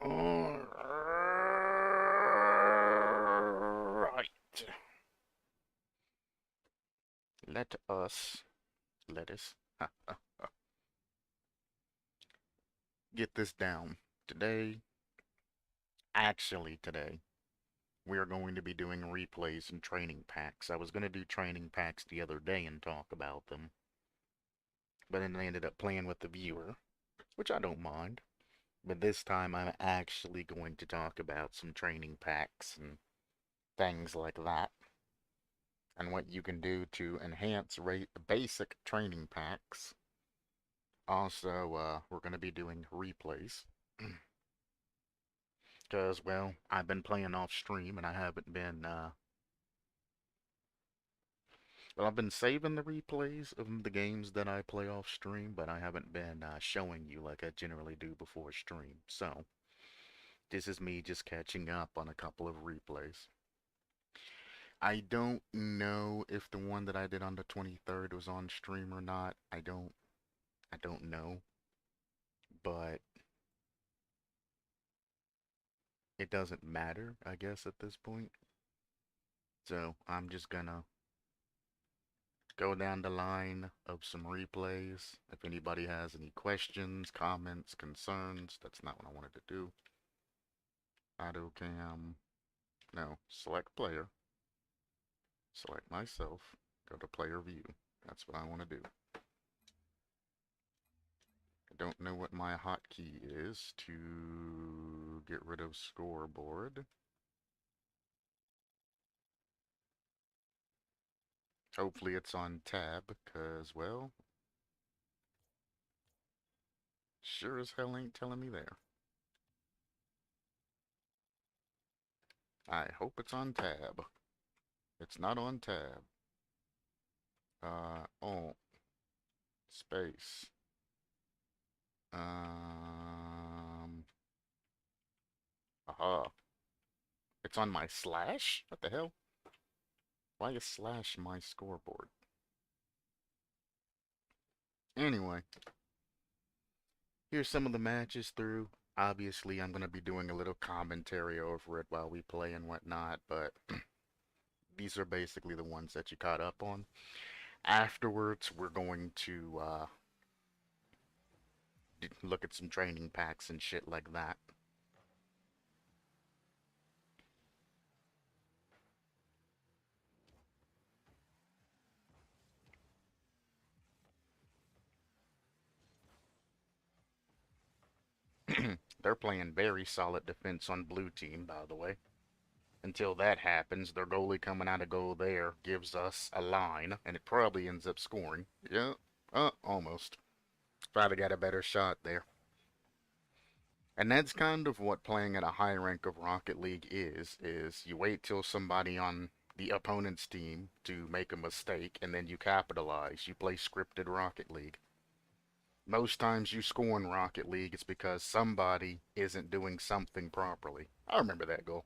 Alright. Let us, let us get this down. Today, today, we are going to be doing replays and training packs. I was going to do training packs the other day and talk about them, but then I ended up playing with the viewer, which I don't mind. But this time, I'm actually going to talk about some training packs and things like that, and what you can do to enhance basic training packs. Also, we're going to be doing replays. Because, well, I've been playing off stream and I haven't been, well, I've been saving the replays of the games that I play off stream, but I haven't been showing you like I generally do before stream. So, this is me just catching up on a couple of replays. I don't know if the one that I did on the 23rd was on stream or not. I don't know, but it doesn't matter, I guess, at this point. So, I'm just gonna go down the line of some replays. If anybody has any questions, comments, concerns, that's not what I wanted to do. Auto cam, no, select player, select myself, go to player view. That's what I want to do. I don't know what my hotkey is to get rid of scoreboard. Hopefully it's on tab, because, well, sure as hell ain't telling me there. I hope it's on tab. It's not on tab. Oh, space. Aha. It's on my slash? What the hell? Why is slash my scoreboard? Anyway, here's some of the matches through. Obviously, I'm going to be doing a little commentary over it while we play and whatnot, but these are basically the ones that you caught up on. Afterwards, we're going to look at some training packs and shit like that. They're playing very solid defense on blue team, by the way. Until that happens, their goalie coming out of goal there gives us a line, and it probably ends up scoring. Yeah, almost. Probably got a better shot there. And that's kind of what playing at a high rank of Rocket League is you wait till somebody on the opponent's team to make a mistake, and then you capitalize. You play scripted Rocket League. Most times you score in Rocket League, it's because somebody isn't doing something properly. I remember that goal.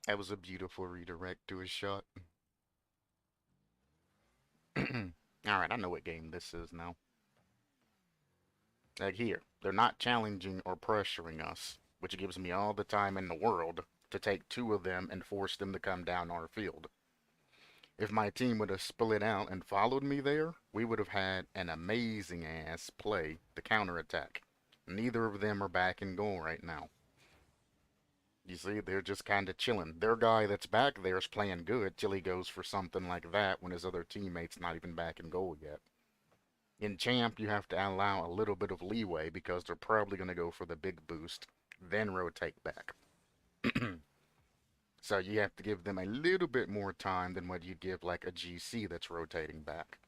That was a beautiful redirect to his shot. Alright, I know what game this is now. Like here, they're not challenging or pressuring us, which gives me all the time in the world to take two of them and force them to come down our field. If my team would have split out and followed me there, we would have had an amazing ass play, the counterattack. Neither of them are back in goal right now. You see, they're just kind of chilling. Their guy that's back there is playing good till he goes for something like that when his other teammate's not even back in goal yet. In Champ, you have to allow a little bit of leeway because they're probably going to go for the big boost, then rotate back. So you have to give them a little bit more time than what you'd give like a GC that's rotating back.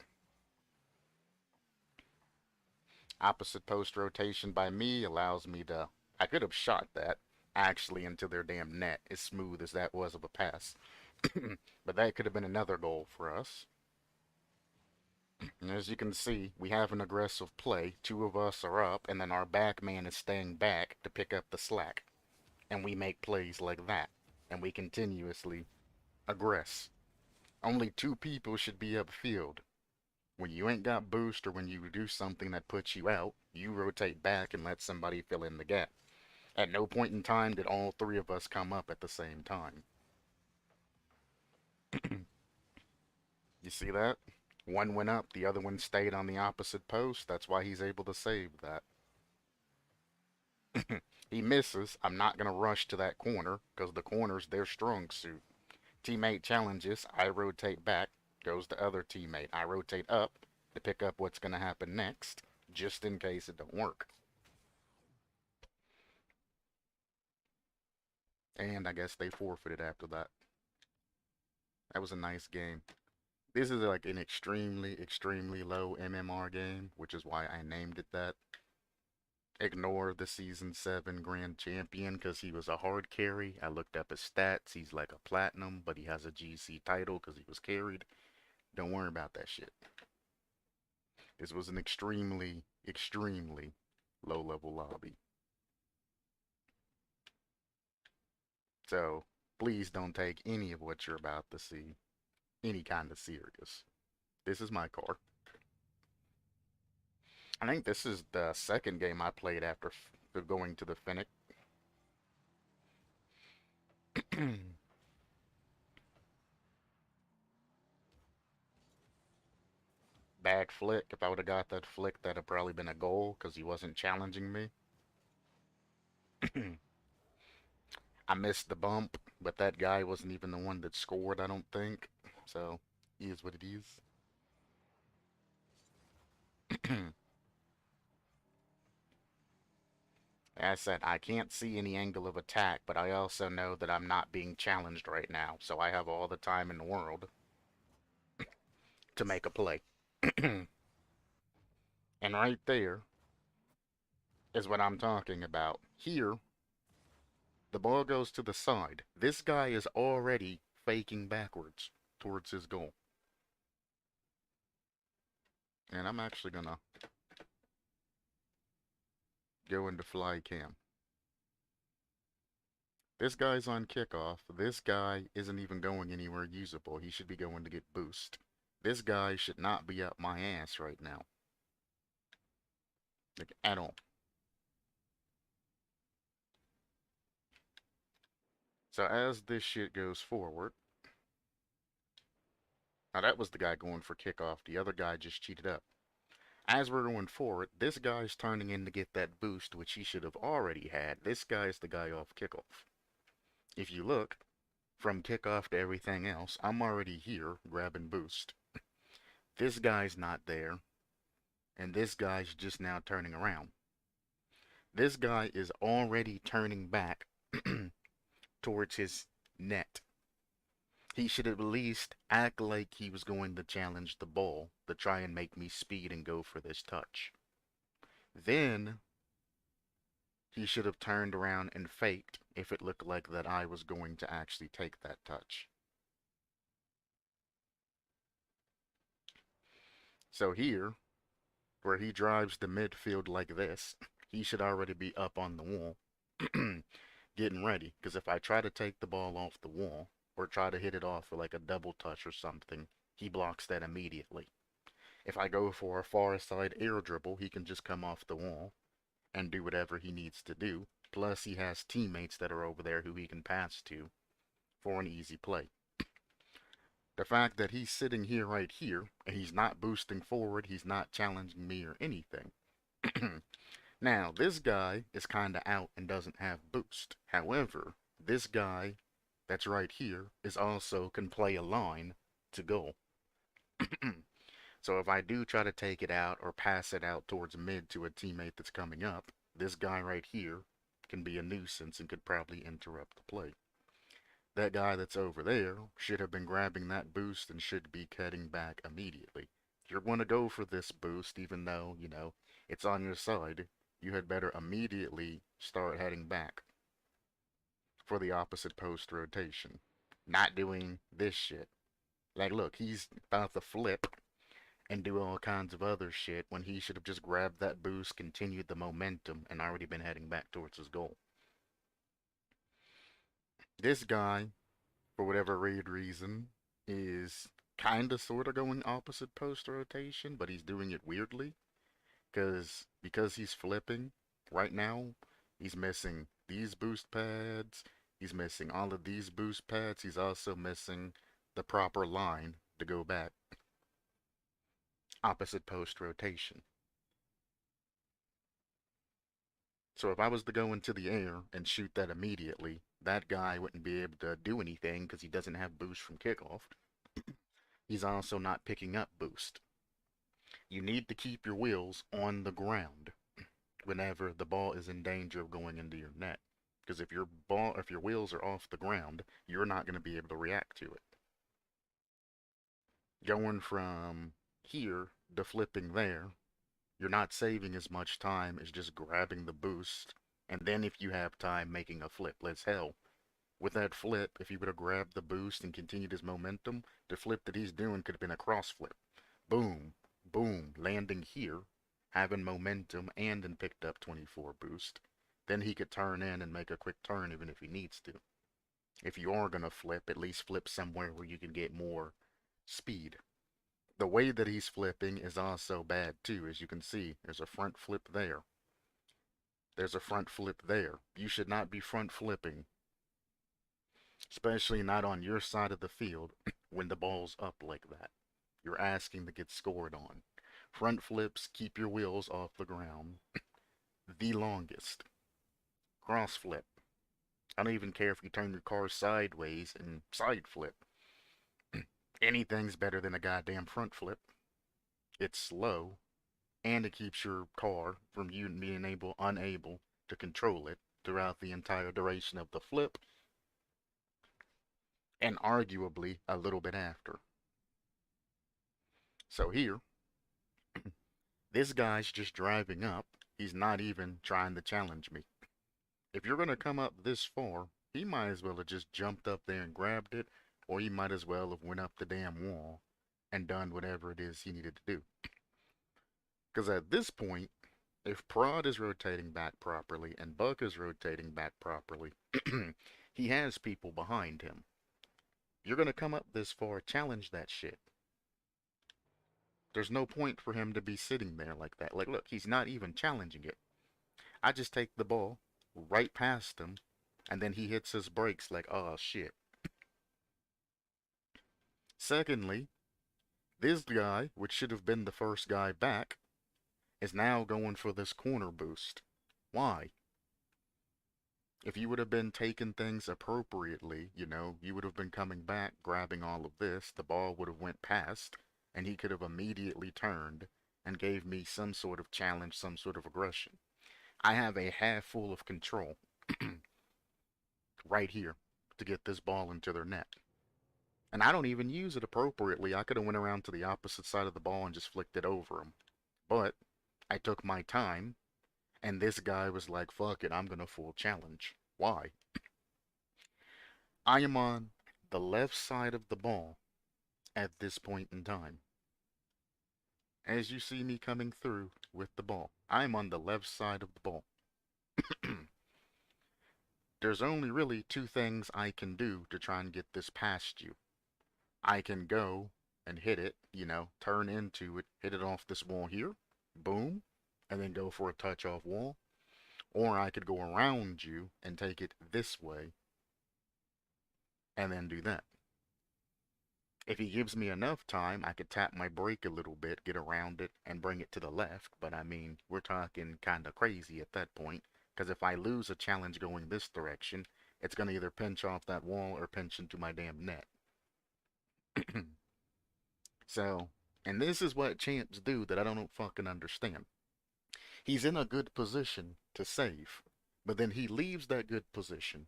Opposite post rotation by me allows me to... I could have shot that, actually, into their damn net, as smooth as that was of a pass. But that could have been another goal for us. And as you can see, we have an aggressive play. Two of us are up, and then our back man is staying back to pick up the slack. And we make plays like that. And we continuously aggress. Only two people should be upfield. When you ain't got boost or when you do something that puts you out, you rotate back and let somebody fill in the gap. At no point in time did all three of us come up at the same time. You see that? One went up, the other one stayed on the opposite post. That's why he's able to save that. He misses. I'm not going to rush to that corner because the corner's their strong suit. Teammate challenges. I rotate back. Goes the other teammate. I rotate up to pick up what's going to happen next, just in case it don't work. And I guess they forfeited after that. That was a nice game. This is like an extremely, extremely low MMR game, which is why I named it that. Ignore the Season 7 Grand Champion because he was a hard carry. I looked up his stats. He's like a Platinum, but he has a GC title because he was carried. Don't worry about that shit. This was an extremely, extremely low-level lobby. So, please don't take any of what you're about to see any kind of serious. This is my car. I think this is the second game I played after going to the Fennec. Bad flick. If I would have got that flick, that'd have probably been a goal because he wasn't challenging me. I missed the bump, but that guy wasn't even the one that scored, I don't think. So, it is what it is. As I said, I can't see any angle of attack, but I also know that I'm not being challenged right now, so I have all the time in the world to make a play. And right there is what I'm talking about. Here, the ball goes to the side. This guy is already faking backwards towards his goal. And I'm actually gonna go into fly cam. This guy's on kickoff. This guy isn't even going anywhere usable. He should be going to get boost. This guy should not be up my ass right now. Like, at all. So as this shit goes forward, now that was the guy going for kickoff. The other guy just cheated up. As we're going forward, this guy's turning in to get that boost, which he should have already had. This guy's the guy off kickoff. If you look, from kickoff to everything else, I'm already here grabbing boost. This guy's not there, and this guy's just now turning around. This guy is already turning back towards his net. He should at least act like he was going to challenge the ball to try and make me speed and go for this touch. Then he should have turned around and faked if it looked like that I was going to actually take that touch. So here, where he drives the midfield like this, he should already be up on the wall getting ready. Because if I try to take the ball off the wall or try to hit it off for like a double touch or something, he blocks that immediately. If I go for a far side air dribble, he can just come off the wall and do whatever he needs to do. Plus, he has teammates that are over there who he can pass to for an easy play. The fact that he's sitting here right here and he's not boosting forward, he's not challenging me or anything. Now, this guy is kind of out and doesn't have boost. However, this guy that's right here is also can play a line to goal. So if I do try to take it out or pass it out towards mid to a teammate that's coming up, this guy right here can be a nuisance and could probably interrupt the play. That guy that's over there should have been grabbing that boost and should be cutting back immediately. If you're going to go for this boost, even though, it's on your side, you had better immediately start heading back for the opposite post rotation. Not doing this shit. Like, look, he's about to flip and do all kinds of other shit when he should have just grabbed that boost, continued the momentum, and already been heading back towards his goal. This guy, for whatever weird reason, is kinda sorta going opposite post rotation, but he's doing it weirdly. Because he's flipping right now, He's missing these boost pads. He's missing all of these boost pads. He's also missing the proper line to go back. Opposite post rotation. So if I was to go into the air and shoot that immediately, that guy wouldn't be able to do anything because he doesn't have boost from kickoff. He's also not picking up boost. You need to keep your wheels on the ground whenever the ball is in danger of going into your net. Because if your wheels are off the ground, you're not going to be able to react to it. Going from here to flipping there, you're not saving as much time as just grabbing the boost, and then if you have time, making a flip. Let's hell. With that flip, if he would have grabbed the boost and continued his momentum, the flip that he's doing could have been a cross flip. Boom, boom, landing here, having momentum, and then picked up 24 boost. Then he could turn in and make a quick turn even if he needs to. If you are going to flip, at least flip somewhere where you can get more speed. The way that he's flipping is also bad too. As you can see, there's a front flip there. There's a front flip there. You should not be front flipping, especially not on your side of the field when the ball's up like that. You're asking to get scored on. Front flips, keep your wheels off the ground. The longest. Cross flip. I don't even care if you turn your car sideways and side flip. Anything's better than a goddamn front flip. It's slow, and it keeps your car from you being unable to control it throughout the entire duration of the flip, and arguably a little bit after. So here, this guy's just driving up. He's not even trying to challenge me. If you're gonna come up this far, he might as well have just jumped up there and grabbed it, or he might as well have went up the damn wall and done whatever it is he needed to do. Because at this point, if Prod is rotating back properly and Buck is rotating back properly, he has people behind him. You're going to come up this far, challenge that shit. There's no point for him to be sitting there like that. Like, look, he's not even challenging it. I just take the ball right past him, and then he hits his brakes like, oh shit. Secondly, this guy, which should have been the first guy back, is now going for this corner boost. Why? If you would have been taking things appropriately, you would have been coming back, grabbing all of this, the ball would have went past, and he could have immediately turned and gave me some sort of challenge, some sort of aggression. I have a half full of control right here to get this ball into their net. And I don't even use it appropriately. I could have went around to the opposite side of the ball and just flicked it over him. But I took my time, and this guy was like, fuck it, I'm gonna full challenge. Why? I am on the left side of the ball at this point in time. As you see me coming through with the ball, I'm on the left side of the ball. There's only really two things I can do to try and get this past you. I can go and hit it, turn into it, hit it off this wall here, boom, and then go for a touch off wall. Or I could go around you and take it this way and then do that. If he gives me enough time, I could tap my brake a little bit, get around it, and bring it to the left. But I mean, we're talking kind of crazy at that point. Because if I lose a challenge going this direction, it's going to either pinch off that wall or pinch into my damn net. So, and this is what champs do that I don't fucking understand. He's in a good position to save, but then he leaves that good position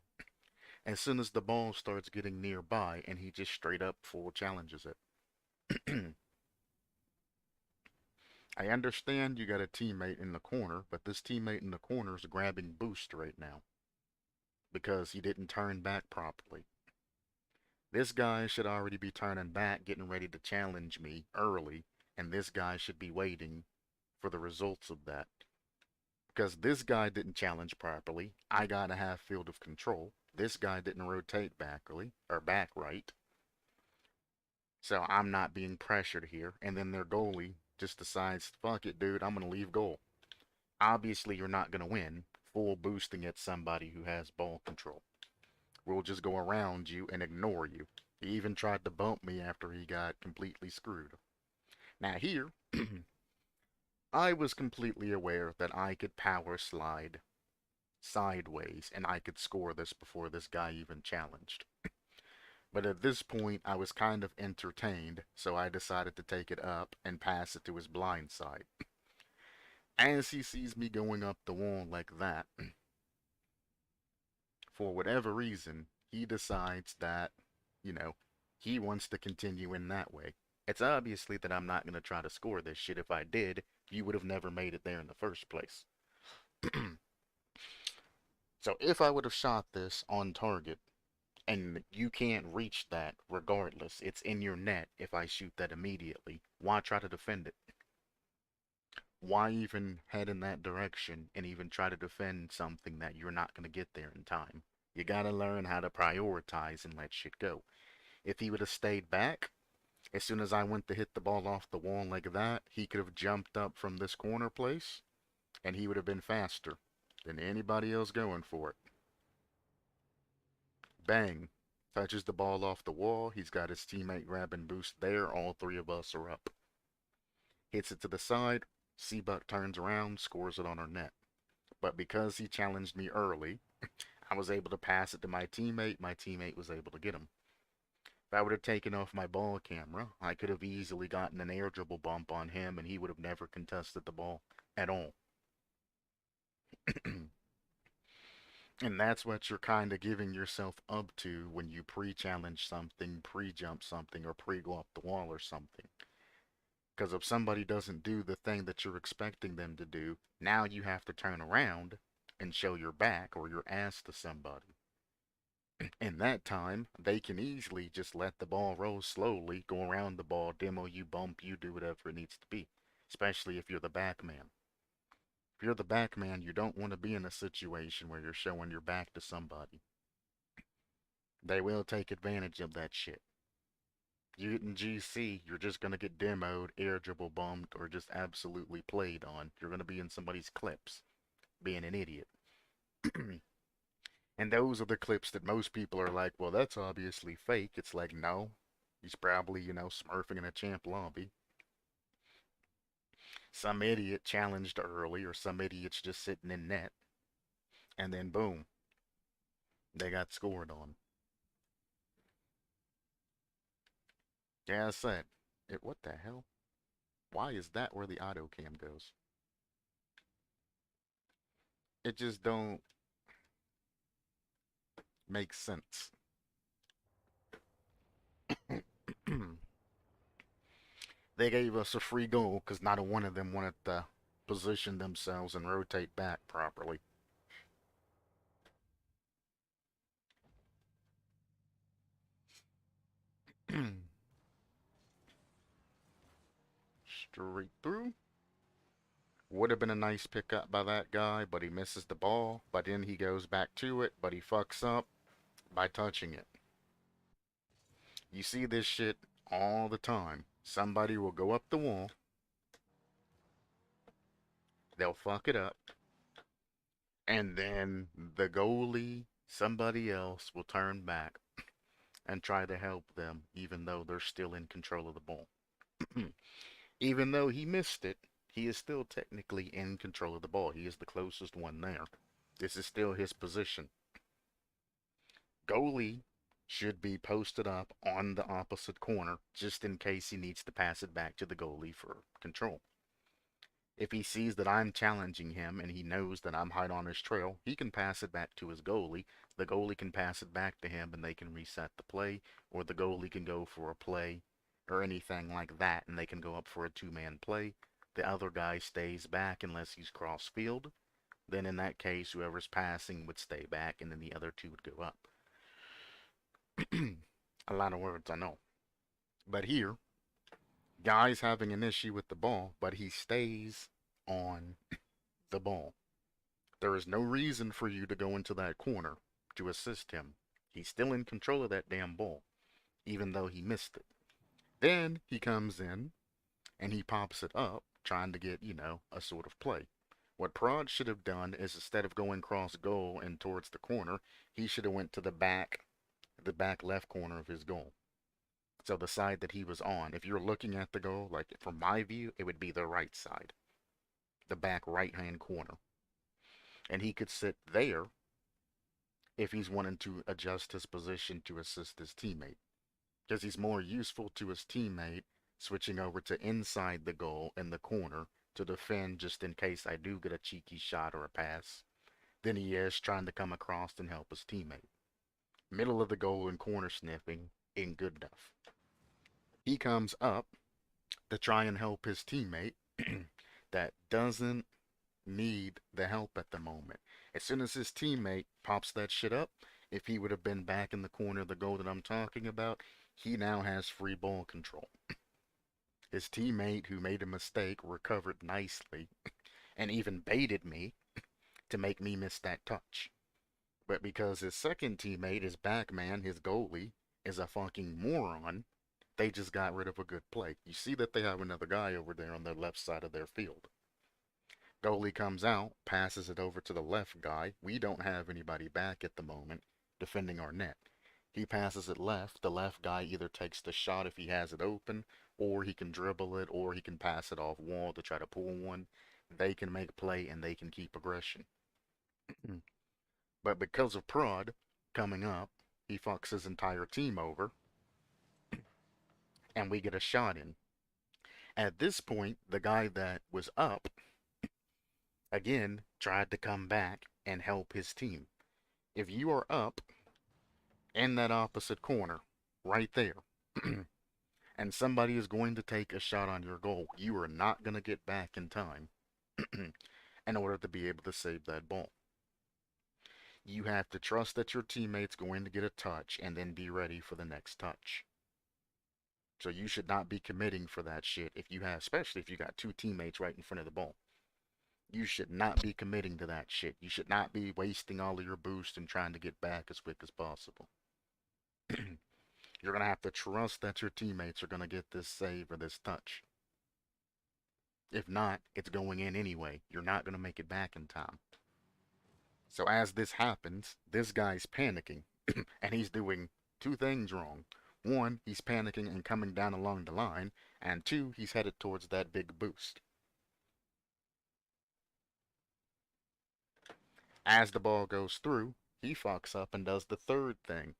as soon as the ball starts getting nearby, and he just straight up full challenges it. I understand you got a teammate in the corner, but this teammate in the corner is grabbing boost right now because he didn't turn back properly. This guy should already be turning back, getting ready to challenge me early, and this guy should be waiting for the results of that. Because this guy didn't challenge properly, I got a half field of control. This guy didn't rotate back right. So I'm not being pressured here. And then their goalie just decides, fuck it, dude, I'm going to leave goal. Obviously, you're not going to win full boosting at somebody who has ball control. We'll just go around you and ignore you. He even tried to bump me after he got completely screwed. Now here, I was completely aware that I could power slide sideways and I could score this before this guy even challenged. But at this point, I was kind of entertained, so I decided to take it up and pass it to his blind side. As he sees me going up the wall like that, for whatever reason, he decides that, you know, he wants to continue in that way. It's obviously that I'm not going to try to score this shit. If I did, you would have never made it there in the first place. So if I would have shot this on target, and you can't reach that regardless, it's in your net if I shoot that immediately, why try to defend it? Why even head in that direction and even try to defend something that you're not going to get there in time? You gotta learn how to prioritize and let shit go. If he would have stayed back, as soon as I went to hit the ball off the wall like that, he could have jumped up from this corner place, and he would have been faster than anybody else going for it. Bang. Touches the ball off the wall. He's got his teammate grab and boost there. All three of us are up. Hits it to the side. Seabuck turns around, scores it on our net. But because he challenged me early, I was able to pass it to my teammate. My teammate was able to get him. If I would have taken off my ball camera, I could have easily gotten an air dribble bump on him and he would have never contested the ball at all. And that's what you're kind of giving yourself up to when you pre-challenge something, pre-jump something, or pre-go up the wall or something. Because if somebody doesn't do the thing that you're expecting them to do, now you have to turn around and show your back or your ass to somebody. In that time, they can easily just let the ball roll slowly, go around the ball, demo you, bump you, do whatever it needs to be. Especially if you're the back man. If you're the back man, you don't want to be in a situation where you're showing your back to somebody. They will take advantage of that shit. You get in GC, you're just gonna get demoed, air dribble bumped, or just absolutely played on. You're gonna be in somebody's clips, being an idiot. And those are the clips that most people are like, well, that's obviously fake. It's like, no. He's probably, smurfing in a champ lobby. Some idiot challenged early, or some idiot's just sitting in net. And then boom, they got scored on. Yeah, I said, what the hell? Why is that where the auto cam goes? It just don't make sense. They gave us a free goal because not a one of them wanted to position themselves and rotate back properly. Straight through. Would have been a nice pickup by that guy, but he misses the ball. But then he goes back to it, but he fucks up by touching it. You see this shit all the time. Somebody will go up the wall, they'll fuck it up, and then the goalie, somebody else, will turn back and try to help them, even though they're still in control of the ball. Even though he missed it, he is still technically in control of the ball. He is the closest one there. This is still his position. Goalie should be posted up on the opposite corner just in case he needs to pass it back to the goalie for control. If he sees that I'm challenging him and he knows that I'm hot on his trail, he can pass it back to his goalie. The goalie can pass it back to him and they can reset the play, or the goalie can go for a play or anything like that and they can go up for a two-man play. The other guy stays back unless he's cross field. Then in that case, whoever's passing would stay back and then the other two would go up. A lot of words, I know. But here, guy's having an issue with the ball, but he stays on the ball. There is no reason for you to go into that corner to assist him. He's still in control of that damn ball, even though he missed it. Then he comes in and he pops it up, trying to get, a sort of play. What Prod should have done is instead of going cross goal and towards the corner, he should have went to the back left corner of his goal. So the side that he was on, if you're looking at the goal, like from my view, it would be the right side, the back right hand corner. And he could sit there if he's wanting to adjust his position to assist his teammate. Because he's more useful to his teammate switching over to inside the goal in the corner to defend just in case I do get a cheeky shot or a pass than he is trying to come across and help his teammate. Middle of the goal and corner sniffing ain't good enough. He comes up to try and help his teammate that doesn't need the help at the moment. As soon as his teammate pops that shit up, if he would have been back in the corner of the goal that I'm talking about, he now has free ball control. His teammate who made a mistake recovered nicely and even baited me to make me miss that touch. But because his second teammate, his back man, his goalie, is a fucking moron, they just got rid of a good play. You see that they have another guy over there on the left side of their field. Goalie comes out, passes it over to the left guy. We don't have anybody back at the moment defending our net. He passes it left. The left guy either takes the shot if he has it open, or he can dribble it, or he can pass it off wall to try to pull one. They can make play and they can keep aggression. But because of Prod coming up, he fucks his entire team over, and we get a shot in. At this point, the guy that was up again tried to come back and help his team. If you are up in that opposite corner, right there, and somebody is going to take a shot on your goal, you are not going to get back in time in order to be able to save that ball. You have to trust that your teammate's going to get a touch and then be ready for the next touch. So you should not be committing for that shit if you have, especially if you got two teammates right in front of the ball. You should not be committing to that shit. You should not be wasting all of your boost and trying to get back as quick as possible. You're going to have to trust that your teammates are going to get this save or this touch. If not, it's going in anyway. You're not going to make it back in time. So as this happens, this guy's panicking, and he's doing two things wrong. One, he's panicking and coming down along the line, and two, he's headed towards that big boost. As the ball goes through, he fucks up and does the third thing.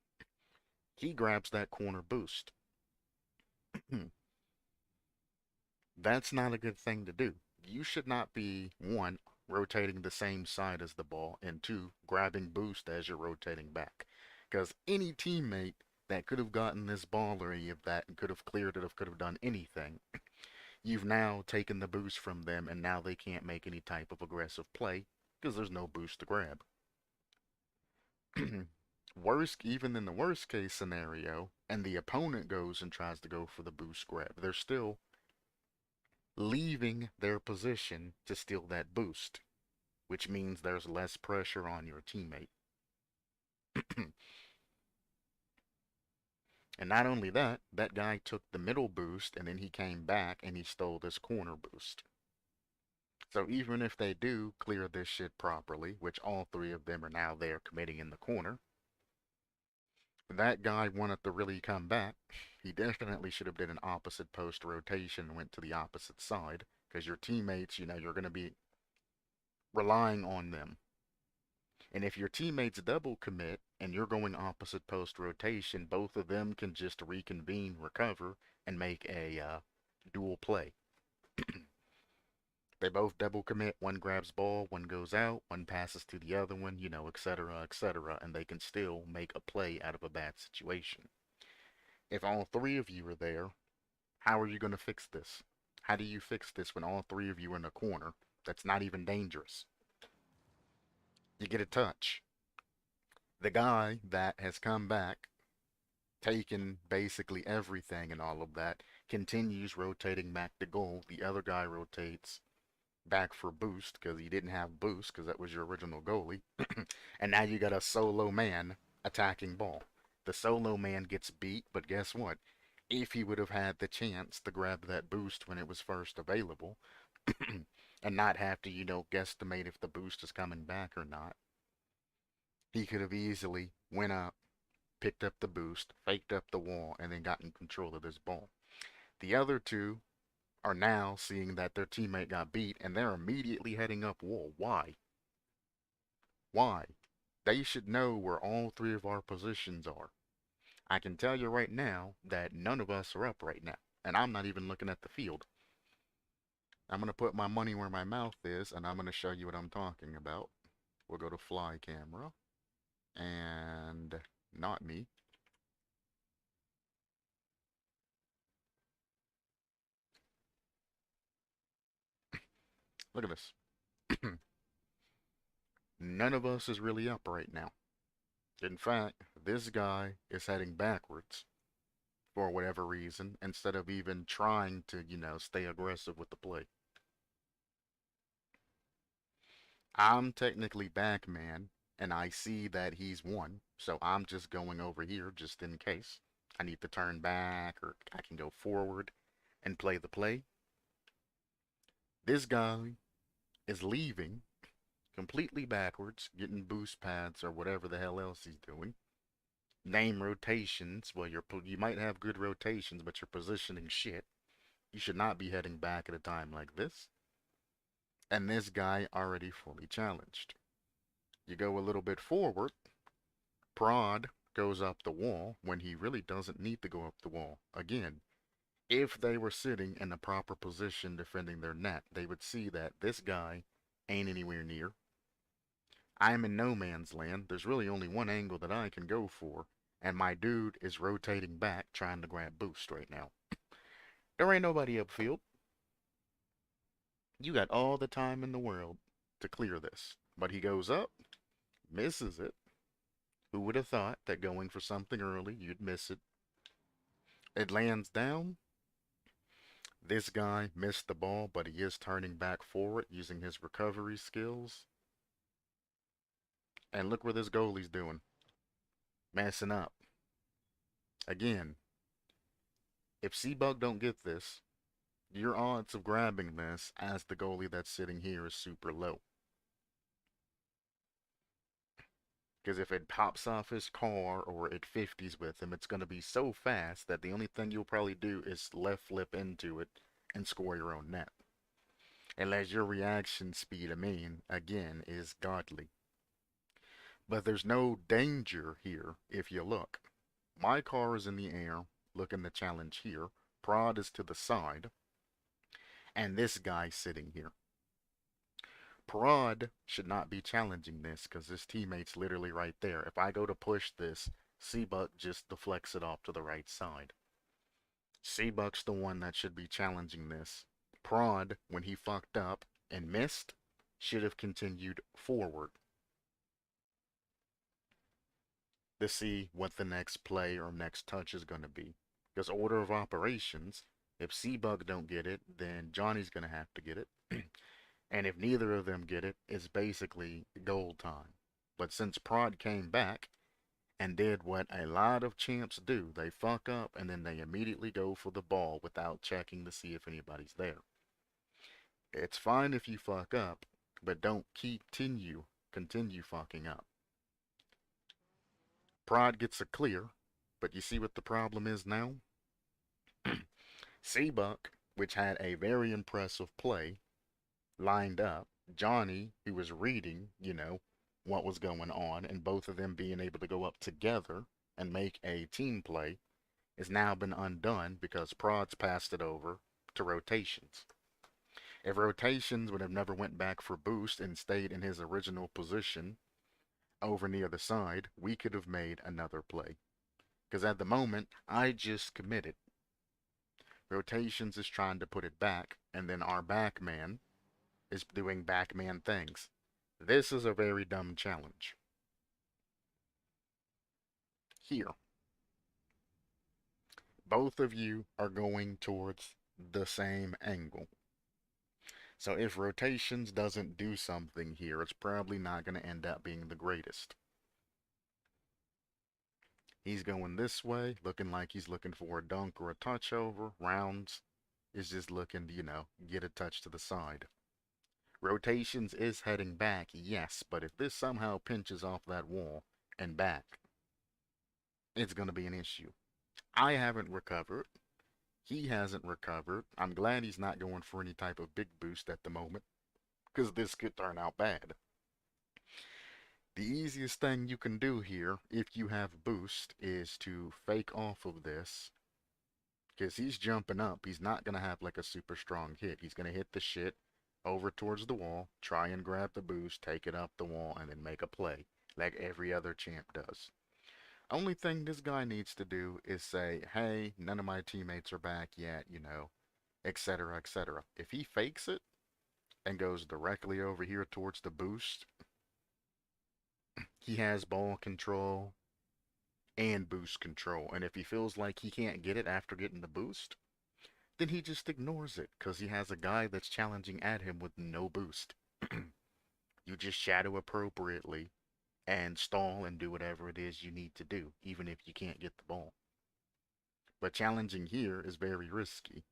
He grabs that corner boost. That's not a good thing to do. You should not be, one, rotating the same side as the ball, and two, grabbing boost as you're rotating back. Because any teammate that could have gotten this ball or any of that and could have cleared it, could have done anything, you've now taken the boost from them, and now they can't make any type of aggressive play because there's no boost to grab. Even in the worst case scenario, and the opponent goes and tries to go for the boost grab, they're still leaving their position to steal that boost, which means there's less pressure on your teammate. And not only that, that guy took the middle boost and then he came back and he stole this corner boost. So even if they do clear this shit properly, which all three of them are now there committing in the corner, that guy wanted to really come back. He definitely should have did an opposite post rotation and went to the opposite side, because your teammates, you're going to be relying on them. And if your teammates double commit and you're going opposite post rotation, both of them can just reconvene, recover, and make a dual play. They both double commit, one grabs ball, one goes out, one passes to the other one, etc., and they can still make a play out of a bad situation. If all three of you are there, how are you going to fix this? How do you fix this when all three of you are in a corner that's not even dangerous? You get a touch. The guy that has come back, taken basically everything and all of that, continues rotating back to goal. The other guy rotates back for boost because he didn't have boost because that was your original goalie. And now you got a solo man attacking ball. The solo man gets beat, but guess what? If he would have had the chance to grab that boost when it was first available, and not have to, guesstimate if the boost is coming back or not. He could have easily went up, picked up the boost, faked up the wall, and then gotten control of this ball. The other two are now seeing that their teammate got beat, and they're immediately heading up wall. Why? Why? They should know where all three of our positions are. I can tell you right now that none of us are up right now, and I'm not even looking at the field. I'm going to put my money where my mouth is, and I'm going to show you what I'm talking about. We'll go to fly camera, and not me. Look at this. None of us is really up right now. In fact, this guy is heading backwards for whatever reason instead of even trying to, stay aggressive with the play. I'm technically back man, and I see that he's won, so I'm just going over here just in case. I need to turn back or I can go forward and play the play. This guy is leaving completely backwards, getting boost pads or whatever the hell else he's doing. Name rotations. Well, you might have good rotations, but your positioning shit. You should not be heading back at a time like this. And this guy already fully challenged. You go a little bit forward, Prod goes up the wall when he really doesn't need to go up the wall. Again, if they were sitting in the proper position defending their net, they would see that this guy ain't anywhere near. I'm in no man's land. There's really only one angle that I can go for, and my dude is rotating back trying to grab boost right now. There ain't nobody upfield. You got all the time in the world to clear this. But he goes up, misses it. Who would have thought that going for something early, you'd miss it? It lands down. This guy missed the ball, but he is turning back forward using his recovery skills. And look where this goalie's doing. Messing up. Again, if Seabug don't get this, your odds of grabbing this as the goalie that's sitting here is super low. Because if it pops off his car or it 50s with him, it's going to be so fast that the only thing you'll probably do is left flip into it and score your own net. Unless your reaction speed, again, is godly. But there's no danger here if you look. My car is in the air, looking to challenge here. Prod is to the side, and this guy's sitting here. Prod should not be challenging this because his teammate's literally right there. If I go to push this, Seabuck just deflects it off to the right side. Seabuck's the one that should be challenging this. Prod, when he fucked up and missed, should have continued forward to see what the next play or next touch is going to be. Because order of operations, if Seabug don't get it, then Johnny's going to have to get it. And if neither of them get it, it's basically goal time. But since Prod came back and did what a lot of champs do, they fuck up and then they immediately go for the ball without checking to see if anybody's there. It's fine if you fuck up, but don't continue fucking up. Prod gets a clear, but you see what the problem is now? Seabuck, which had a very impressive play, lined up. Johnny, who was reading, what was going on, and both of them being able to go up together and make a team play, has now been undone because Prod's passed it over to rotations. If rotations would have never went back for boost and stayed in his original position over near the side, we could have made another play. Because at the moment, I just committed. Rotations is trying to put it back, and then our back man is doing backman things. This is a very dumb challenge. Here, both of you are going towards the same angle. So if rotations doesn't do something here, it's probably not going to end up being the greatest. He's going this way, looking like he's looking for a dunk or a touch over. Rounds is just looking to, get a touch to the side. Rotations is heading back, yes, but if this somehow pinches off that wall and back, it's going to be an issue. I haven't recovered. He hasn't recovered. I'm glad he's not going for any type of big boost at the moment, because this could turn out bad. The easiest thing you can do here, if you have boost, is to fake off of this, because he's jumping up. He's not going to have like a super strong hit. He's going to hit the shit over towards the wall, try and grab the boost, take it up the wall, and then make a play, like every other champ does. Only thing this guy needs to do is say, hey, none of my teammates are back yet, etc., etc. If he fakes it and goes directly over here towards the boost, he has ball control and boost control. And if he feels like he can't get it after getting the boost, then he just ignores it because he has a guy that's challenging at him with no boost. You just shadow appropriately and stall and do whatever it is you need to do, even if you can't get the ball. But challenging here is very risky.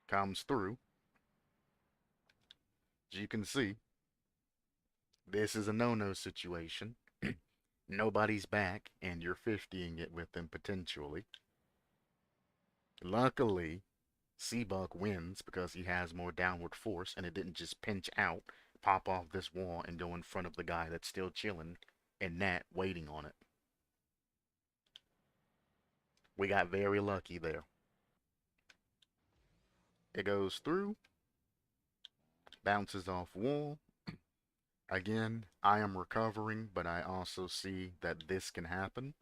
Comes through. As you can see, this is a no-no situation. Nobody's back, and you're 50ing it with them potentially. Luckily, Seabuck wins because he has more downward force, and it didn't just pinch out, pop off this wall, and go in front of the guy that's still chilling and net waiting on it. We got very lucky there. It goes through, bounces off wall. Again, I am recovering, but I also see that this can happen.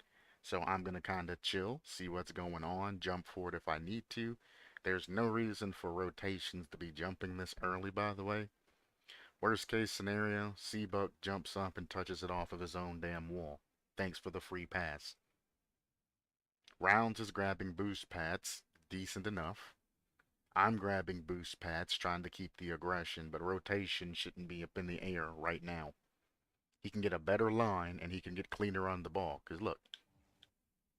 So I'm going to kind of chill, see what's going on, jump for it if I need to. There's no reason for rotations to be jumping this early, by the way. Worst case scenario, Seabuck jumps up and touches it off of his own damn wall. Thanks for the free pass. Rounds is grabbing boost pads, decent enough. I'm grabbing boost pads, trying to keep the aggression, but rotation shouldn't be up in the air right now. He can get a better line, and he can get cleaner on the ball. Because look,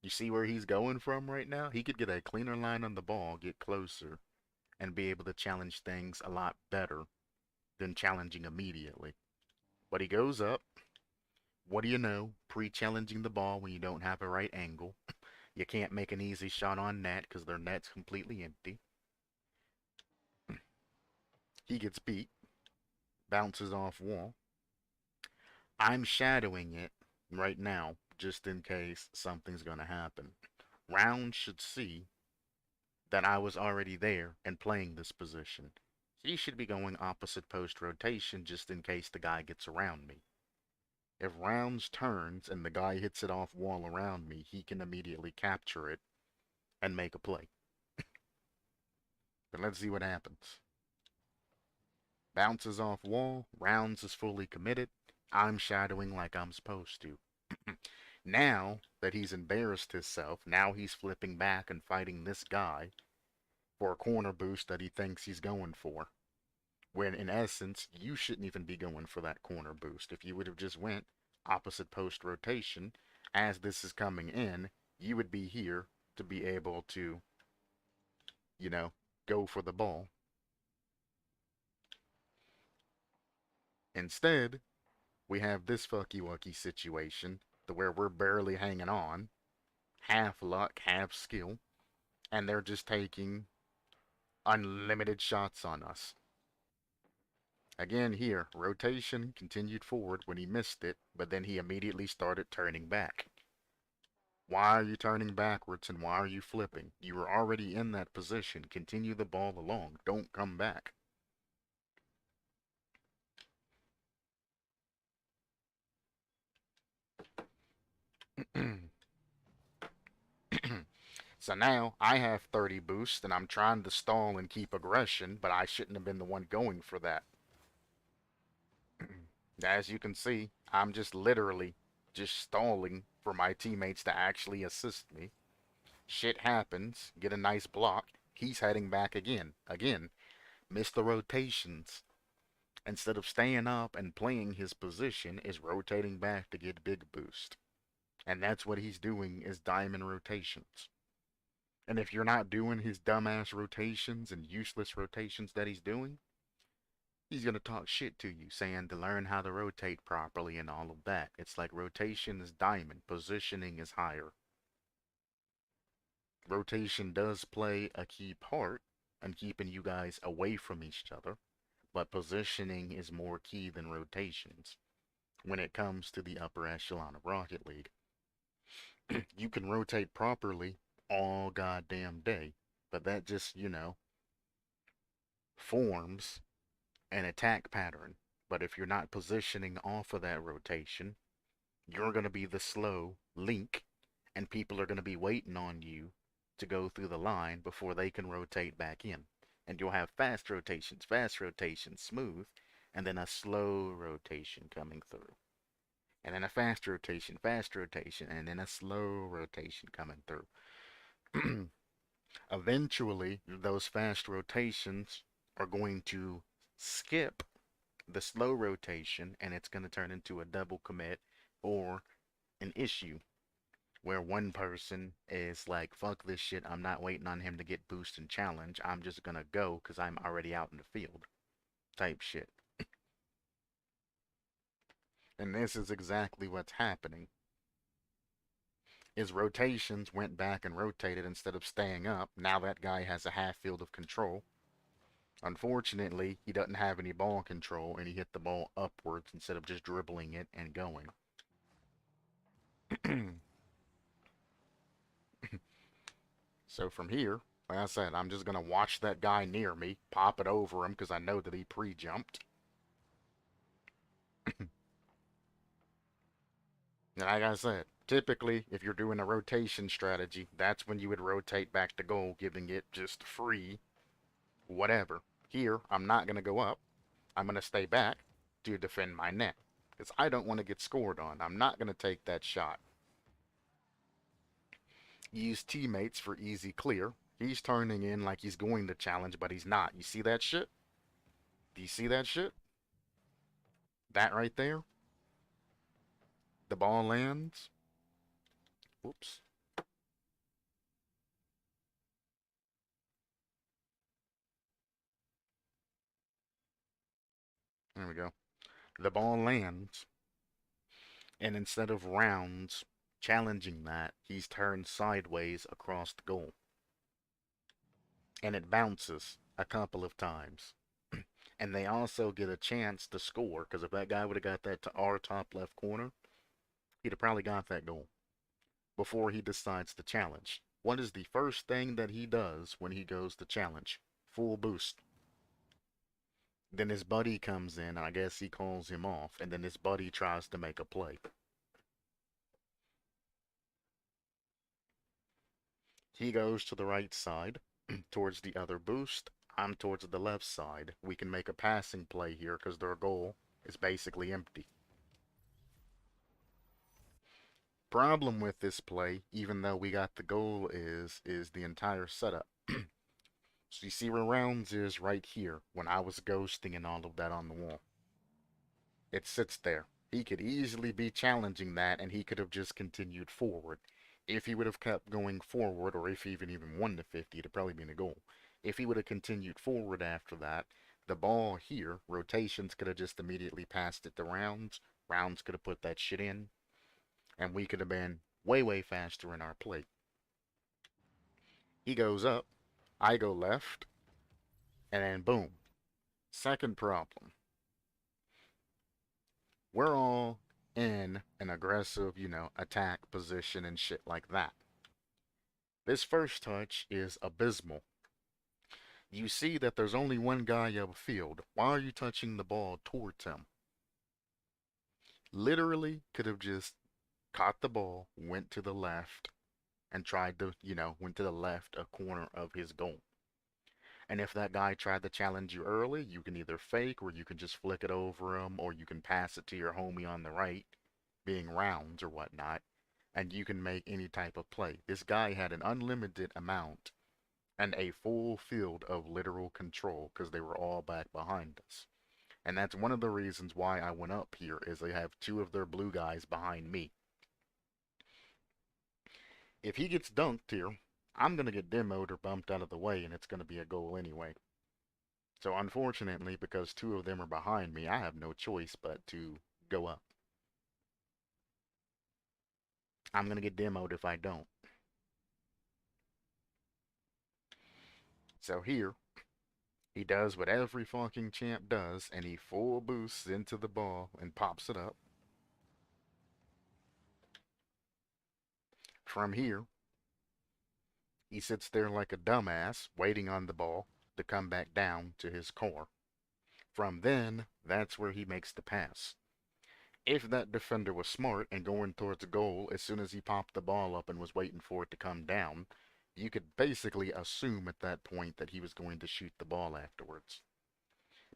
you see where he's going from right now? He could get a cleaner line on the ball, get closer, and be able to challenge things a lot better than challenging immediately. But he goes up. What do you know? Pre-challenging the ball when you don't have a right angle. You can't make an easy shot on net because their net's completely empty. He gets beat. Bounces off wall. I'm shadowing it right now just in case something's going to happen. Round should see that I was already there and playing this position. He should be going opposite post rotation just in case the guy gets around me. If Rounds turns and the guy hits it off wall around me, he can immediately capture it and make a play. But let's see what happens. Bounces off wall, Rounds is fully committed. I'm shadowing like I'm supposed to. Now that he's embarrassed himself, now he's flipping back and fighting this guy for a corner boost that he thinks he's going for. When in essence, you shouldn't even be going for that corner boost. If you would have just went opposite post rotation, as this is coming in, you would be here to be able to, you know, go for the ball. Instead, we have this fucky wucky situation to where we're barely hanging on, half luck, half skill, and they're just taking unlimited shots on us. Again here, rotation continued forward when he missed it, but then he immediately started turning back. Why are you turning backwards and why are you flipping? You were already in that position. Continue the ball along. Don't come back. So now I have 30 boost and I'm trying to stall and keep aggression, but I shouldn't have been the one going for that. As you can see, I'm just literally just stalling for my teammates to actually assist me. Shit happens, get a nice block. He's heading back again. Again, miss the rotations. Instead of staying up and playing his position, is rotating back to get big boost. And that's what he's doing is diamond rotations. And if you're not doing his dumbass rotations and useless rotations that he's doing, he's gonna talk shit to you, saying to learn how to rotate properly and all of that. It's like rotation is diamond, positioning is higher. Rotation does play a key part in keeping you guys away from each other, but positioning is more key than rotations when it comes to the upper echelon of Rocket League. You can rotate properly all goddamn day, but that just, forms an attack pattern. But if you're not positioning off of that rotation, you're going to be the slow link, and people are going to be waiting on you to go through the line before they can rotate back in. And you'll have fast rotations, smooth, and then a slow rotation coming through. And then a fast rotation, and then a slow rotation coming through. Eventually, those fast rotations are going to skip the slow rotation, and it's going to turn into a double commit or an issue where one person is like, fuck this shit, I'm not waiting on him to get boost and challenge, I'm just going to go because I'm already out in the field type shit. And this is exactly what's happening. His rotations went back and rotated instead of staying up. Now that guy has a half field of control. Unfortunately, he doesn't have any ball control, and he hit the ball upwards instead of just dribbling it and going. So from here, like I said, I'm just going to watch that guy near me, pop it over him because I know that he pre-jumped. And like I said, typically, if you're doing a rotation strategy, that's when you would rotate back to goal, giving it just free whatever. Here, I'm not going to go up. I'm going to stay back to defend my net because I don't want to get scored on. I'm not going to take that shot. Use teammates for easy clear. He's turning in like he's going to challenge, but he's not. You see that shit? Do you see that shit? That right there? The ball lands. Whoops. There we go. The ball lands, and instead of rounds challenging that, he's turned sideways across the goal. And it bounces a couple of times. And they also get a chance to score, because if that guy would have got that to our top left corner, he'd have probably got that goal before he decides to challenge. What is the first thing that he does when he goes to challenge? Full boost. Then his buddy comes in, and I guess he calls him off, and then his buddy tries to make a play. He goes to the right side, towards the other boost. I'm towards the left side. We can make a passing play here because their goal is basically empty. Problem with this play, even though we got the goal, is the entire setup. So you see where rounds is right here when I was ghosting and all of that on the wall. It sits there. He could easily be challenging that, and he could have just continued forward. If he would have kept going forward, or if he even won the 50, it'd probably been a goal. If he would have continued forward after that, the ball here, rotations could have just immediately passed it to rounds. Rounds could have put that shit in, and we could have been way, way faster in our play. He goes up, I go left, and then boom. Second problem. We're all in an aggressive, attack position and shit like that. This first touch is abysmal. You see that there's only one guy upfield. Why are you touching the ball towards him? Literally could have just caught the ball, went to the left, and tried to, went to the left a corner of his goal. And if that guy tried to challenge you early, you can either fake or you can just flick it over him or you can pass it to your homie on the right, being rounds or whatnot, and you can make any type of play. This guy had an unlimited amount and a full field of literal control because they were all back behind us. And that's one of the reasons why I went up here is they have two of their blue guys behind me. If he gets dunked here, I'm gonna get demoed or bumped out of the way, and it's gonna be a goal anyway. So unfortunately, because two of them are behind me, I have no choice but to go up. I'm gonna get demoed if I don't. So here, he does what every fucking champ does, and he full boosts into the ball and pops it up. From here, he sits there like a dumbass, waiting on the ball to come back down to his core. From then, that's where he makes the pass. If that defender was smart and going towards the goal as soon as he popped the ball up and was waiting for it to come down, you could basically assume at that point that he was going to shoot the ball afterwards.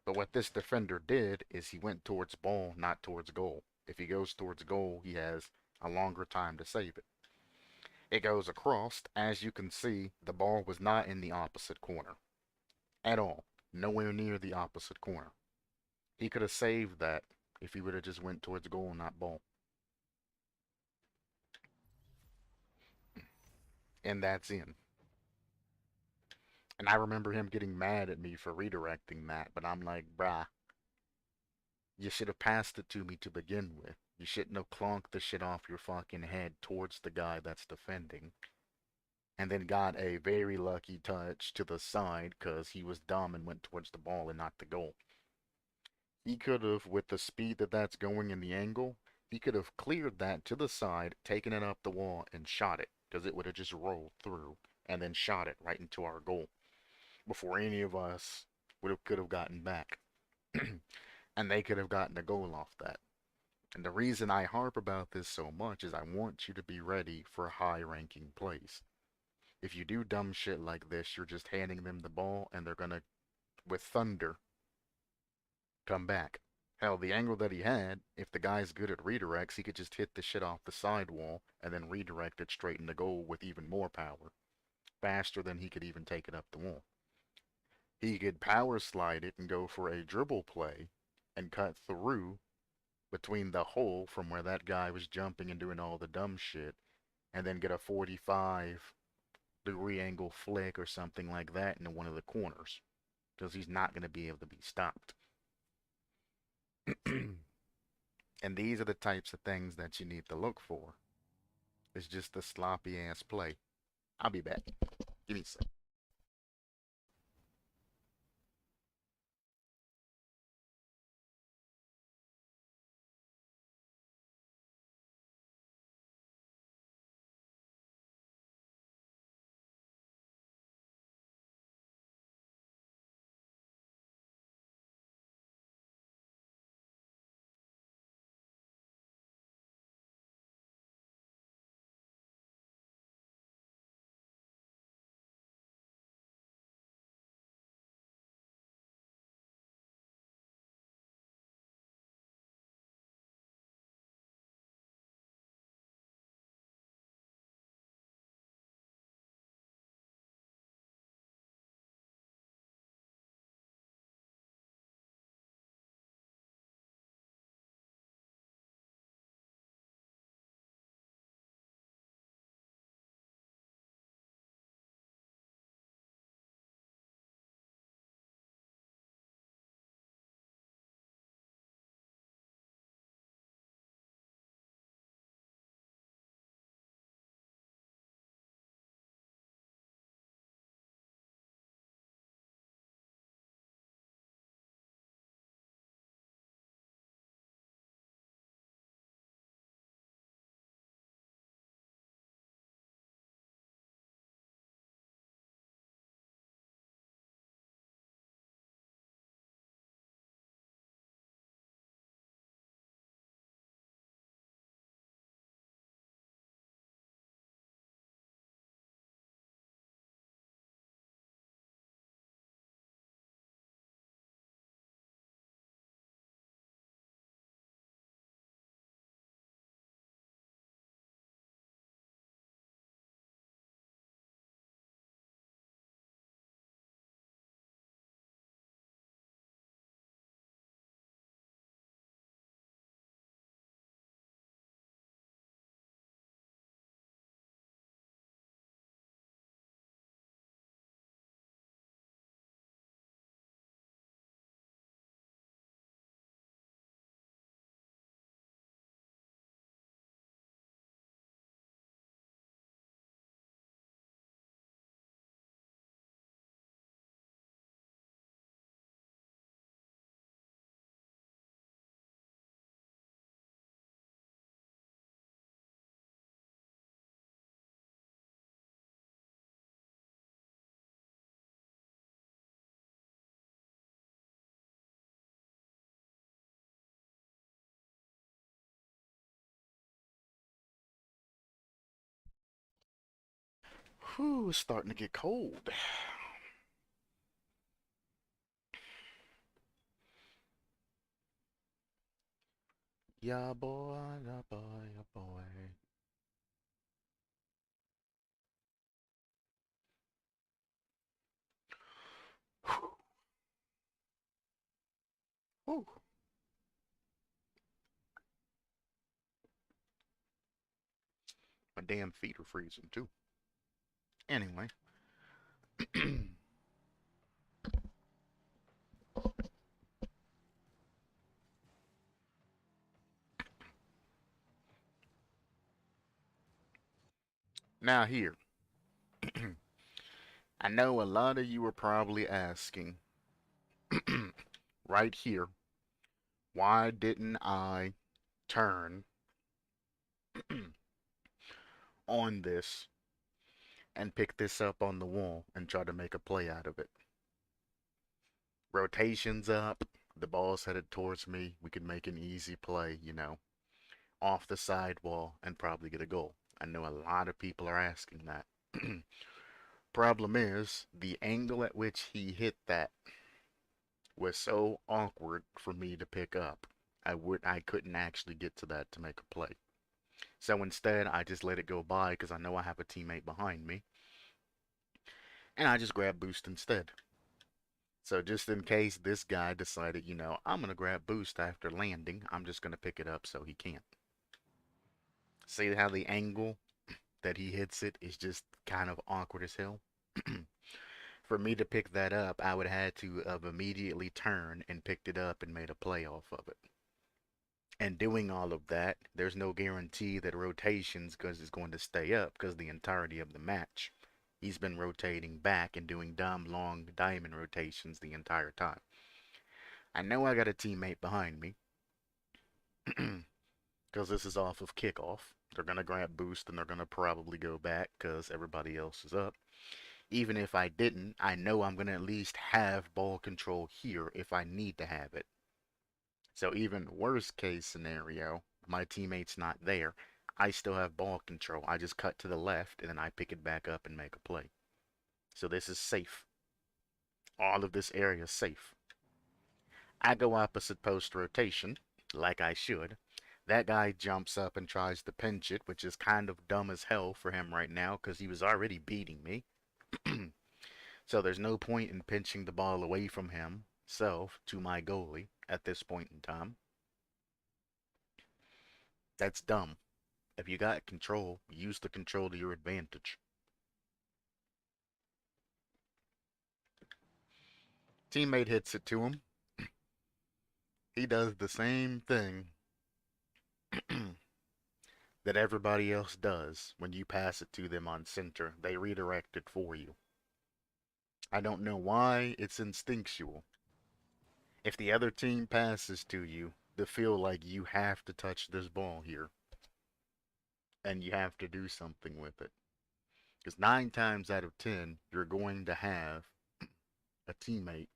But what this defender did is he went towards ball, not towards goal. If he goes towards goal, he has a longer time to save it. It goes across. As you can see, the ball was not in the opposite corner at all. Nowhere near the opposite corner. He could have saved that if he would have just went towards goal, not ball. And that's in. And I remember him getting mad at me for redirecting that, but I'm like, brah, you should have passed it to me to begin with. You shouldn't have clonked the shit off your fucking head towards the guy that's defending. And then got a very lucky touch to the side because he was dumb and went towards the ball and not the goal. He could have, with the speed that that's going in the angle, he could have cleared that to the side, taken it up the wall, and shot it because it would have just rolled through and then shot it right into our goal before any of us could have gotten back. And they could have gotten a goal off that. And the reason I harp about this so much is I want you to be ready for high ranking plays. If you do dumb shit like this, you're just handing them the ball and they're gonna, with thunder, come back. Hell, the angle that he had, if the guy's good at redirects, he could just hit the shit off the sidewall and then redirect it straight into goal with even more power. Faster than he could even take it up the wall. He could power slide it and go for a dribble play and cut through between the hole from where that guy was jumping and doing all the dumb shit and then get a 45-degree angle flick or something like that into one of the corners because he's not going to be able to be stopped. And these are the types of things that you need to look for. It's just the sloppy ass play. I'll be back. Give me a sec. Whew, it's starting to get cold. Yeah, boy, yeah, boy, yeah, boy. Whew. My damn feet are freezing too. Anyway, now here, I know a lot of you are probably asking, right here, why didn't I turn on this and pick this up on the wall and try to make a play out of it? Rotations up, the ball's headed towards me. We could make an easy play, off the sidewall and probably get a goal. I know a lot of people are asking that. Problem is, the angle at which he hit that was so awkward for me to pick up. I couldn't actually get to that to make a play. So instead, I just let it go by because I know I have a teammate behind me, and I just grab boost instead. So just in case this guy decided, I'm gonna grab boost after landing, I'm just gonna pick it up so he can't. See how the angle that he hits it is just kind of awkward as hell? For me to pick that up, I would have had to have immediately turned and picked it up and made a play off of it. And doing all of that, there's no guarantee that rotations because is going to stay up because the entirety of the match, he's been rotating back and doing dumb long diamond rotations the entire time. I know I got a teammate behind me because this is off of kickoff. They're going to grab boost and they're going to probably go back because everybody else is up. Even if I didn't, I know I'm going to at least have ball control here if I need to have it. So even worst case scenario, my teammate's not there. I still have ball control. I just cut to the left and then I pick it back up and make a play. So this is safe. All of this area is safe. I go opposite post rotation, like I should. That guy jumps up and tries to pinch it, which is kind of dumb as hell for him right now because he was already beating me. So there's no point in pinching the ball away from him, to my goalie at this point in time. That's dumb. If you got control, use the control to your advantage. Teammate hits it to him. He does the same thing that everybody else does when you pass it to them on center. They redirect it for you. I don't know why, it's instinctual. If the other team passes to you, they feel like you have to touch this ball here and you have to do something with it. Because 9 times out of 10, you're going to have a teammate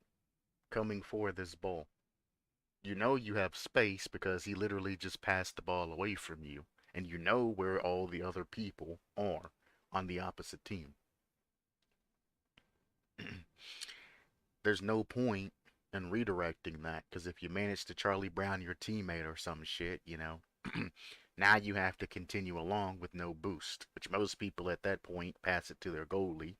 coming for this ball. You know you have space because he literally just passed the ball away from you, and you know where all the other people are on the opposite team. There's no point in redirecting that because if you manage to Charlie Brown your teammate or some shit, now you have to continue along with no boost, which most people at that point pass it to their goalie,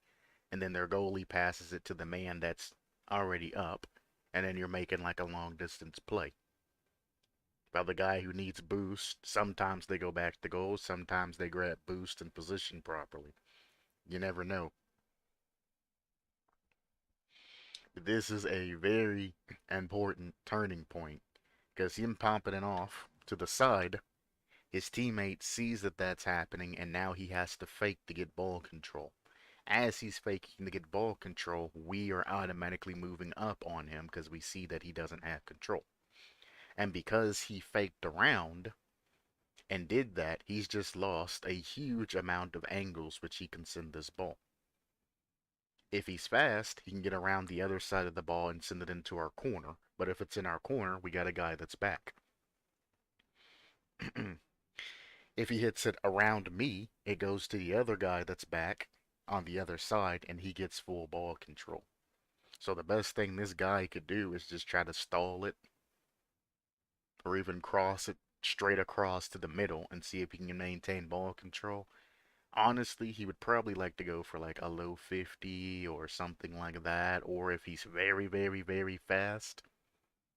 and then their goalie passes it to the man that's already up, and then you're making like a long distance play. While the guy who needs boost, sometimes they go back to goal, sometimes they grab boost and position properly. You never know. This is a very important turning point because him popping it off to the side, his teammate sees that that's happening and now he has to fake to get ball control. As he's faking to get ball control, we are automatically moving up on him because we see that he doesn't have control. And because he faked around and did that, he's just lost a huge amount of angles which he can send this ball. If he's fast, he can get around the other side of the ball and send it into our corner. But if it's in our corner, we got a guy that's back. If he hits it around me, it goes to the other guy that's back, on the other side and he gets full ball control. So the best thing this guy could do is just try to stall it or even cross it straight across to the middle and see if he can maintain ball control. Honestly, he would probably like to go for like a low 50 or something like that. Or if he's very, very, very fast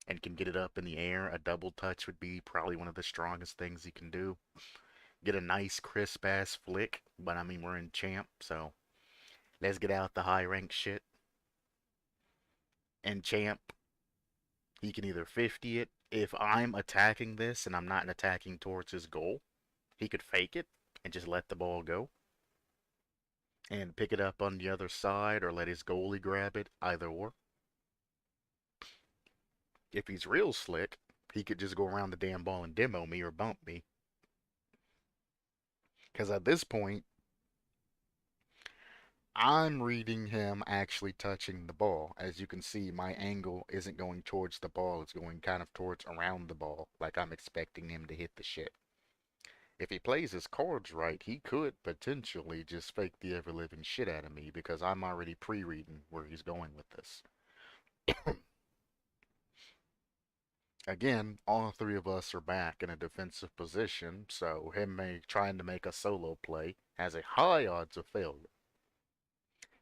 and can get it up in the air, a double touch would be probably one of the strongest things he can do. Get a nice crisp ass flick, but I mean, we're in champ, so let's get out the high rank shit. And champ, he can either 50 it. If I'm attacking this and I'm not attacking towards his goal, he could fake it and just let the ball go and pick it up on the other side or let his goalie grab it, either or. If he's real slick, he could just go around the damn ball and demo me or bump me. Because at this point, I'm reading him actually touching the ball. As you can see, my angle isn't going towards the ball, it's going kind of towards around the ball, like I'm expecting him to hit the shit. If he plays his cards right, he could potentially just fake the ever living shit out of me because I'm already pre reading where he's going with this. Again, all three of us are back in a defensive position, so trying to make a solo play has a high odds of failure.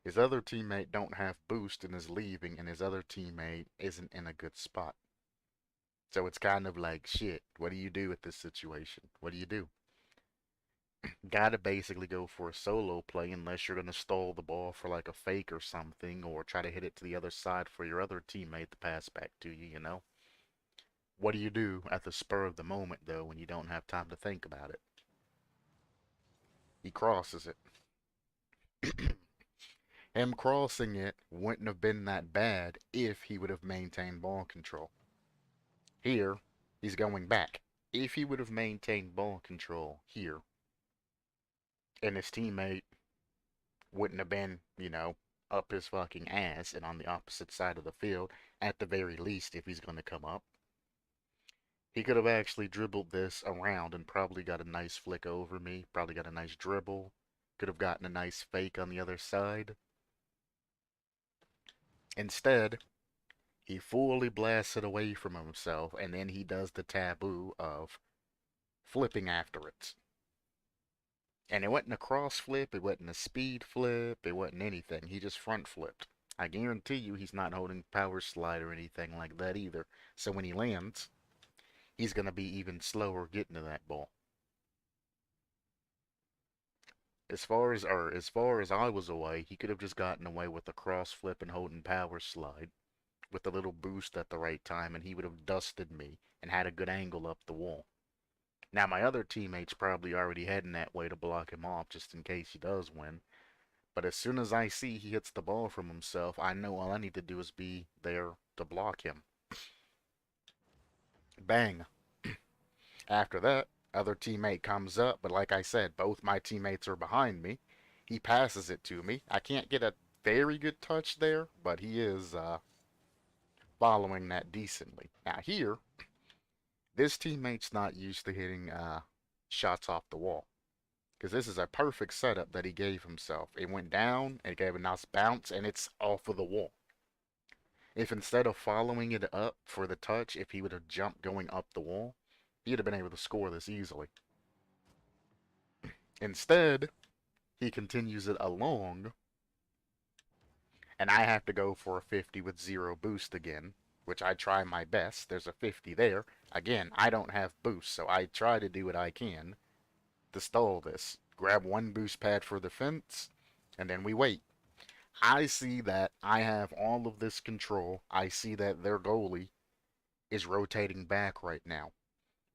His other teammate don't have boost and is leaving, and his other teammate isn't in a good spot. So it's kind of like, shit, what do you do with this situation? What do you do? Gotta basically go for a solo play unless you're gonna stall the ball for like a fake or something, or try to hit it to the other side for your other teammate to pass back to you, you know? What do you do at the spur of the moment, though, when you don't have time to think about it? He crosses it. Him crossing it wouldn't have been that bad if he would have maintained ball control. Here, he's going back. If he would have maintained ball control here, and his teammate wouldn't have been, up his fucking ass and on the opposite side of the field, at the very least, if he's going to come up, he could have actually dribbled this around and probably got a nice flick over me, probably got a nice dribble, could have gotten a nice fake on the other side. Instead, he fully blasts it away from himself, and then he does the taboo of flipping after it. And it wasn't a cross flip, it wasn't a speed flip, it wasn't anything. He just front flipped. I guarantee you he's not holding power slide or anything like that either. So when he lands, he's going to be even slower getting to that ball. As far as I was away, he could have just gotten away with a cross flip and holding power slide with a little boost at the right time, and he would have dusted me and had a good angle up the wall. Now, my other teammate's probably already heading that way to block him off just in case he does win. But as soon as I see he hits the ball from himself, I know all I need to do is be there to block him. Bang. After that, other teammate comes up, but like I said, both my teammates are behind me. He passes it to me. I can't get a very good touch there, but he is following that decently. Now here, this teammate's not used to hitting shots off the wall. Because this is a perfect setup that he gave himself. It went down, it gave a nice bounce, and it's off of the wall. If instead of following it up for the touch, if he would have jumped going up the wall, he'd have been able to score this easily. Instead, he continues it along, and I have to go for a 50 with zero boost again, which I try my best. There's a 50 there. Again, I don't have boost, so I try to do what I can to stall this. Grab one boost pad for the fence, and then we wait. I see that I have all of this control. I see that their goalie is rotating back right now.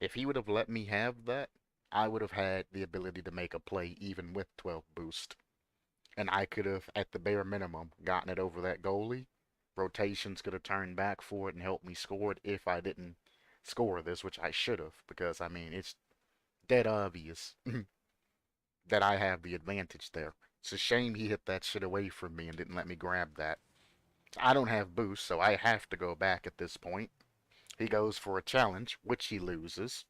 If he would have let me have that, I would have had the ability to make a play even with 12 boost. And I could have, at the bare minimum, gotten it over that goalie. Rotations could have turned back for it and helped me score it if I didn't score this, which I should have, because, I mean, it's dead obvious that I have the advantage there. It's a shame he hit that shit away from me and didn't let me grab that. I don't have boost, so I have to go back at this point. He goes for a challenge, which he loses.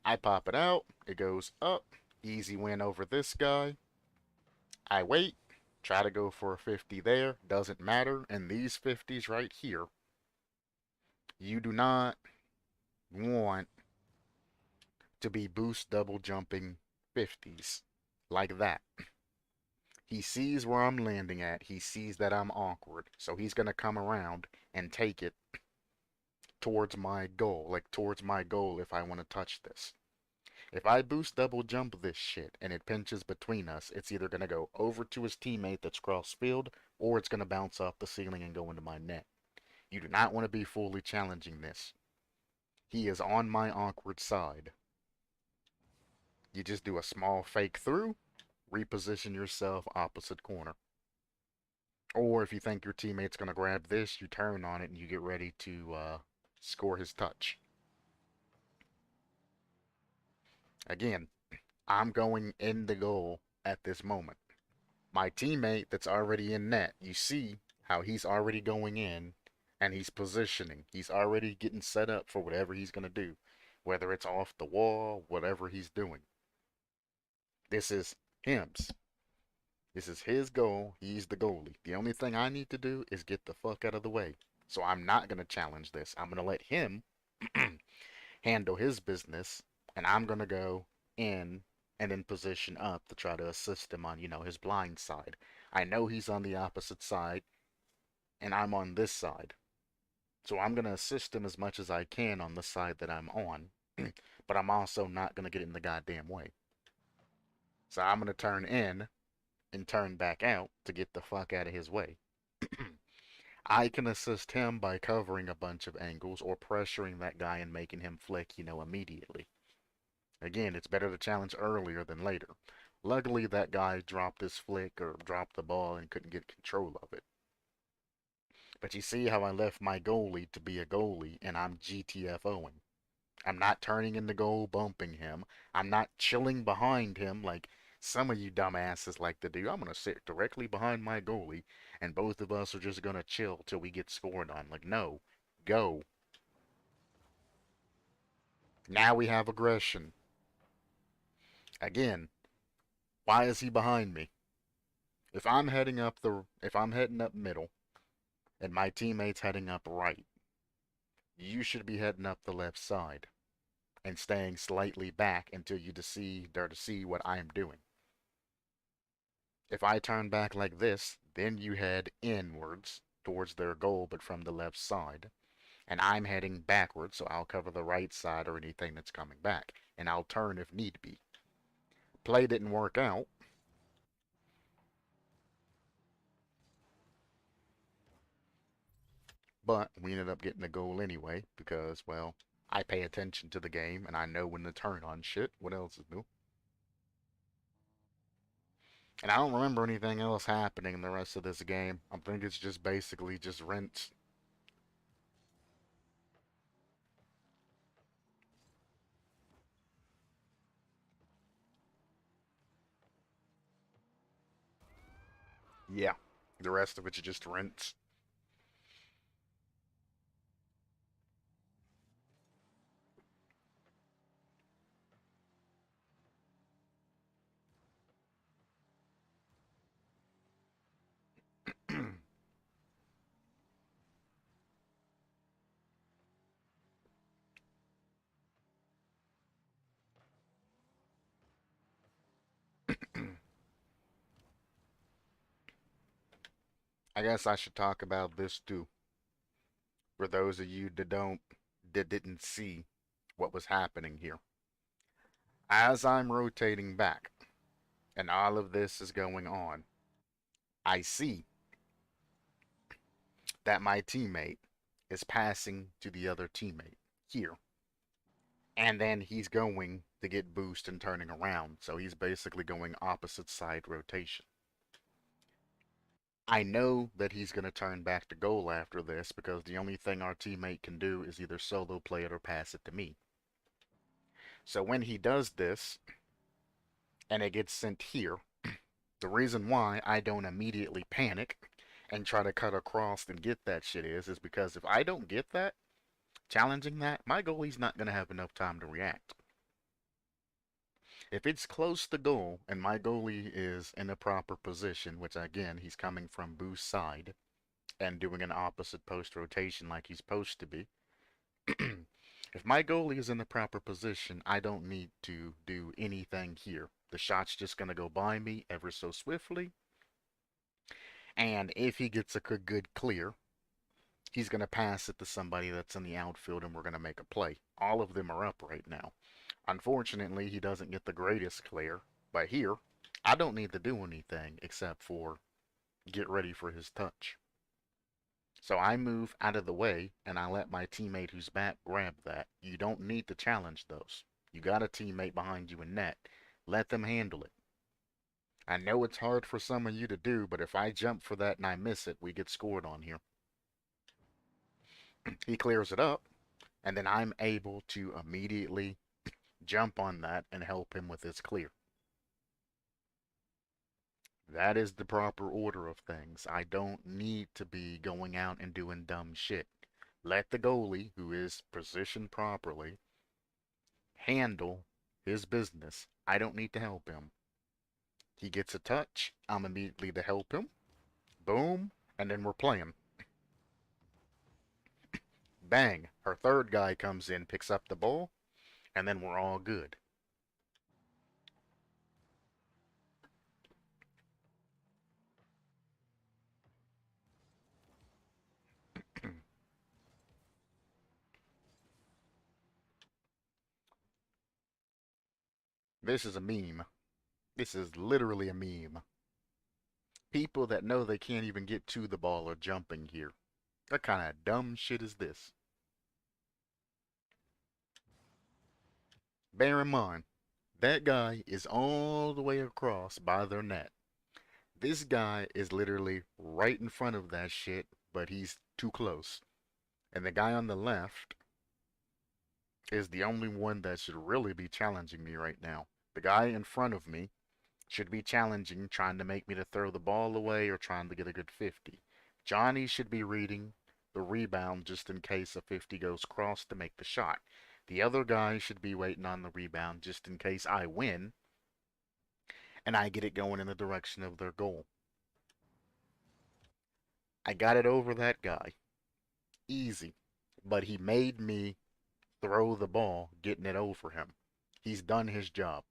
I pop it out. It goes up. Easy win over this guy. I wait, try to go for a 50 there, doesn't matter. And these 50s right here, you do not want to be boost double jumping 50s like that. He sees where I'm landing at. He sees that I'm awkward. So he's going to come around and take it towards my goal. Like towards my goal if I want to touch this. If I boost double jump this shit and it pinches between us, it's either going to go over to his teammate that's cross field or it's going to bounce off the ceiling and go into my net. You do not want to be fully challenging this. He is on my awkward side. You just do a small fake through, reposition yourself opposite corner. Or if you think your teammate's going to grab this, you turn on it and you get ready to score his touch. Again, I'm going in the goal at this moment. My teammate that's already in net, you see how he's already going in and he's positioning. He's already getting set up for whatever he's going to do, whether it's off the wall, whatever he's doing. This is him's. This is his goal. He's the goalie. The only thing I need to do is get the fuck out of the way. So I'm not going to challenge this. I'm going to let him handle his business, and I'm going to go in and in position up to try to assist him on, his blind side. I know he's on the opposite side, and I'm on this side. So I'm going to assist him as much as I can on the side that I'm on, but I'm also not going to get in the goddamn way. So I'm going to turn in and turn back out to get the fuck out of his way. I can assist him by covering a bunch of angles or pressuring that guy and making him flick, immediately. Again, it's better to challenge earlier than later. Luckily, that guy dropped his flick or dropped the ball and couldn't get control of it. But you see how I left my goalie to be a goalie and I'm GTFOing. I'm not turning in the goal, bumping him. I'm not chilling behind him like some of you dumbasses like to do. I'm going to sit directly behind my goalie and both of us are just going to chill till we get scored on. Like, no, go. Now we have aggression. Again, why is he behind me? If I'm heading up middle and my teammate's heading up right, you should be heading up the left side and staying slightly back until you see what I'm doing. If I turn back like this, then you head inwards towards their goal, but from the left side. And I'm heading backwards, so I'll cover the right side or anything that's coming back. And I'll turn if need be. Play didn't work out. But we ended up getting a goal anyway because, well, I pay attention to the game and I know when to turn on shit. What else is new? And I don't remember anything else happening in the rest of this game. I think it's just basically just rinse. Yeah. The rest of it's just rinse. I guess I should talk about this too. For those of you that didn't see what was happening here. As I'm rotating back and all of this is going on, I see that my teammate is passing to the other teammate here. And then he's going to get boost and turning around. So he's basically going opposite side rotation. I know that he's going to turn back to goal after this because the only thing our teammate can do is either solo play it or pass it to me. So when he does this and it gets sent here, the reason why I don't immediately panic and try to cut across and get that shit is because if I don't get that, challenging that, my goalie's not going to have enough time to react. If it's close to goal and my goalie is in a proper position, which again, he's coming from boost side and doing an opposite post rotation like he's supposed to be, if my goalie is in the proper position, I don't need to do anything here. The shot's just going to go by me ever so swiftly, and if he gets a good clear, he's going to pass it to somebody that's in the outfield and we're going to make a play. All of them are up right now. Unfortunately, he doesn't get the greatest clear, but here, I don't need to do anything except for get ready for his touch. So I move out of the way and I let my teammate who's back grab that. You don't need to challenge those. You got a teammate behind you in net. Let them handle it. I know it's hard for some of you to do, but if I jump for that and I miss it, we get scored on here. He clears it up, and then I'm able to immediately jump on that and help him with his clear. That is the proper order of things. I don't need to be going out and doing dumb shit. Let the goalie, who is positioned properly, handle his business. I don't need to help him. He gets a touch, I'm immediately to help him. Boom, and then we're playing. Bang, her third guy comes in, picks up the ball, and then we're all good. This is a meme. This is literally a meme. People that know they can't even get to the ball are jumping here. What kind of dumb shit is this? Bear in mind, that guy is all the way across by their net. This guy is literally right in front of that shit, but he's too close. And the guy on the left is the only one that should really be challenging me right now. The guy in front of me should be challenging, trying to make me to throw the ball away or trying to get a good 50. Johnny should be reading the rebound just in case a 50 goes cross to make the shot. The other guy should be waiting on the rebound just in case I win and I get it going in the direction of their goal. I got it over that guy. Easy. But he made me throw the ball, getting it over him. He's done his job.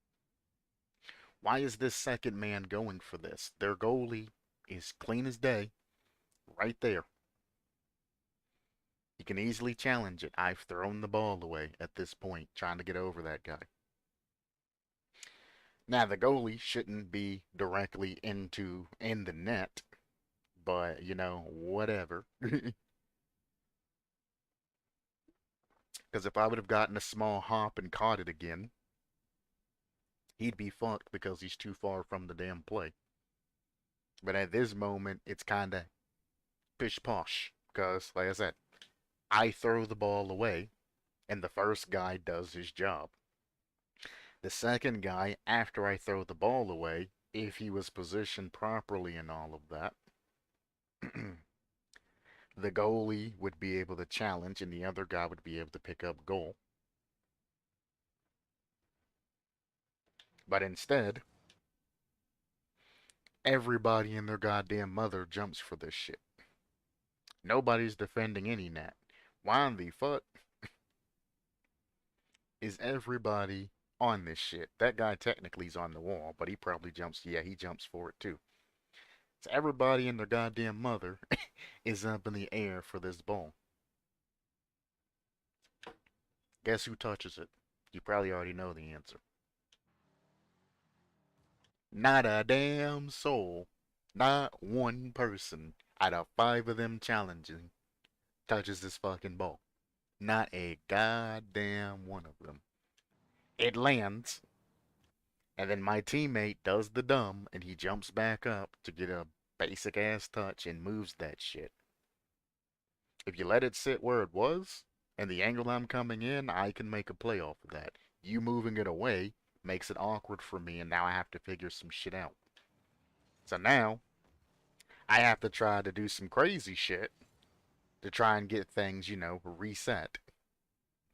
Why is this second man going for this? Their goalie is clean as day, right there. He can easily challenge it. I've thrown the ball away at this point, trying to get over that guy. Now, the goalie shouldn't be directly in the net, but, whatever. Because if I would have gotten a small hop and caught it again, he'd be fucked because he's too far from the damn play. But at this moment, it's kind of pish posh. Because, like I said, I throw the ball away, and the first guy does his job. The second guy, after I throw the ball away, if he was positioned properly and all of that, the goalie would be able to challenge, and the other guy would be able to pick up goal. But instead, everybody and their goddamn mother jumps for this shit. Nobody's defending any net. Why in the fuck is everybody on this shit? That guy technically is on the wall, but he probably jumps. Yeah, he jumps for it too. So everybody and their goddamn mother is up in the air for this ball. Guess who touches it? You probably already know the answer. Not a damn soul. Not one person out of 5 of them challenging touches this fucking ball. Not a goddamn one of them. It lands, and then my teammate does the dumb, and he jumps back up to get a basic ass touch and moves that shit. If you let it sit where it was, and the angle I'm coming in, I can make a play off of that. You moving it away makes it awkward for me, and now I have to figure some shit out. So now, I have to try to do some crazy shit to try and get things, reset.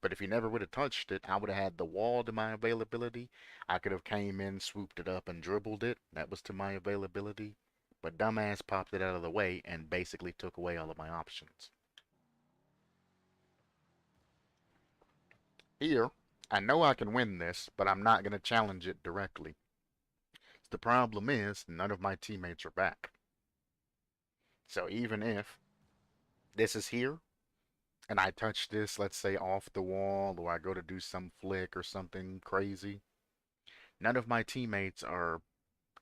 But if he never would have touched it, I would have had the wall to my availability. I could have came in, swooped it up, and dribbled it. That was to my availability. But dumbass popped it out of the way and basically took away all of my options. Here, I know I can win this, but I'm not going to challenge it directly. The problem is, none of my teammates are back. So even if this is here, and I touch this, let's say off the wall, or I go to do some flick or something crazy, none of my teammates are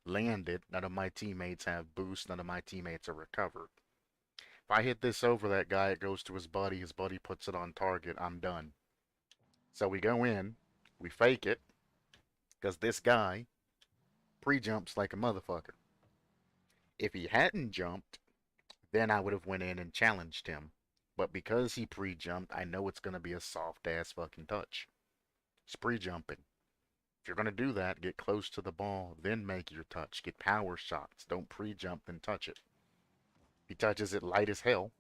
landed, none of my teammates have boost, none of my teammates are recovered. If I hit this over that guy, it goes to his buddy puts it on target, I'm done. So we go in, we fake it, because this guy pre-jumps like a motherfucker. If he hadn't jumped, then I would have went in and challenged him. But because he pre-jumped, I know it's going to be a soft-ass fucking touch. It's pre-jumping. If you're going to do that, get close to the ball, then make your touch. Get power shots. Don't pre-jump, then touch it. He touches it light as hell.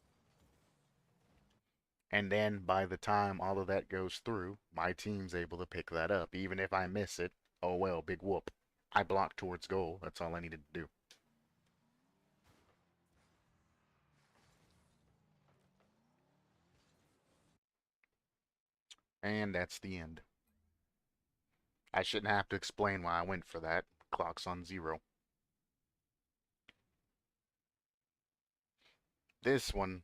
And then by the time all of that goes through, my team's able to pick that up. Even if I miss it, oh well, big whoop. I blocked towards goal. That's all I needed to do. And that's the end. I shouldn't have to explain why I went for that. Clock's on 0. This one,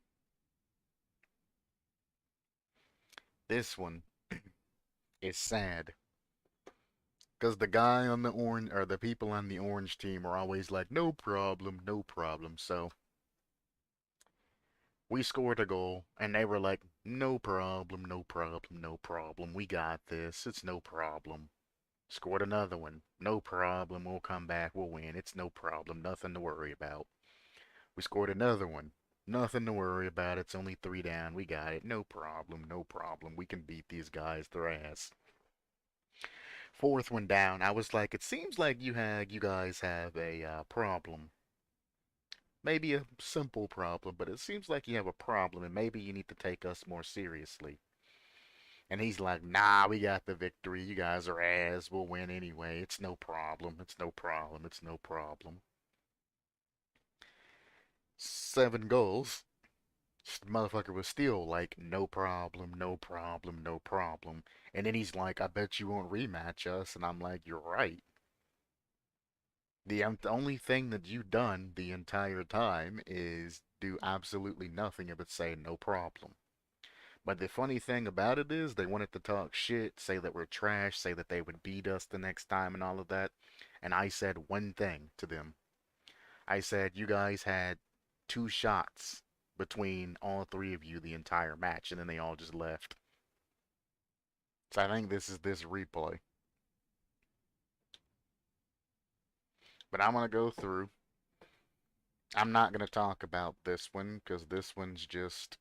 this one is sad. Because the guy on the orange, or the people on the orange team are always like, no problem, no problem. So we scored a goal, and they were like, no problem, no problem, no problem. We got this. It's no problem. Scored another one. No problem. We'll come back. We'll win. It's no problem. Nothing to worry about. We scored another one. Nothing to worry about. It's only 3 down. We got it. No problem. No problem. We can beat these guys their ass. Fourth one down. I was like, it seems like you guys have a problem. Maybe a simple problem, but it seems like you have a problem, and maybe you need to take us more seriously. And he's like, nah, we got the victory. You guys are ass. We'll win anyway. It's no problem. It's no problem. It's no problem. 7 goals. The motherfucker was still like, no problem, no problem, no problem. And then he's like, I bet you won't rematch us. And I'm like, you're right. The only thing that you've done the entire time is do absolutely nothing but say no problem. But the funny thing about it is they wanted to talk shit, say that we're trash, say that they would beat us the next time and all of that. And I said one thing to them. I said, you guys had 2 shots between all 3 of you the entire match, and then they all just left. So I think this is this replay. But I'm going to go through. I'm not going to talk about this one, because this one's just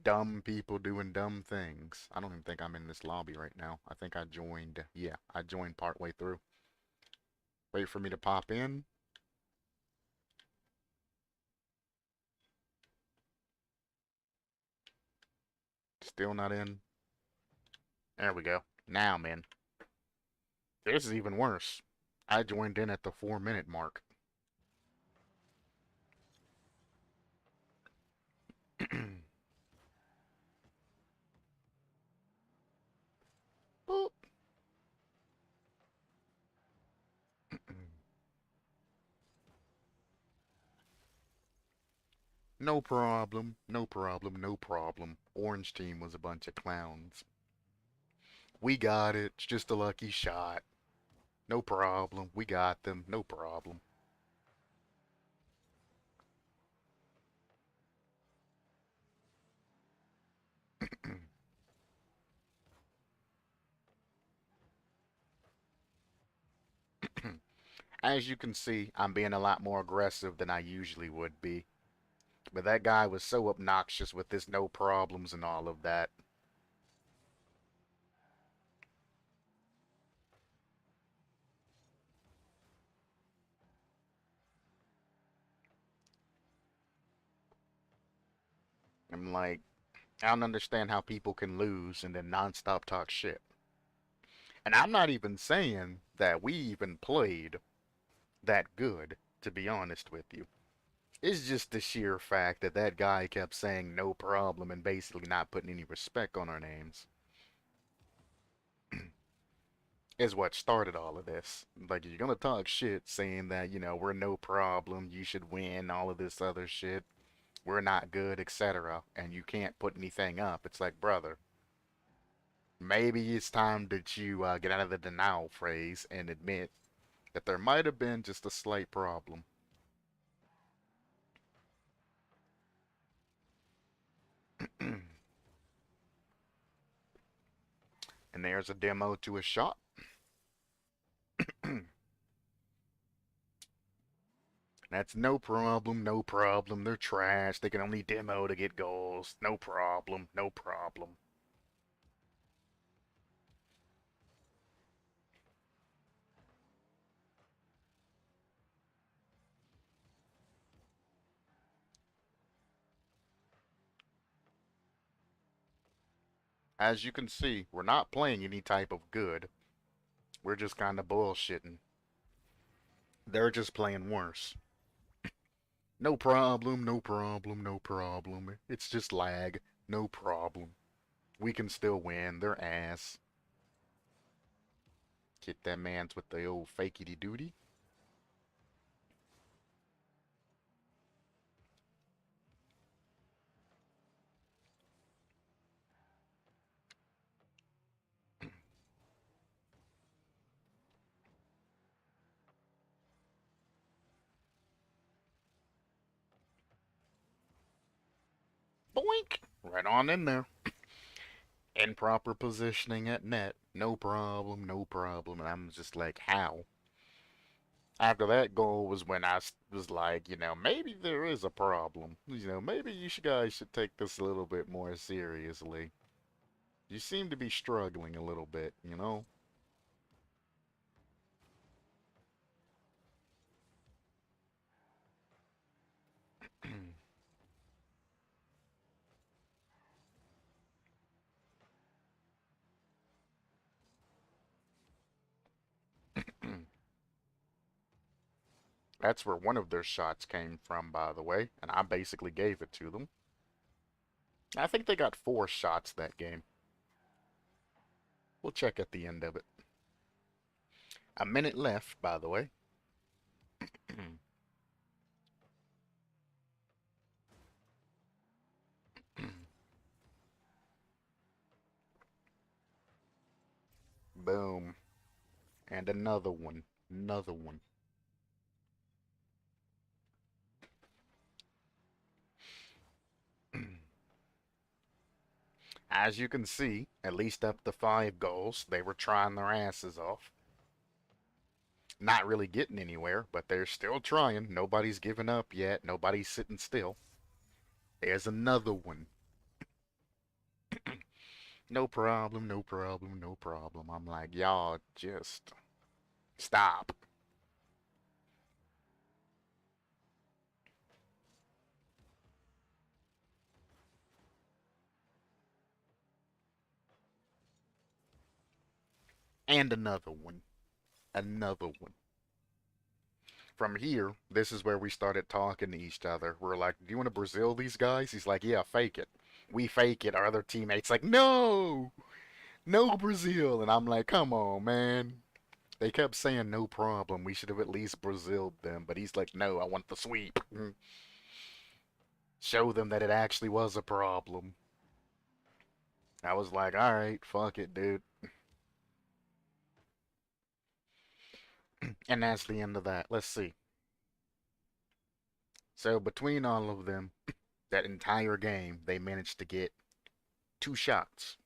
dumb people doing dumb things. I don't even think I'm in this lobby right now. I think I joined. Yeah, I joined partway through. Wait for me to pop in. Still not in. There we go. Now I'm in. This is even worse. I joined in at the 4-minute mark. No problem, no problem, no problem. Orange team was a bunch of clowns. We got it. It's just a lucky shot. No problem. We got them. No problem. As you can see, I'm being a lot more aggressive than I usually would be. But that guy was so obnoxious with this no problems and all of that. I'm like, I don't understand how people can lose and then nonstop talk shit. And I'm not even saying that we even played that good, to be honest with you. It's just the sheer fact that that guy kept saying no problem and basically not putting any respect on our names is what started all of this. Like, you're gonna talk shit saying that, we're no problem, you should win, all of this other shit, we're not good, etc., and you can't put anything up. It's like, brother, maybe it's time that you get out of the denial phrase and admit that there might have been just a slight problem. And there's a demo to a shot. That's no problem, no problem. They're trash. They can only demo to get goals. No problem, no problem. As you can see, we're not playing any type of good. We're just kind of bullshitting. They're just playing worse. No problem, no problem, no problem. It's just lag. No problem. We can still win. They're ass. Get that man's with the old fakey duty. Boink! Right on in there. Improper positioning at net. No problem, no problem. And I'm just like, how? After that goal was when I was like, maybe there is a problem. Maybe you guys should take this a little bit more seriously. You seem to be struggling a little bit. That's where one of their shots came from, by the way, and I basically gave it to them. I think they got 4 shots that game. We'll check at the end of it. A minute left, by the way. Boom. And another one. Another one. As you can see, at least up to 5 goals, they were trying their asses off. Not really getting anywhere, but they're still trying. Nobody's given up yet. Nobody's sitting still. There's another one. No problem, no problem, no problem. I'm like, y'all just stop. And another one. Another one. From here, this is where we started talking to each other. We're like, do you want to Brazil these guys? He's like, yeah, fake it. We fake it. Our other teammates like, no, no Brazil. And I'm like, come on, man. They kept saying no problem. We should have at least Braziled them. But he's like, no, I want the sweep. Show them that it actually was a problem. I was like, all right, fuck it, dude. And that's the end of that. Let's see. So between all of them, that entire game, they managed to get 2 shots.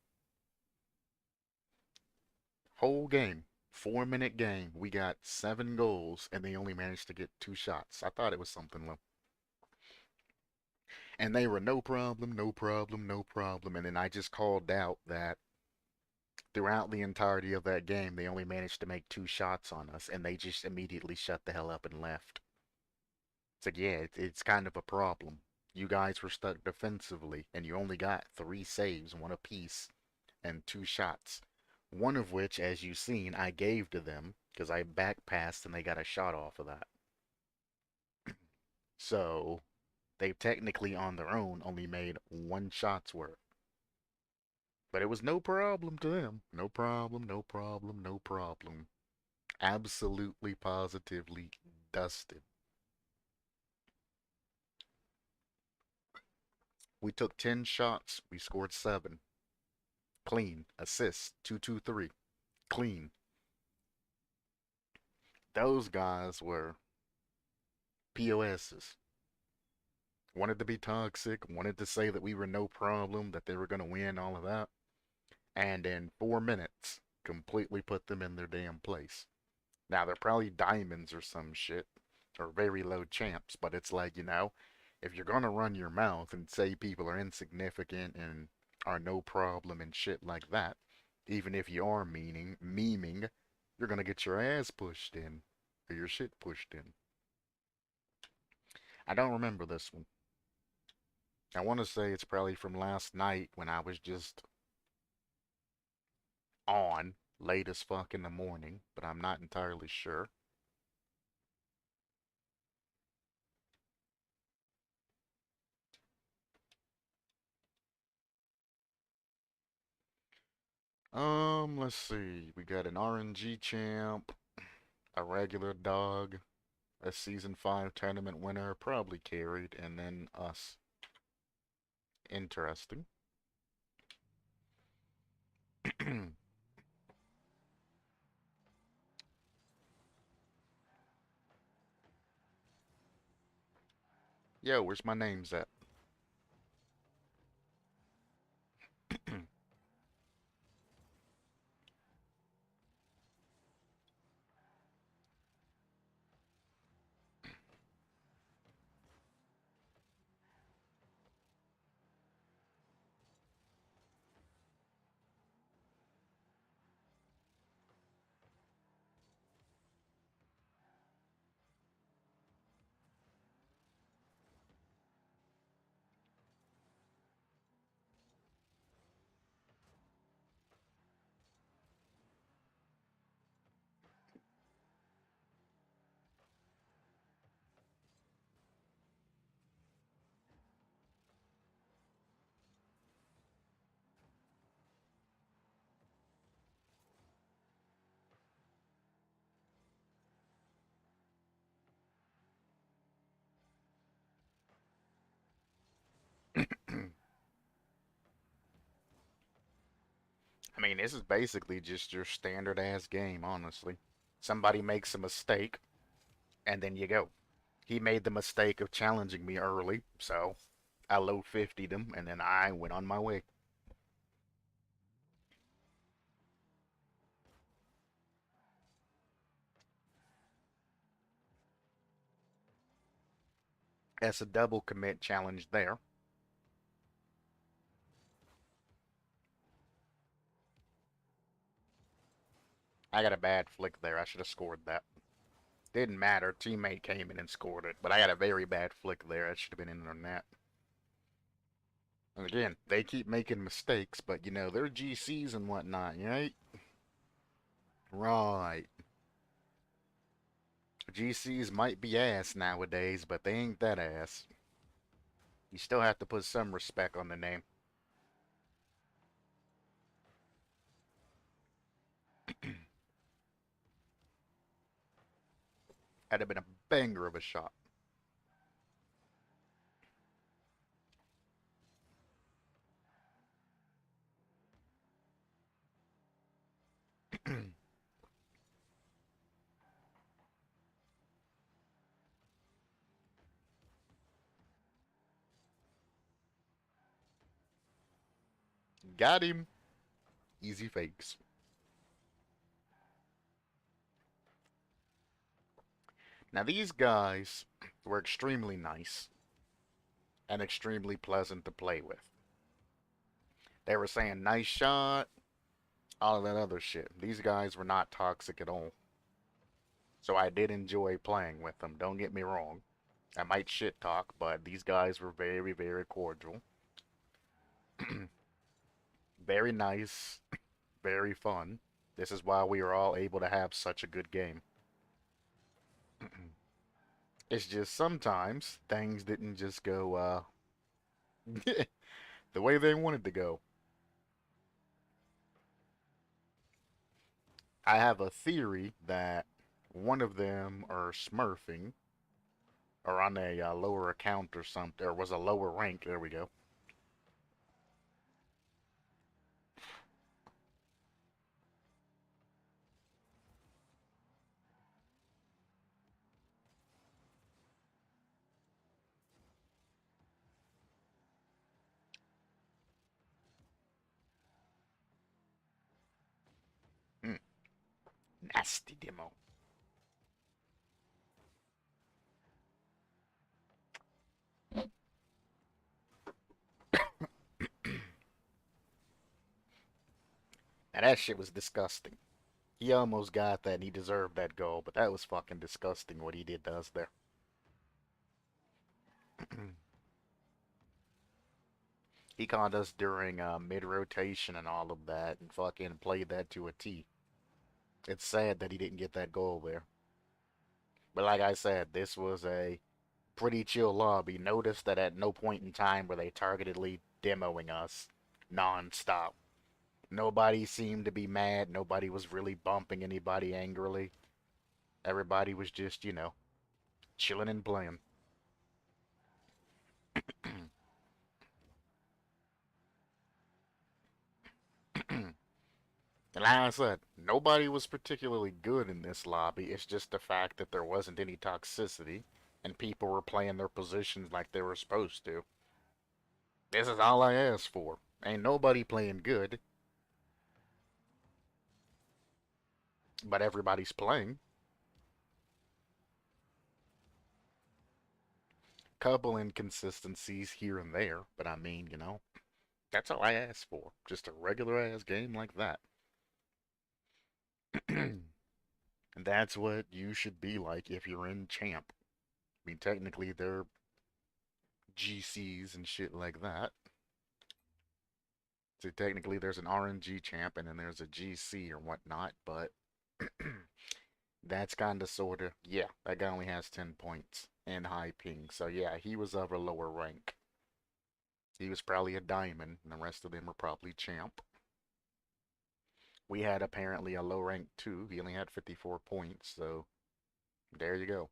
Whole game. 4-minute game. We got 7 goals, and they only managed to get 2 shots. I thought it was something low. And they were no problem, no problem, no problem. And then I just called out that throughout the entirety of that game, they only managed to make 2 shots on us, and they just immediately shut the hell up and left. It's like, yeah, it's kind of a problem. You guys were stuck defensively, and you only got 3 saves, one apiece, and 2 shots. One of which, as you've seen, I gave to them because I back passed and they got a shot off of that. So they technically on their own only made 1 shot's worth. But it was no problem to them. No problem, no problem, no problem. Absolutely, positively dusted. We took 10 shots. We scored 7. Clean. Assists. 2-2-3. Clean. Those guys were POSs. Wanted to be toxic. Wanted to say that we were no problem, that they were going to win, all of that. And in 4 minutes, completely put them in their damn place. Now, they're probably diamonds or some shit, or very low champs, but it's like, if you're gonna run your mouth and say people are insignificant and are no problem and shit like that, even if you are memeing, you're gonna get your ass pushed in, or your shit pushed in. I don't remember this one. I want to say it's probably from last night when I was just on late as fuck in the morning, but I'm not entirely sure. Let's see. We got an RNG champ, a regular dog, a season 5 tournament winner, probably carried, and then us. Interesting. Yo, where's my names at? I mean, this is basically just your standard ass game, honestly. Somebody makes a mistake, and then you go. He made the mistake of challenging me early, so I low 50'd him, and then I went on my way. That's a double commit challenge there. I got a bad flick there. I should have scored that. Didn't matter. Teammate came in and scored it, but I got a very bad flick there. I should have been in the net. And again, they keep making mistakes, but they're GCs and whatnot, right? Right. GCs might be ass nowadays, but they ain't that ass. You still have to put some respect on the name. That'd have been a banger of a shot. Got him. Easy fakes. Now these guys were extremely nice and extremely pleasant to play with. They were saying nice shot, all of that other shit. These guys were not toxic at all. So I did enjoy playing with them, don't get me wrong. I might shit talk, but these guys were very, very cordial, very nice, very fun. This is why we were all able to have such a good game. It's just sometimes things didn't just go the way they wanted to go. I have a theory that one of them are smurfing or on a lower account or something, or was a lower rank. There we go. Mm, nasty demo. Now that shit was disgusting. He almost got that and he deserved that goal, but that was fucking disgusting what he did to us there. He caught us during mid rotation and all of that and fucking played that to a T. It's sad that he didn't get that goal there. But like I said, this was a pretty chill lobby. Notice that at no point in time were they targetedly demoing us non-stop. Nobody seemed to be mad. Nobody was really bumping anybody angrily. Everybody was just, chilling and playing. And like I said, nobody was particularly good in this lobby. It's just the fact that there wasn't any toxicity and people were playing their positions like they were supposed to. This is all I asked for. Ain't nobody playing good, but everybody's playing. Couple inconsistencies here and there, but I mean, that's all I asked for. Just a regular ass game like that. And that's what you should be like if you're in Champ. I mean, technically, they're GCs and shit like that. So technically, there's an RNG champ and then there's a GC or whatnot, but that's kind of sort of, yeah, that guy only has 10 points and high ping. So yeah, he was of a lower rank. He was probably a diamond, and the rest of them were probably champ. We had apparently a low rank too. He only had 54 points, so there you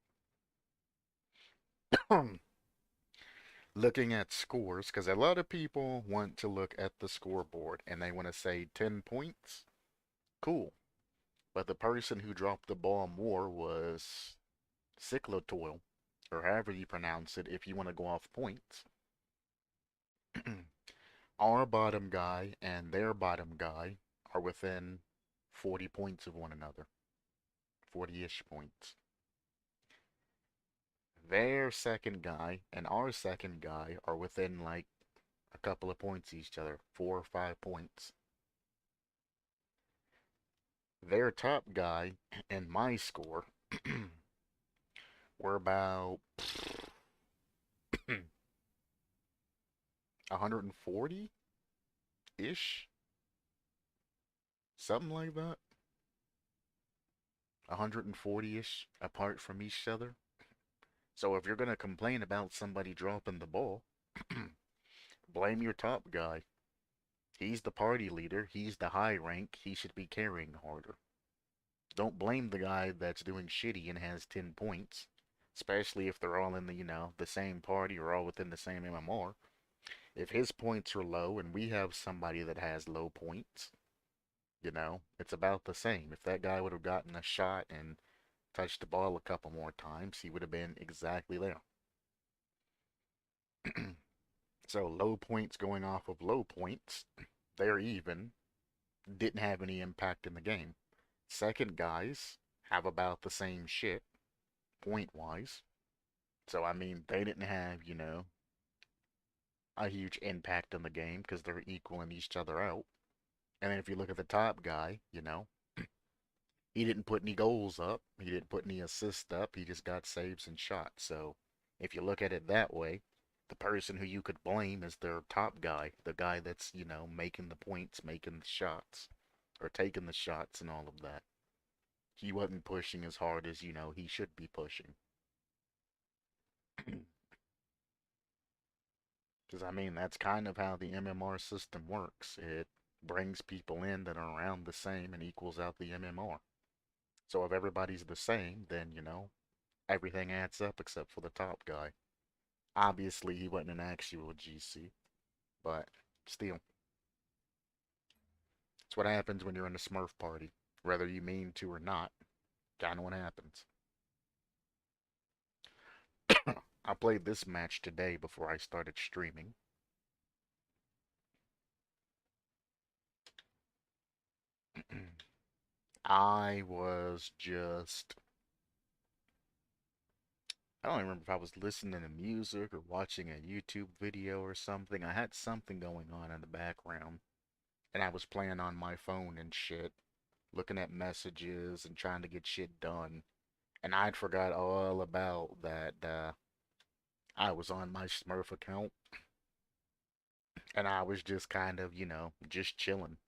go. Looking at scores, because a lot of people want to look at the scoreboard and they want to say 10 points. Cool. But the person who dropped the ball more was Cyclotoil, or however you pronounce it if you want to go off points. Our bottom guy and their bottom guy are within 40 points of one another. 40-ish points. Their second guy and our second guy are within like a couple of points each other, 4 or 5 points. Their top guy and my score were about 140 ish, something like that. 140 ish apart from each other. So if you're gonna complain about somebody dropping the ball, blame your top guy. He's the party leader, he's the high rank, he should be carrying harder. Don't blame the guy that's doing shitty and has 10 points, especially if they're all in the same party or all within the same MMR. If his points are low and we have somebody that has low points, it's about the same. If that guy would have gotten a shot and touched the ball a couple more times, he would have been exactly there. So low points going off of low points, they're even, didn't have any impact in the game. Second guys have about the same shit, point wise. So, I mean, they didn't have, a huge impact on the game because they're equaling each other out. And then if you look at the top guy, he didn't put any goals up. He didn't put any assists up. He just got saves and shots. So If you look at it that way, the person who you could blame is their top guy, the guy that's, making the points, making the shots, or taking the shots and all of that. He wasn't pushing as hard as, he should be pushing. Because, I mean, that's kind of how the MMR system works. It brings people in that are around the same and equals out the MMR. So if everybody's the same, then, everything adds up except for the top guy. Obviously, he wasn't an actual GC, but still. It's what happens when you're in a Smurf party. Whether you mean to or not, kinda what happens. I played this match today before I started streaming. I was just. I don't remember if I was listening to music or watching a YouTube video or something. I had something going on in the background, and I was playing on my phone and shit, looking at messages and trying to get shit done. And I'd forgot all about that I was on my Smurf account, and I was just kind of, just chilling.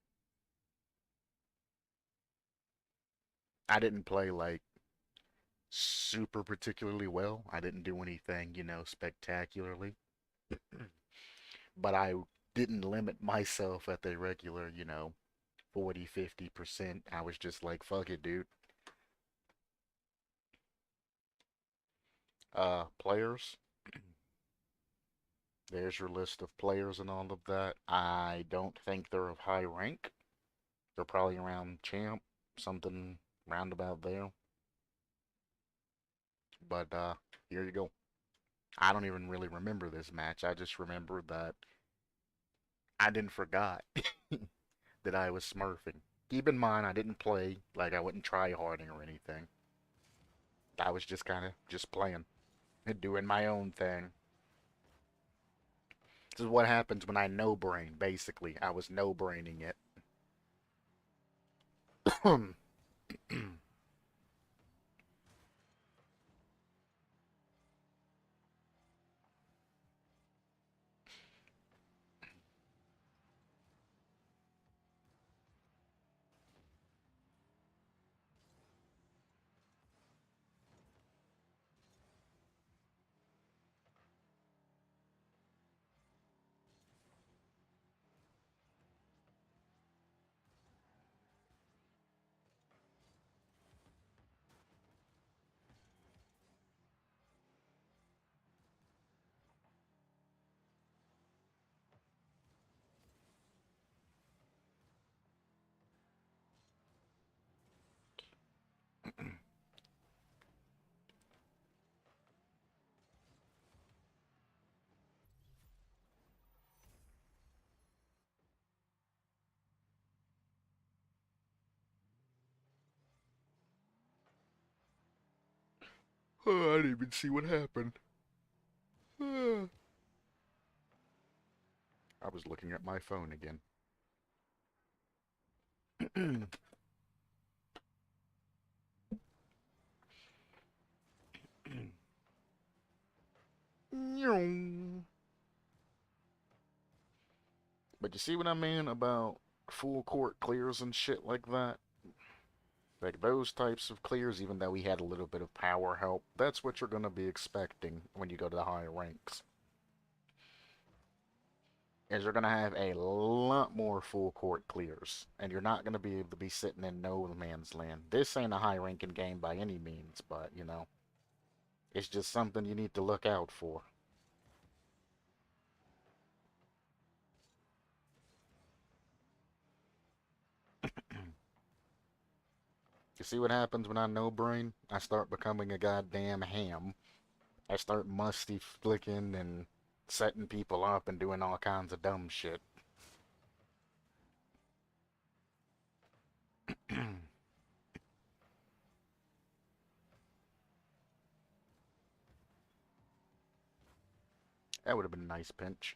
I didn't play like super particularly well. I didn't do anything, spectacularly. But I didn't limit myself at the regular, 40, 50%. I was just like, fuck it, dude. Players. There's your list of players and all of that. I don't think they're of high rank. They're probably around champ, something roundabout there. But here you go. I don't even really remember this match. I just remember that I didn't forgot that I was smurfing. Keep in mind, I didn't play like I wasn't try harding or anything. I was just kind of just playing and doing my own thing. This is what happens when I no brain. Basically, I was no braining it. Oh, I didn't even see what happened. I was looking at my phone again. But you see what I mean about full court clears and shit like that? Like those types of clears, even though we had a little bit of power help, that's what you're going to be expecting when you go to the higher ranks. Is you're going to have a lot more full court clears, and you're not going to be able to be sitting in no man's land. This ain't a high ranking game by any means, but, it's just something you need to look out for. You see what happens when I no brain? I start becoming a goddamn ham. I start musty flicking and setting people up and doing all kinds of dumb shit. That would have been a nice pinch.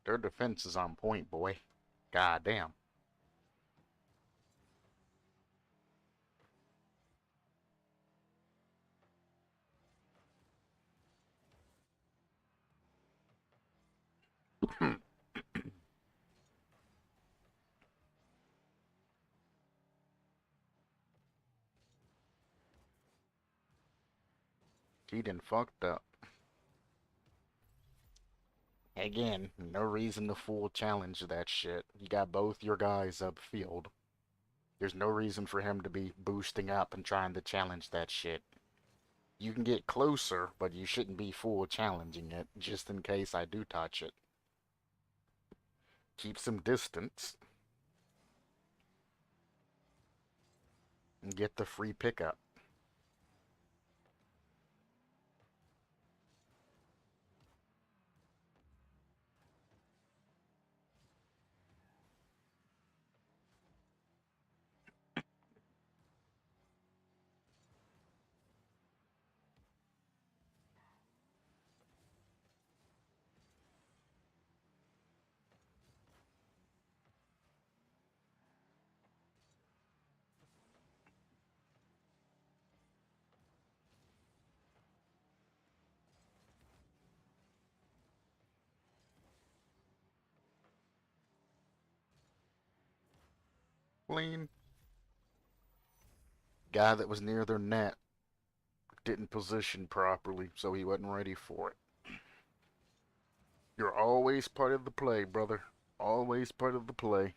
Their defense is on point, boy. God damn. He done fucked up. Again, no reason to full challenge that shit. You got both your guys upfield. There's no reason for him to be boosting up and trying to challenge that shit. You can get closer, but you shouldn't be full challenging it, just in case I do touch it. Keep some distance and get the free pickup. Clean. Guy that was near their net didn't position properly, so he wasn't ready for it. You're always part of the play, brother. Always part of the play.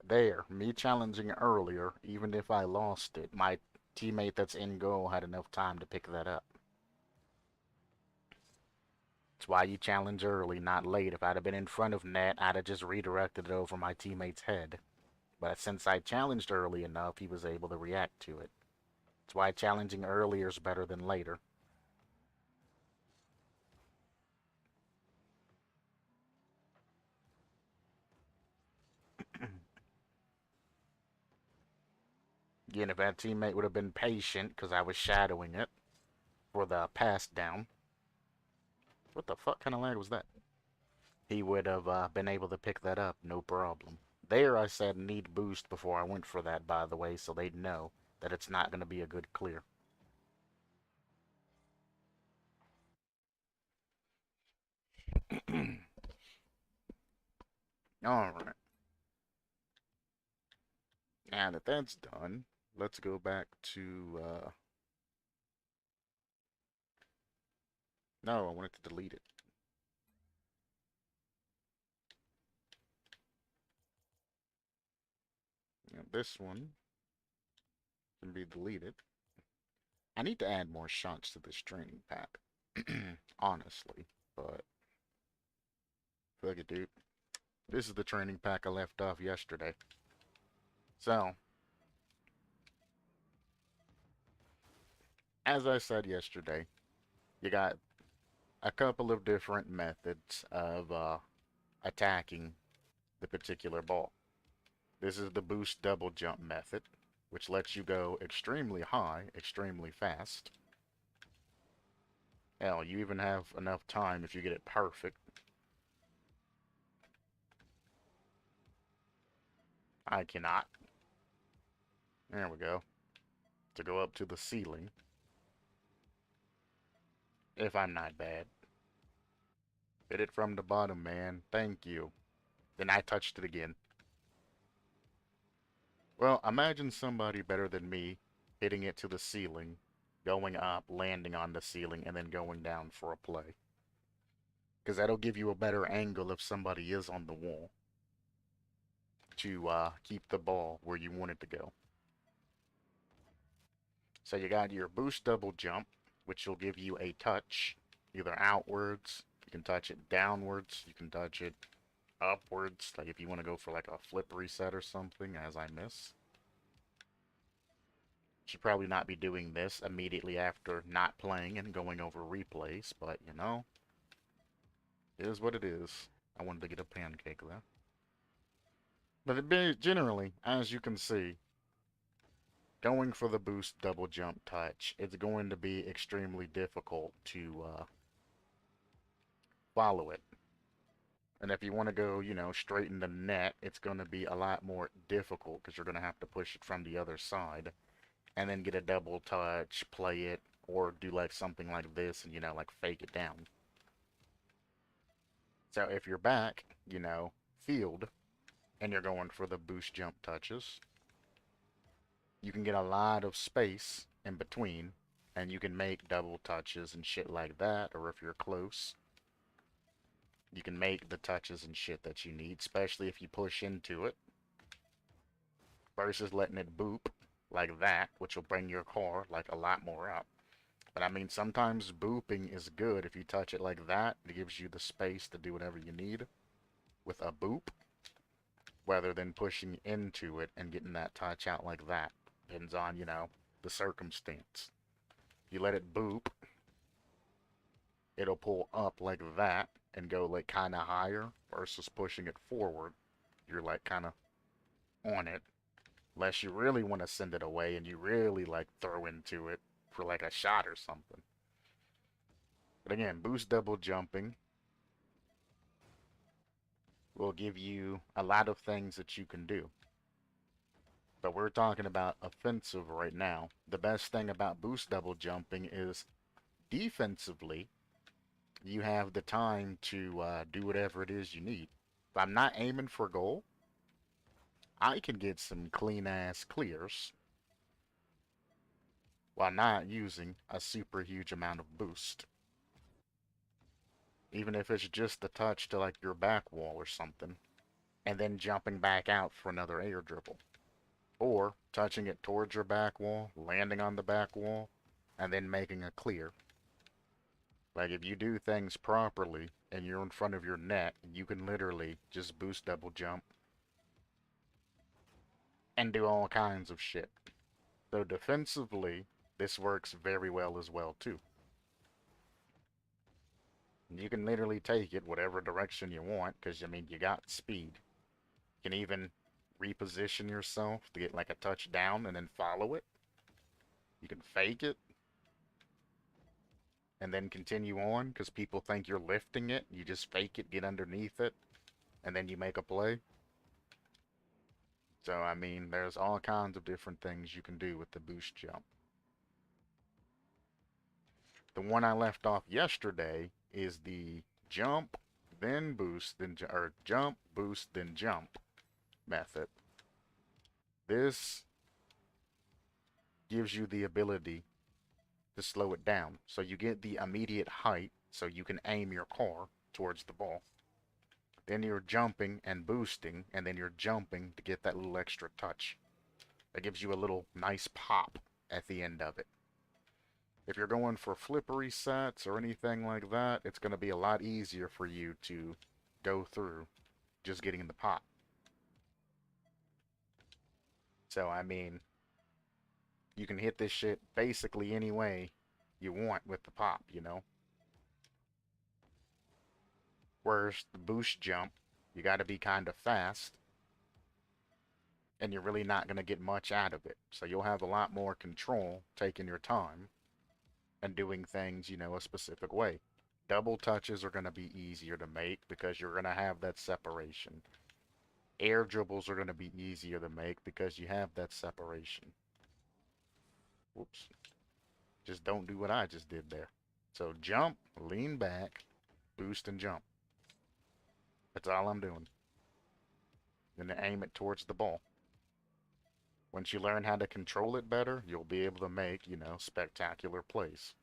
There, me challenging earlier, even if I lost it, my teammate that's in goal had enough time to pick that up. That's why you challenge early, not late. If I'd have been in front of net, I'd have just redirected it over my teammate's head. But since I challenged early enough, he was able to react to it. That's why challenging earlier is better than later. Again, if that teammate would have been patient, because I was shadowing it for the pass down. What the fuck kind of lag was that? He would have been able to pick that up, no problem. There, I said need boost before I went for that, by the way, so they'd know that it's not going to be a good clear. Alright. Now that that's done, let's go back to, no, I wanted to delete it. Now, this one can be deleted. I need to add more shots to this training pack, honestly, but fuck it, dude. This is the training pack I left off yesterday. So, as I said yesterday, you got a couple of different methods of attacking the particular ball. This is the boost double jump method, which lets you go extremely high, extremely fast. Hell, you even have enough time if you get it perfect. I cannot. There we go. To go up to the ceiling. If I'm not bad. Hit it from the bottom, man. Thank you. Then I touched it again. Well, imagine somebody better than me hitting it to the ceiling, going up, landing on the ceiling, and then going down for a play. Because that'll give you a better angle if somebody is on the wall to keep the ball where you want it to go. So you got your boost double jump, which will give you a touch, either outwards, you can touch it downwards, you can touch it upwards, like if you want to go for like a flip reset or something, as I miss. Should probably not be doing this immediately after not playing and going over replays, but you know, it is what it is. I wanted to get a pancake though. But generally, as you can see, going for the boost double jump touch, it's going to be extremely difficult to follow it. And if you want to go, straight in the net, it's going to be a lot more difficult because you're going to have to push it from the other side and then get a double touch, play it, or do like something like this and, like fake it down. So if you're back, field, and you're going for the boost jump touches, you can get a lot of space in between, and you can make double touches and shit like that, or if you're close, you can make the touches and shit that you need, especially if you push into it, versus letting it boop like that, which will bring your car like a lot more up. But I mean, sometimes booping is good. If you touch it like that, it gives you the space to do whatever you need with a boop, rather than pushing into it and getting that touch out like that. Depends on, the circumstance. If you let it boop, it'll pull up like that and go like kind of higher versus pushing it forward. You're like kind of on it, unless you really want to send it away and you really like throw into it for like a shot or something. But again, boost double jumping will give you a lot of things that you can do. But we're talking about offensive right now. The best thing about boost double jumping is defensively, you have the time to do whatever it is you need. If I'm not aiming for goal, I can get some clean ass clears while not using a super huge amount of boost. Even if it's just a touch to like your back wall or something, and then jumping back out for another air dribble. Or touching it towards your back wall, landing on the back wall, and then making a clear. Like if you do things properly and you're in front of your net, you can literally just boost double jump and do all kinds of shit. So defensively, this works very well as well too. You can literally take it whatever direction you want because, I mean, you got speed. You can even reposition yourself to get like a touchdown and then follow it. You can fake it and then continue on because people think you're lifting it. You just fake it, get underneath it, and then you make a play. So, I mean, there's all kinds of different things you can do with the boost jump. The one I left off yesterday is the jump, then boost, then or jump, boost, then jump method. This gives you the ability to slow it down. So you get the immediate height so you can aim your car towards the ball. Then you're jumping and boosting, and then you're jumping to get that little extra touch. That gives you a little nice pop at the end of it. If you're going for flippery sets or anything like that, it's going to be a lot easier for you to go through just getting the pop. So, I mean, you can hit this shit basically any way you want with the pop, Whereas the boost jump, you got to be kind of fast, and you're really not going to get much out of it. So you'll have a lot more control taking your time and doing things, a specific way. Double touches are going to be easier to make because you're going to have that separation. Air dribbles are going to be easier to make because you have that separation. Whoops. Just don't do what I just did there. So jump, lean back, boost, and jump. That's all I'm doing. Then aim it towards the ball. Once you learn how to control it better, you'll be able to make, spectacular plays.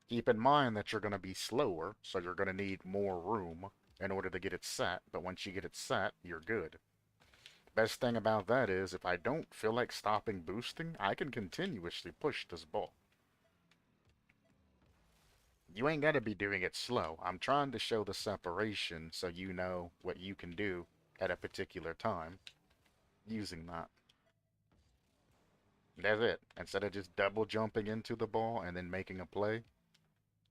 Keep in mind that you're going to be slower, so you're going to need more room in order to get it set, but once you get it set, you're good. Best thing about that is, if I don't feel like stopping boosting, I can continuously push this ball. You ain't got to be doing it slow. I'm trying to show the separation so you know what you can do at a particular time using that. That's it. Instead of just double jumping into the ball and then making a play,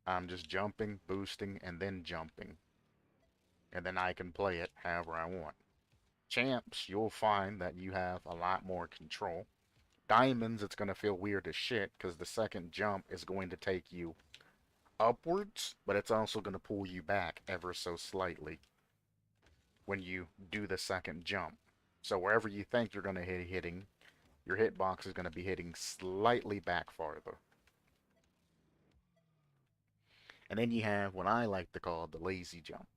I'm just jumping, boosting, and then jumping. And then I can play it however I want. Champs, you'll find that you have a lot more control. Diamonds, it's going to feel weird as shit because the second jump is going to take you upwards, but it's also going to pull you back ever so slightly when you do the second jump. So wherever you think you're going to hitting, your hitbox is going to be hitting slightly back farther. And then you have what I like to call the lazy jump.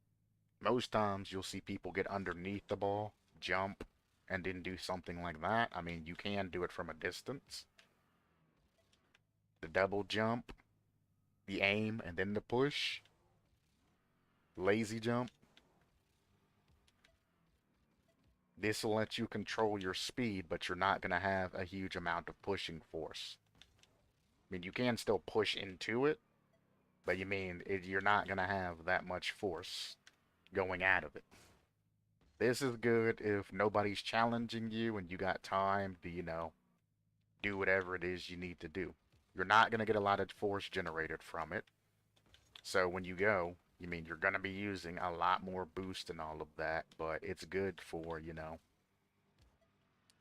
Most times you'll see people get underneath the ball, jump, and then do something like that. I mean, you can do it from a distance. The double jump, the aim, and then the push. Lazy jump. This will let you control your speed, but you're not going to have a huge amount of pushing force. I mean, you can still push into it, but you're not going to have that much force going out of it. This is good if nobody's challenging you and you got time to, do whatever it is you need to do. You're not going to get a lot of force generated from it. So when you go, you're going to be using a lot more boost and all of that, but it's good for,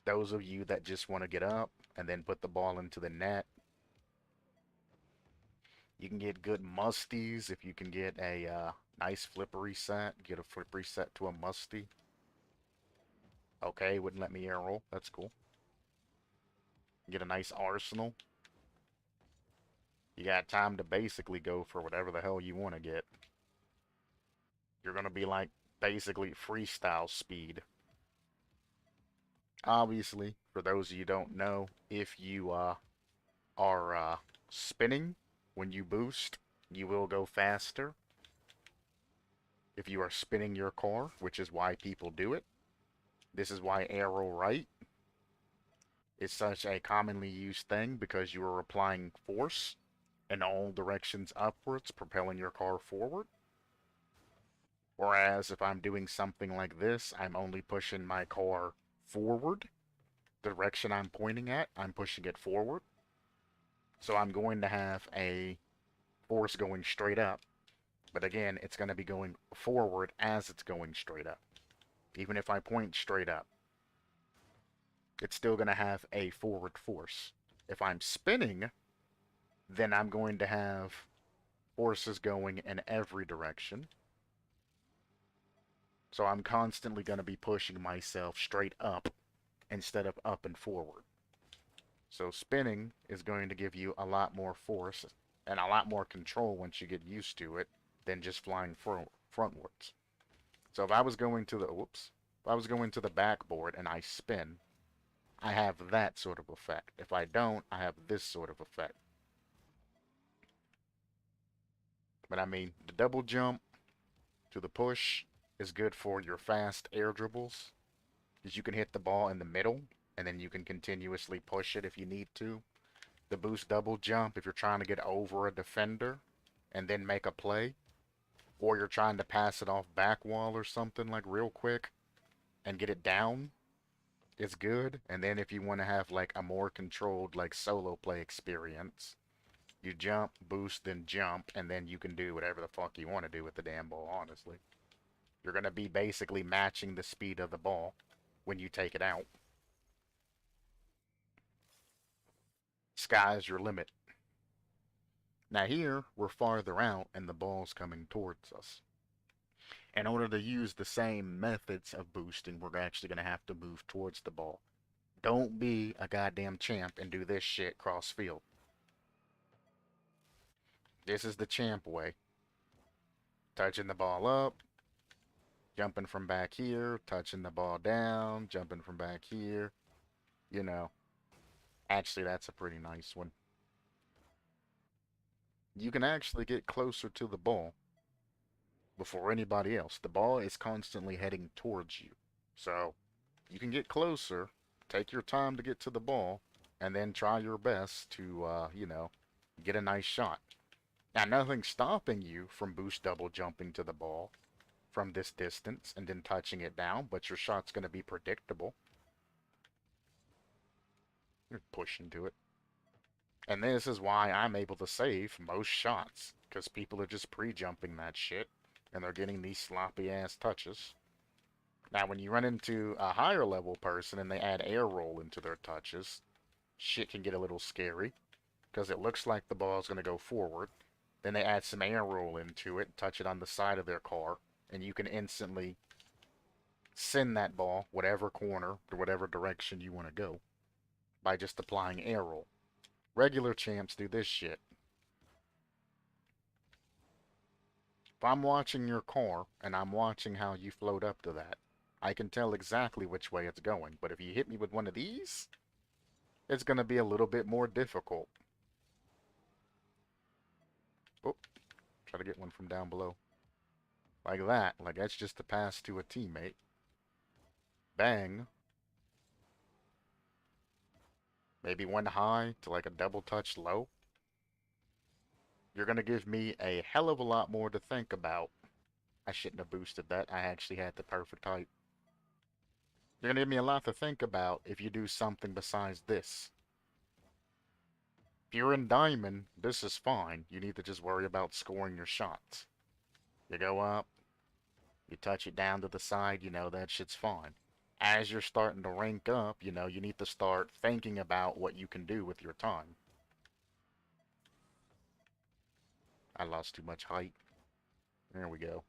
those of you that just want to get up and then put the ball into the net. You can get good musties if you can get a nice flip reset. Get a flip reset to a musty. Okay, wouldn't let me air roll. That's cool. Get a nice arsenal. You got time to basically go for whatever the hell you want to get. You're going to be like basically freestyle speed. Obviously, for those of you who don't know, if you are spinning when you boost, you will go faster. If you are spinning your car, which is why people do it. This is why arrow right is such a commonly used thing, because you are applying force in all directions upwards, propelling your car forward. Whereas if I'm doing something like this, I'm only pushing my car forward. The direction I'm pointing at, I'm pushing it forward. So I'm going to have a force going straight up. But again, it's going to be going forward as it's going straight up. Even if I point straight up, it's still going to have a forward force. If I'm spinning, then I'm going to have forces going in every direction. So I'm constantly going to be pushing myself straight up instead of up and forward. So spinning is going to give you a lot more force and a lot more control once you get used to it than just flying frontwards. So if I was going to the if I was going to the backboard and I spin, I have that sort of effect. If I don't, I have this sort of effect. But the double jump to the push is good for your fast air dribbles, because you can hit the ball in the middle, and then you can continuously push it if you need to. The boost double jump, if you're trying to get over a defender and then make a play, or you're trying to pass it off back wall or something like real quick and get it down, it's good. And then if you want to have like a more controlled like solo play experience, you jump, boost, then jump, and then you can do whatever the fuck you want to do with the damn ball, honestly. You're going to be basically matching the speed of the ball when you take it out. Sky's your limit. Now here, we're farther out and the ball's coming towards us. In order to use the same methods of boosting, we're actually going to have to move towards the ball. Don't be a goddamn champ and do this shit cross field. This is the champ way. Touching the ball up, jumping from back here, touching the ball down, jumping from back here. Actually, that's a pretty nice one. You can actually get closer to the ball before anybody else. The ball is constantly heading towards you. So, you can get closer, take your time to get to the ball, and then try your best to, get a nice shot. Now, nothing's stopping you from boost double jumping to the ball from this distance and then touching it down, but your shot's going to be predictable. You're pushing to it. And this is why I'm able to save most shots, because people are just pre-jumping that shit, and they're getting these sloppy-ass touches. Now, when you run into a higher level person and they add air roll into their touches, shit can get a little scary because it looks like the ball is going to go forward. Then they add some air roll into it, touch it on the side of their car, and you can instantly send that ball whatever corner or whatever direction you want to go by just applying air roll. Regular champs do this shit. If I'm watching your car and I'm watching how you float up to that, I can tell exactly which way it's going. But if you hit me with one of these, it's going to be a little bit more difficult. Oh, try to get one from down below. Like that. Like that's just a pass to a teammate. Bang. Maybe one high to like a double touch low. You're going to give me a hell of a lot more to think about. I shouldn't have boosted that. I actually had the perfect height. You're going to give me a lot to think about if you do something besides this. If you're in diamond, this is fine. You need to just worry about scoring your shots. You go up, you touch it down to the side, you know, that shit's fine. As you're starting to rank up, you know, you need to start thinking about what you can do with your time. I lost too much height. There we go.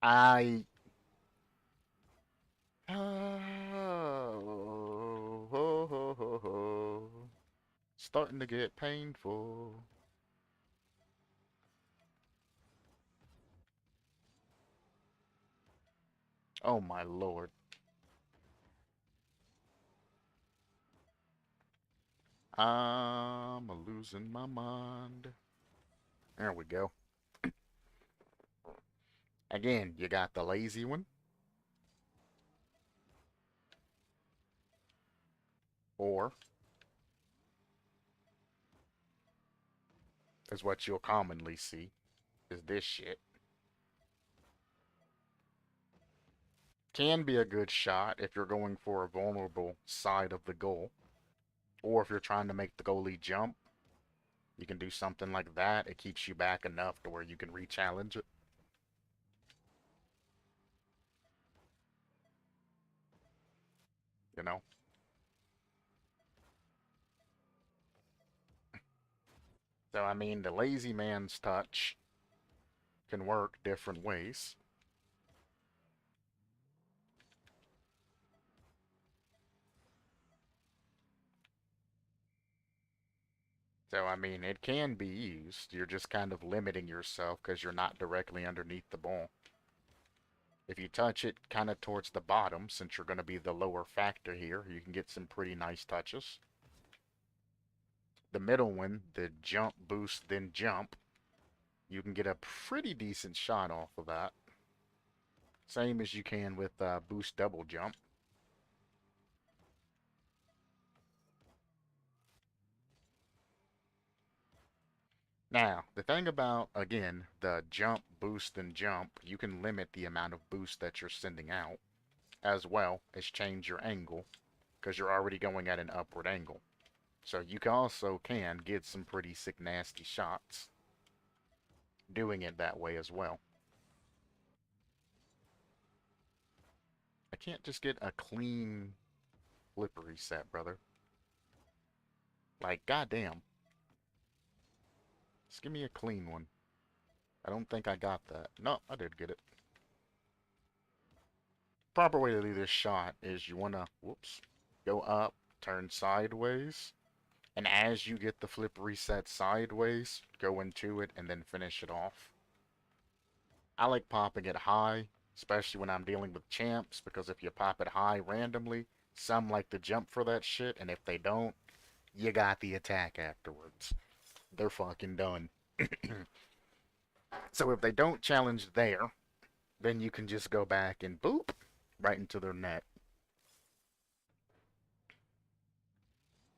I... Oh, ho, ho, ho, ho. Starting to get painful. Oh my lord. I'm losing my mind. There we go. Again, you got the lazy one, or is what you'll commonly see, is this shit. Can be a good shot if you're going for a vulnerable side of the goal, or if you're trying to make the goalie jump, you can do something like that. It keeps you back enough to where you can re-challenge it. You know? So, I mean, the lazy man's touch can work different ways. So, I mean, it can be used. You're just kind of limiting yourself because you're not directly underneath the ball. If you touch it kind of towards the bottom, since you're going to be the lower factor here, you can get some pretty nice touches. The middle one, the jump, boost, then jump, you can get a pretty decent shot off of that. Same as you can with boost double jump. Now, the thing about, again, the jump, boost, and jump, you can limit the amount of boost that you're sending out, as well as change your angle, because you're already going at an upward angle. So you also can get some pretty sick nasty shots doing it that way as well. I can't just get a clean flip reset, brother. Like, goddamn. Just give me a clean one. I don't think I got that. No, I did get it. Proper way to do this shot is you want to, whoops, go up, turn sideways, and as you get the flip reset sideways, go into it and then finish it off. I like popping it high, especially when I'm dealing with champs, because if you pop it high randomly, some like to jump for that shit, and if they don't, you got the attack afterwards. They're fucking done. So if they don't challenge there, then you can just go back and boop right into their net.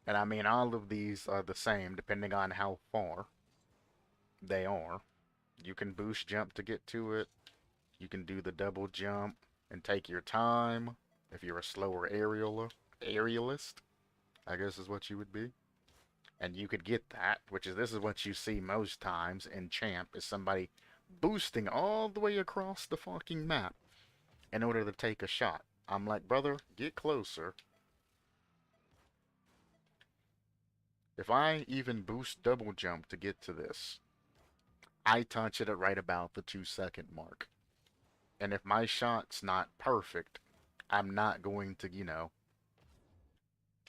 And I mean, all of these are the same depending on how far they are. You can boost jump to get to it. You can do the double jump and take your time if you're a slower aerialist, I guess is what you would be. And you could get that, which is this is what you see most times in champ is somebody boosting all the way across the fucking map in order to take a shot. I'm like, brother, get closer. If I even boost double jump to get to this, I touch it at right about the 2 second mark. And if my shot's not perfect, I'm not going to,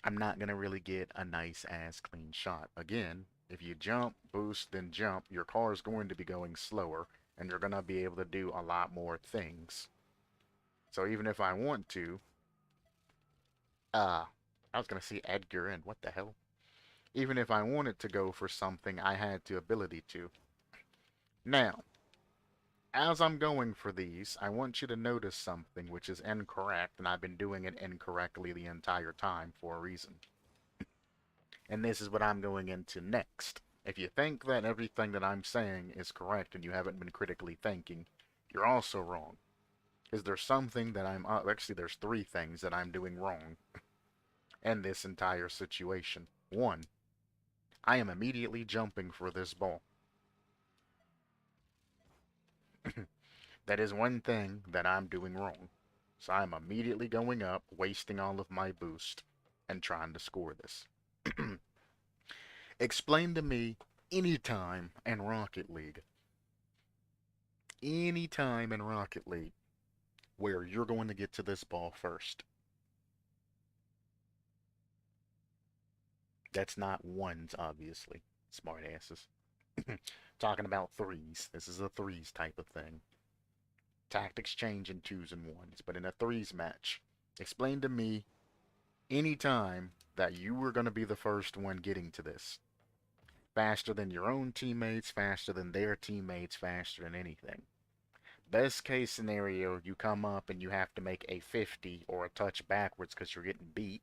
I'm not going to really get a nice ass clean shot. Again, if you jump, boost, then jump, your car is going to be going slower and you're going to be able to do a lot more things. So even if I want to, uh, I was going to see Edgar and what the hell? Even if I wanted to go for something, I had the ability to. Now, as I'm going for these, I want you to notice something which is incorrect, and I've been doing it incorrectly the entire time for a reason. And this is what I'm going into next. If you think that everything that I'm saying is correct and you haven't been critically thinking, you're also wrong. Because there's something that actually, there's three things that I'm doing wrong in this entire situation. One, I am immediately jumping for this ball. That is one thing that I'm doing wrong. So I'm immediately going up, wasting all of my boost, and trying to score this. Explain to me any time in Rocket League, where you're going to get to this ball first. That's not ones, obviously. Smart asses. Talking about threes. This is a threes type of thing. Tactics change in twos and ones, but in a threes match, explain to me any time that you were going to be the first one getting to this. Faster than your own teammates, faster than their teammates, faster than anything. Best case scenario, you come up and you have to make a 50 or a touch backwards because you're getting beat.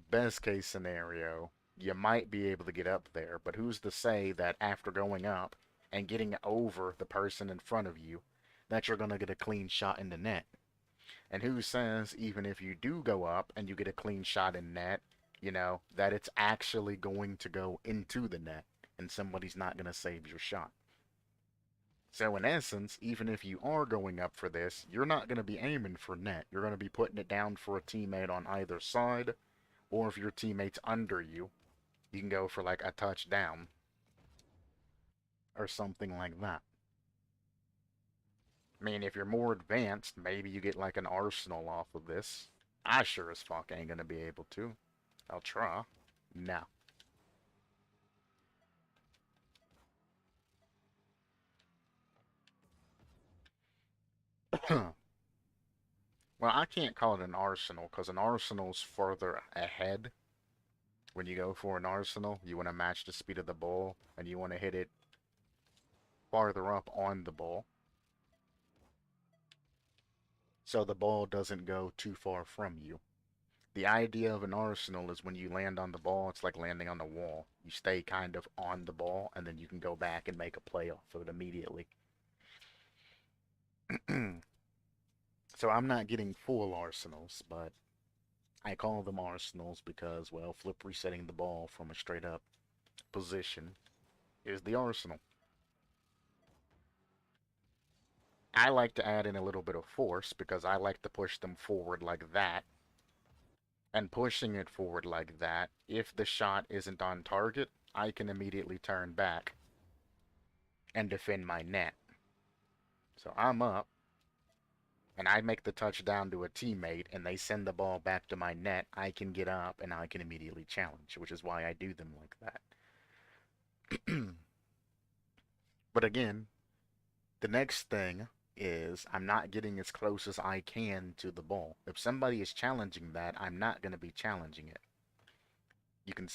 Best case scenario, you might be able to get up there, but who's to say that after going up and getting over the person in front of you, that you're going to get a clean shot in the net? And who says, even if you do go up and you get a clean shot in net, that it's actually going to go into the net and somebody's not going to save your shot? So in essence, even if you are going up for this, you're not going to be aiming for net. You're going to be putting it down for a teammate on either side, or if your teammate's under you, you can go for like a touchdown or something like that. I mean, if you're more advanced, maybe you get like an arsenal off of this. I sure as fuck ain't going to be able to. I'll try. No. Well, I can't call it an arsenal because an arsenal's further ahead. When you go for an arsenal, you want to match the speed of the ball and you want to hit it farther up on the ball so the ball doesn't go too far from you. The idea of an arsenal is when you land on the ball, it's like landing on the wall. You stay kind of on the ball and then you can go back and make a play off of it immediately. So I'm not getting full arsenals, but I call them arsenals because, well, flip resetting the ball from a straight up position is the arsenal. I like to add in a little bit of force because I like to push them forward like that. And pushing it forward like that, if the shot isn't on target, I can immediately turn back and defend my net. So I'm up, and I make the touchdown to a teammate, and they send the ball back to my net. I can get up, and I can immediately challenge, which is why I do them like that. But again, the next thing is I'm not getting as close as I can to the ball. If somebody is challenging that, I'm not going to be challenging it. You can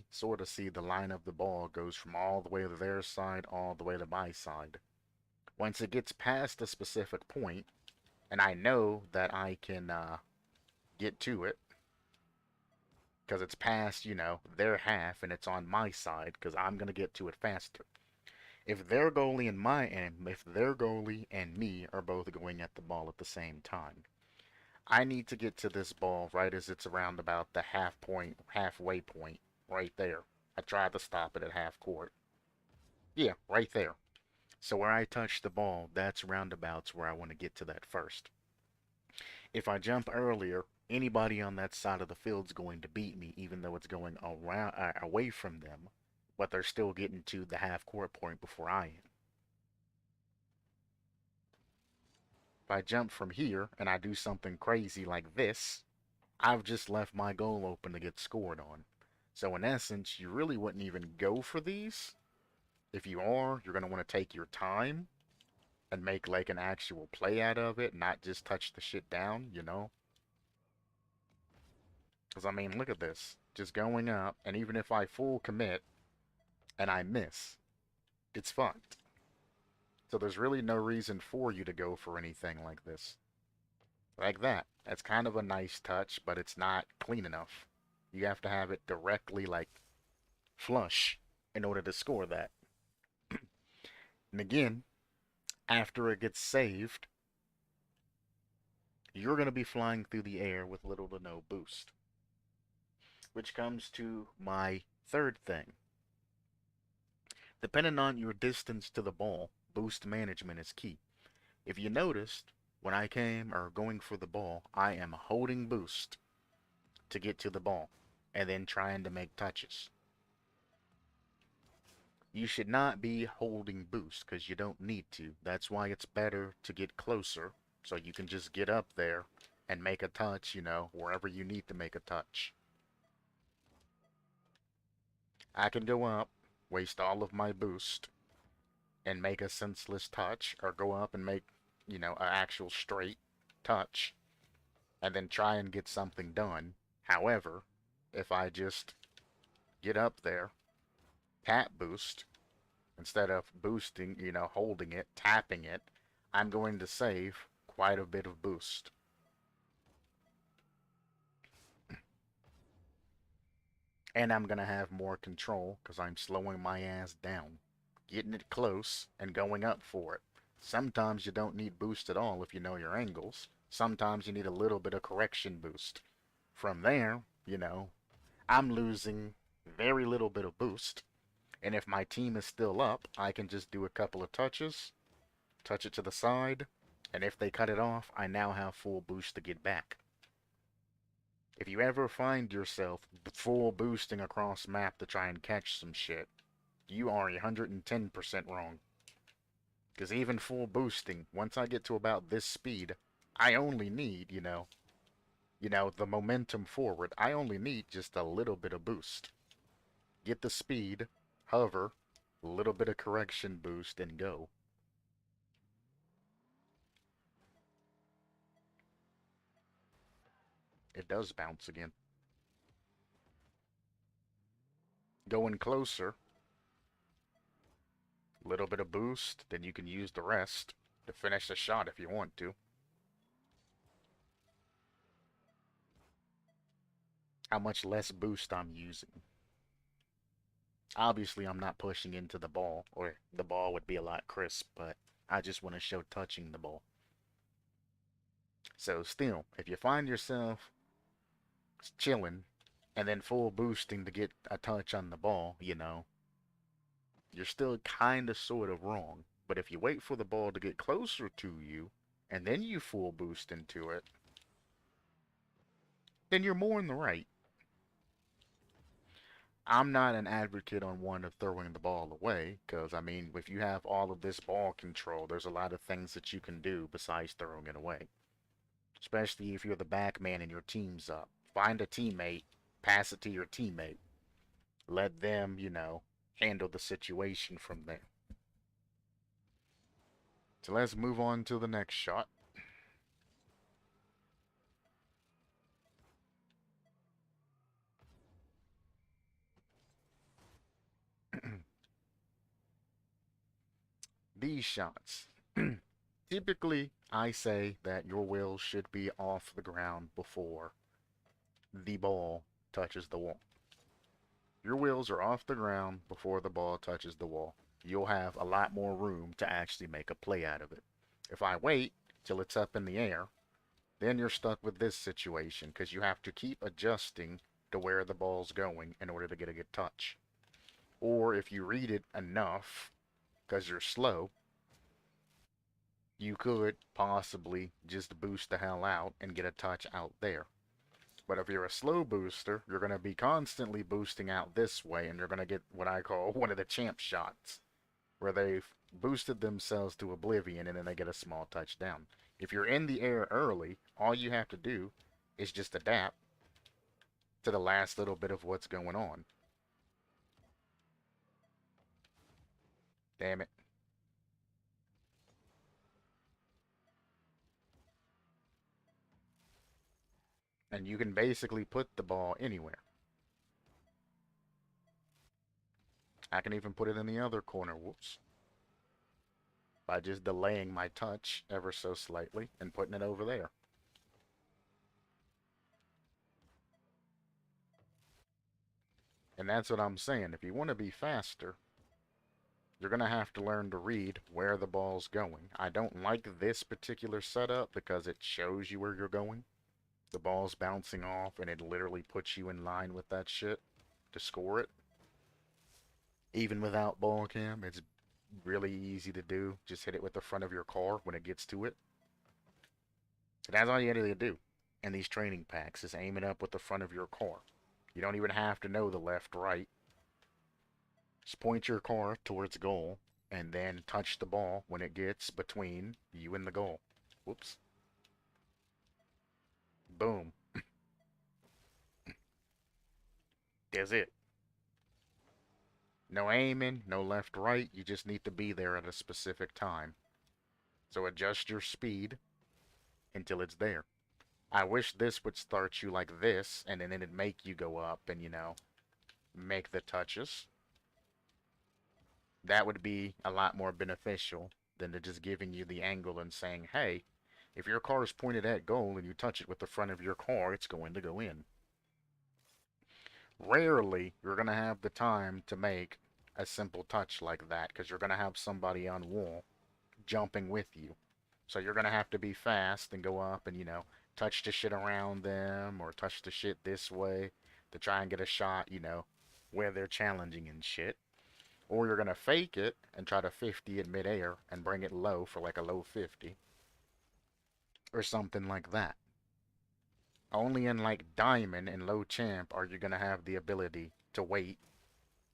sort of see the line of the ball goes from all the way to their side, all the way to my side. Once it gets past a specific point, and I know that I can get to it, because it's past, their half, and it's on my side, because I'm going to get to it faster. If their goalie and me are both going at the ball at the same time, I need to get to this ball right as it's around about the halfway point, right there. I tried to stop it at half court. Yeah, right there. So where I touch the ball, that's roundabouts where I want to get to that first. If I jump earlier, anybody on that side of the field's going to beat me, even though it's going around away from them, but they're still getting to the half court point before I am. If I jump from here and I do something crazy like this, I've just left my goal open to get scored on. So in essence, you really wouldn't even go for these. If you are, you're going to want to take your time and make like an actual play out of it, not just touch the shit down, you know? Because I mean, look at this. Just going up, and even if I full commit and I miss, it's fucked. So there's really no reason for you to go for anything like this. Like that. That's kind of a nice touch, but it's not clean enough. You have to have it directly, like, flush in order to score that. And again, after it gets saved, you're going to be flying through the air with little to no boost. Which comes to my third thing. Depending on your distance to the ball, boost management is key. If you noticed, when I came or going for the ball, I am holding boost to get to the ball and then trying to make touches. You should not be holding boost because you don't need to. That's why it's better to get closer so you can just get up there and make a touch, you know, wherever you need to make a touch. I can go up, waste all of my boost, and make a senseless touch, or go up and make, you know, an actual straight touch, and then try and get something done. However, if I just get up there, tap boost, instead of boosting, you know, holding it, tapping it, I'm going to save quite a bit of boost. And I'm going to have more control because I'm slowing my ass down, getting it close, and going up for it. Sometimes you don't need boost at all if you know your angles. Sometimes you need a little bit of correction boost. From there, you know, I'm losing very little bit of boost. And if my team is still up, I can just do a couple of touches, touch it to the side, and if they cut it off, I now have full boost to get back. If you ever find yourself full boosting across map to try and catch some shit, you are 110% wrong. Because even full boosting, once I get to about this speed, I only need, the momentum forward. I only need just a little bit of boost. Get the speed, hover, a little bit of correction boost, and go. It does bounce again. Going closer, a little bit of boost, then you can use the rest to finish the shot if you want to. How much less boost I'm using. Obviously, I'm not pushing into the ball, or the ball would be a lot crisp, but I just want to show touching the ball. So still, if you find yourself chilling and then full boosting to get a touch on the ball, you're still kind of sort of wrong. But if you wait for the ball to get closer to you and then you full boost into it, then you're more in the right. I'm not an advocate on one of throwing the ball away, because, I mean, if you have all of this ball control, there's a lot of things that you can do besides throwing it away. Especially if you're the back man and your team's up. Find a teammate, pass it to your teammate. Let them, handle the situation from there. So let's move on to the next shot. These shots. Typically, I say that your wheels should be off the ground before the ball touches the wall. Your wheels are off the ground before the ball touches the wall. You'll have a lot more room to actually make a play out of it. If I wait till it's up in the air, then you're stuck with this situation because you have to keep adjusting to where the ball's going in order to get a good touch. Or if you read it enough, because you're slow, you could possibly just boost the hell out and get a touch out there. But if you're a slow booster, you're going to be constantly boosting out this way, and you're going to get what I call one of the champ shots, where they've boosted themselves to oblivion and then they get a small touchdown. If you're in the air early, all you have to do is just adapt to the last little bit of what's going on. Damn it. And you can basically put the ball anywhere. I can even put it in the other corner, whoops, by just delaying my touch ever so slightly and putting it over there. And that's what I'm saying. If you want to be faster, you're going to have to learn to read where the ball's going. I don't like this particular setup because it shows you where you're going. The ball's bouncing off and it literally puts you in line with that shit to score it. Even without ball cam, it's really easy to do. Just hit it with the front of your car when it gets to it. And that's all you gotta do in these training packs is aim it up with the front of your car. You don't even have to know the left, right. Just point your car towards goal and then touch the ball when it gets between you and the goal. Whoops. Boom. That's it. No aiming, no left, right. You just need to be there at a specific time. So adjust your speed until it's there. I wish this would start you like this, and then it'd make you go up and, make the touches. That would be a lot more beneficial than to just giving you the angle and saying, hey, if your car is pointed at goal and you touch it with the front of your car, it's going to go in. Rarely you're going to have the time to make a simple touch like that because you're going to have somebody on wall jumping with you. So you're going to have to be fast and go up and, touch the shit around them or touch the shit this way to try and get a shot, where they're challenging and shit. Or you're going to fake it and try to 50 in midair and bring it low for like a low 50 or something like that. Only in like Diamond and Low Champ are you going to have the ability to wait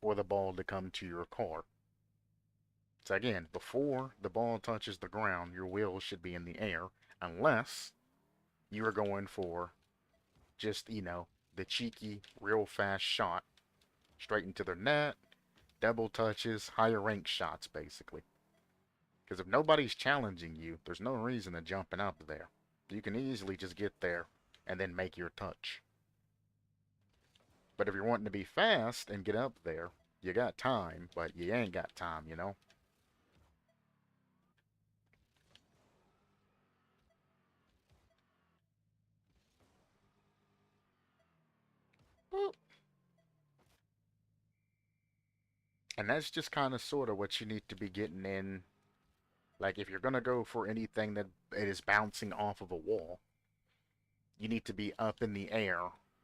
for the ball to come to your car. So again, before the ball touches the ground, your wheels should be in the air unless you are going for just, the cheeky, real fast shot straight into their net, double touches, higher rank shots, basically. Because if nobody's challenging you, there's no reason to jumping up there. You can easily just get there and then make your touch. But if you're wanting to be fast and get up there, you got time, but you ain't got time. And that's just kind of sort of what you need to be getting in. Like, if you're going to go for anything that it is bouncing off of a wall, you need to be up in the air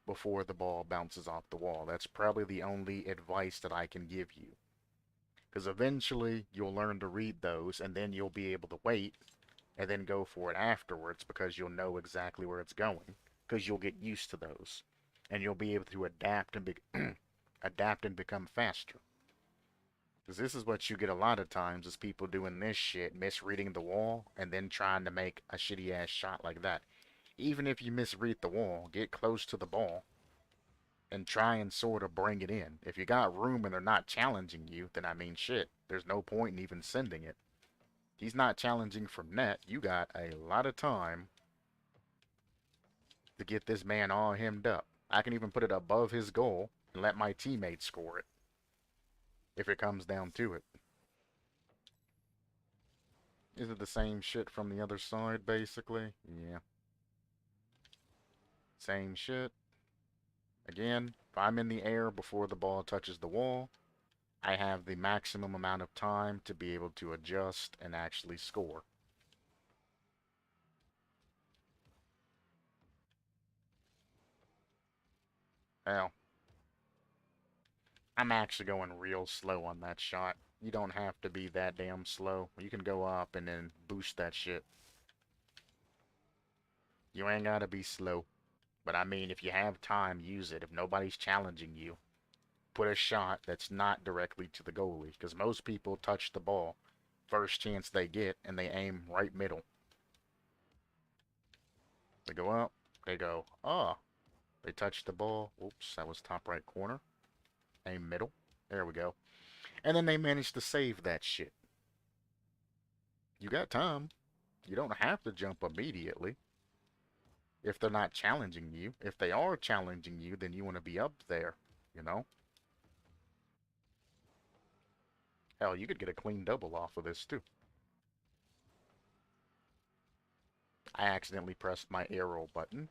before the ball bounces off the wall. That's probably the only advice that I can give you. Because eventually you'll learn to read those, and then you'll be able to wait and then go for it afterwards because you'll know exactly where it's going. Because you'll get used to those, and you'll be able to adapt and adapt and become faster. Because this is what you get a lot of times is people doing this shit, misreading the wall, and then trying to make a shitty ass shot like that. Even if you misread the wall, get close to the ball and try and sort of bring it in. If you got room and they're not challenging you, then I mean shit. There's no point in even sending it. He's not challenging from net. You got a lot of time to get this man all hemmed up. I can even put it above his goal and let my teammate score it if it comes down to it. Is it the same shit from the other side, basically? Yeah. Same shit. Again, if I'm in the air before the ball touches the wall, I have the maximum amount of time to be able to adjust and actually score. Well, I'm actually going real slow on that shot. You don't have to be that damn slow. You can go up and then boost that shit. You ain't gotta be slow. But I mean, if you have time, use it. If nobody's challenging you, put a shot that's not directly to the goalie. Because most people touch the ball first chance they get, and they aim right middle. They go up, they go, oh, they touch the ball. Oops, that was top right corner. Aim middle. There we go. And then they manage to save that shit. You got time. You don't have to jump immediately if they're not challenging you. If they are challenging you, then you want to be up there, you know? Hell, you could get a clean double off of this, too. I accidentally pressed my arrow button.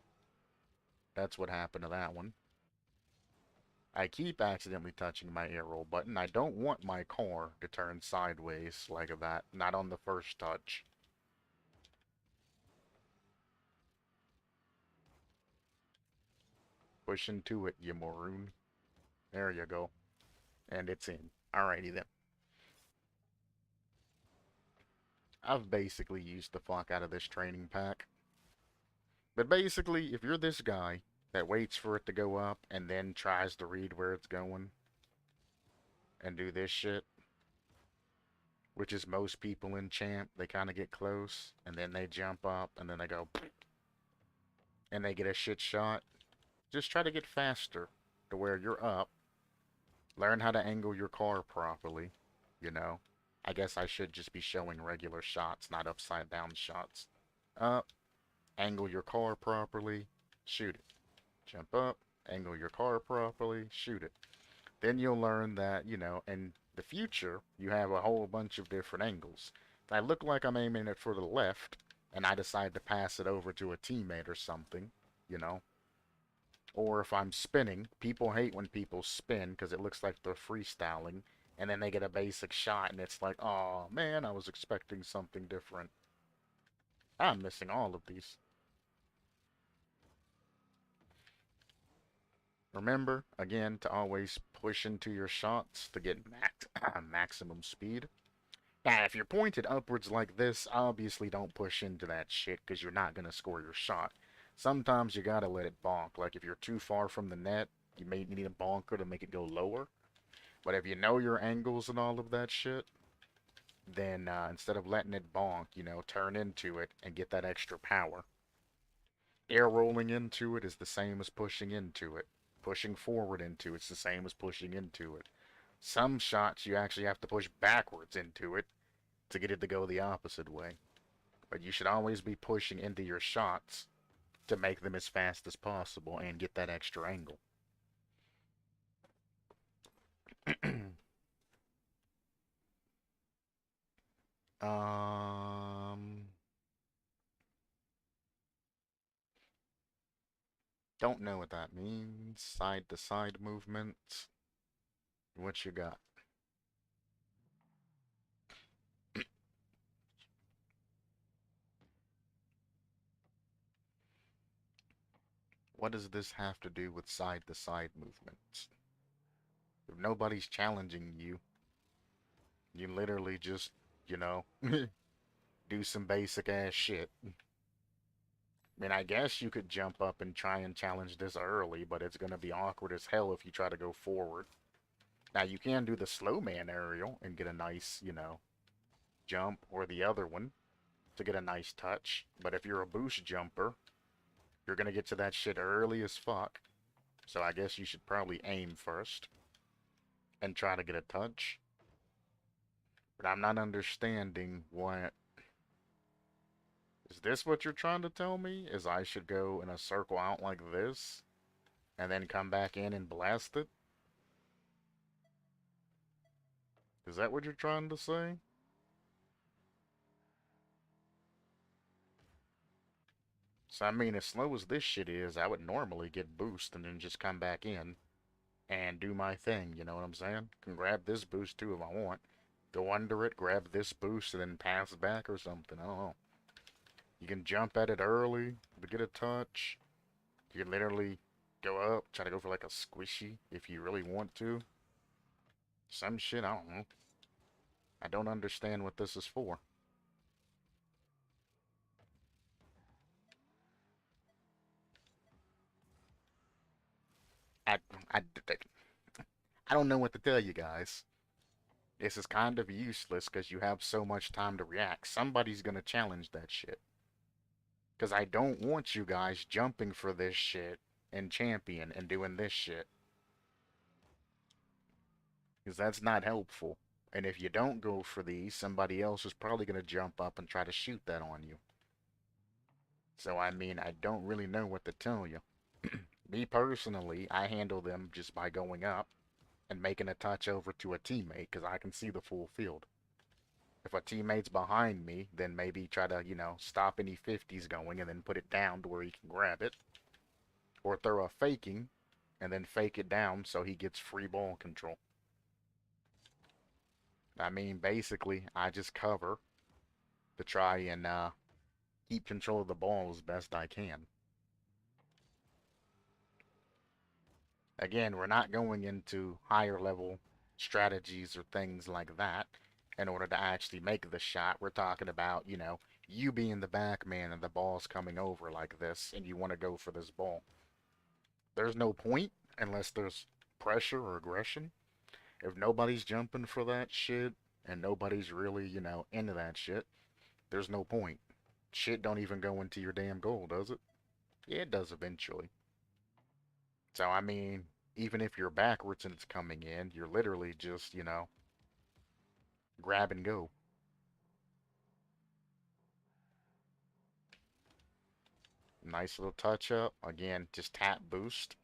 That's what happened to that one. I keep accidentally touching my arrow button. I don't want my car to turn sideways like that. Not on the first touch. Push into it, you maroon. There you go. And it's in. Alrighty then. I've basically used the fuck out of this training pack. But basically, if you're this guy that waits for it to go up and then tries to read where it's going and do this shit, which is most people in champ, they kind of get close and then they jump up and then they go and they get a shit shot. Just try to get faster to where you're up. Learn how to angle your car properly, you know. I guess I should just be showing regular shots, not upside down shots. Up, angle your car properly, shoot it. Jump up, angle your car properly, shoot it. Then you'll learn that, you know, in the future, you have a whole bunch of different angles. If I look like I'm aiming it for the left, and I decide to pass it over to a teammate or something, you know, or if I'm spinning, people hate when people spin because it looks like they're freestyling, and then they get a basic shot, and it's like, oh man, I was expecting something different. I'm missing all of these. Remember, again, to always push into your shots to get maximum speed. Now, if you're pointed upwards like this, obviously don't push into that shit because you're not going to score your shot. Sometimes you gotta let it bonk. Like if you're too far from the net, you may need a bonker to make it go lower. But if you know your angles and all of that shit, then instead of letting it bonk, you know, turn into it and get that extra power. Air rolling into it is the same as pushing into it. Pushing forward into it's the same as pushing into it. Some shots you actually have to push backwards into it to get it to go the opposite way. But you should always be pushing into your shots to make them as fast as possible and get that extra angle. um, don't know what that means. Side to side movement. What you got? What does this have to do with side to side movements? If nobody's challenging you, you literally just, you know, do some basic ass shit. I mean, I guess you could jump up and try and challenge this early, but it's gonna be awkward as hell if you try to go forward. Now, you can do the slow man aerial and get a nice, you know, jump, or the other one to get a nice touch. But if you're a boost jumper, you're gonna get to that shit early as fuck. So I guess you should probably aim first and try to get a touch. But I'm not understanding what... Is this what you're trying to tell me? Is I should go in a circle out like this and then come back in and blast it? Is that what you're trying to say? So I mean, as slow as this shit is, I would normally get boost and then just come back in and do my thing, you know what I'm saying? Can grab this boost too if I want. Go under it, grab this boost, and then pass back or something. I don't know. You can jump at it early to get a touch. You can literally go up, try to go for like a squishy if you really want to. Some shit, I don't know. I don't understand what this is for. I, I, I don't know what to tell you guys. This is kind of useless because you have so much time to react. Somebody's gonna challenge that shit. Because I don't want you guys jumping for this shit and champion and doing this shit. Because that's not helpful. And if you don't go for these, somebody else is probably gonna jump up and try to shoot that on you. So, I mean, I don't really know what to tell you. Me personally, I handle them just by going up and making a touch over to a teammate because I can see the full field. If a teammate's behind me, then maybe try to, stop any 50s going and then put it down to where he can grab it. Or throw a faking and then fake it down so he gets free ball control. I mean, basically, I just cover to try and keep control of the ball as best I can. Again, we're not going into higher level strategies or things like that in order to actually make the shot. We're talking about, you being the back man and the ball's coming over like this and you want to go for this ball. There's no point unless there's pressure or aggression. If nobody's jumping for that shit and nobody's really, into that shit, there's no point. Shit don't even go into your damn goal, does it? Yeah, it does eventually. So, I mean, even if you're backwards and it's coming in, you're literally just, grab and go. Nice little touch up. Again, just tap boost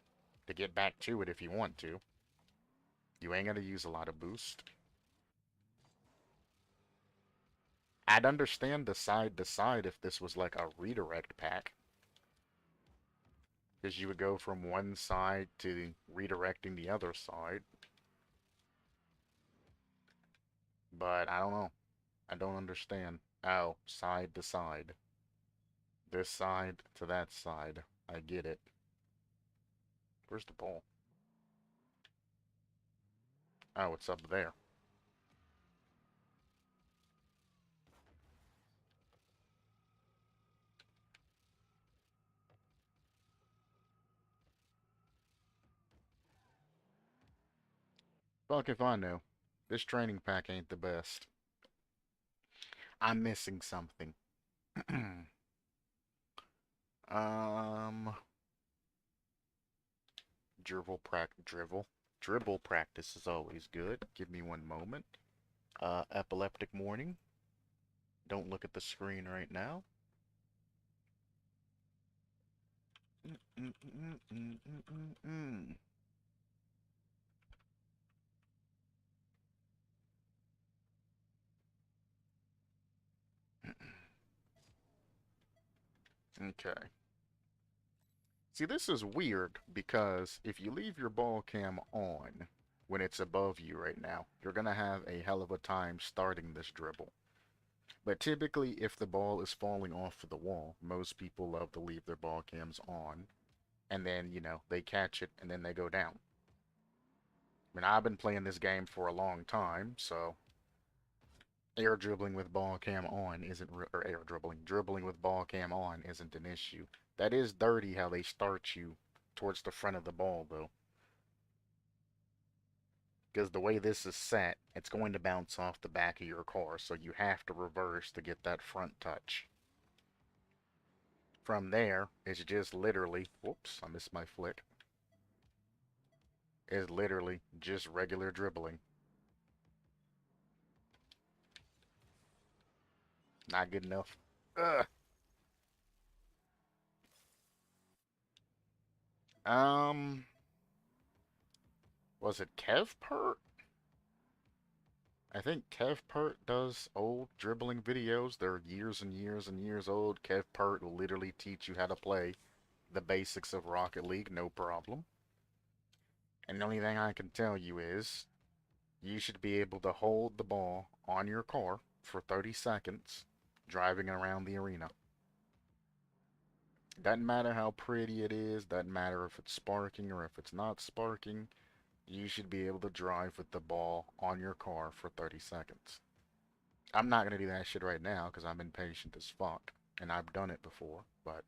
to get back to it if you want to. You ain't gonna use a lot of boost. I'd understand the side to side if this was like a redirect pack. Because you would go from one side to redirecting the other side. But I don't know. I don't understand. Oh, side to side. This side to that side. I get it. Where's the ball? Oh, it's up there. Fuck if I know. This training pack ain't the best. I'm missing something. um, dribble practice is always good. Give me one moment. Epileptic morning. Don't look at the screen right now. Okay. See, this is weird because if you leave your ball cam on when it's above you right now, you're going to have a hell of a time starting this dribble. But typically, if the ball is falling off of the wall, most people love to leave their ball cams on, and then, they catch it and then they go down. I mean, I've been playing this game for a long time, so air dribbling with ball cam on isn't, or air dribbling with ball cam on isn't an issue. That is dirty how they start you towards the front of the ball, though. Because the way this is set, it's going to bounce off the back of your car, so you have to reverse to get that front touch. From there, it's just literally, whoops, I missed my flick. It's literally just regular dribbling. Not good enough. Ugh. Um, was it Kevpert? I think Kevpert does old dribbling videos. They're years and years and years old. Kevpert will literally teach you how to play the basics of Rocket League, no problem. And the only thing I can tell you is you should be able to hold the ball on your car for 30 seconds driving around the arena. Doesn't matter how pretty it is, doesn't matter if it's sparking or if it's not sparking, you should be able to drive with the ball on your car for 30 seconds. I'm not gonna do that shit right now because I'm impatient as fuck, and I've done it before. But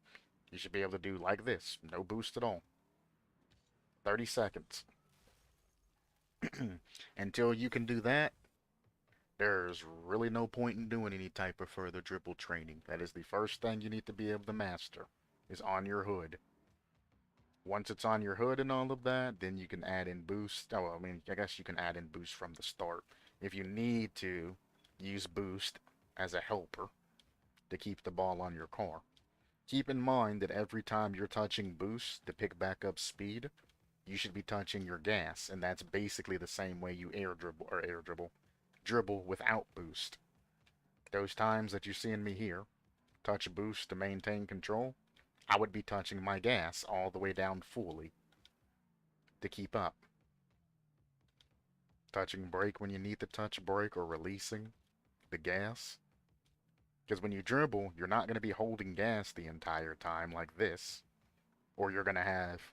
you should be able to do like this, no boost at all. 30 seconds. Until you can do that, there's really no point in doing any type of further dribble training. That is the first thing you need to be able to master, is on your hood. Once it's on your hood and all of that, then you can add in boost. Oh, I mean, I guess you can add in boost from the start. If you need to use boost as a helper to keep the ball on your car. Keep in mind that every time you're touching boost to pick back up speed, you should be touching your gas, and that's basically the same way you dribble without boost. Those times that you're seeing me here, touch boost to maintain control, I would be touching my gas all the way down fully to keep up. Touching brake when you need to touch brake or releasing the gas. Because when you dribble, you're not going to be holding gas the entire time like this, or you're going to have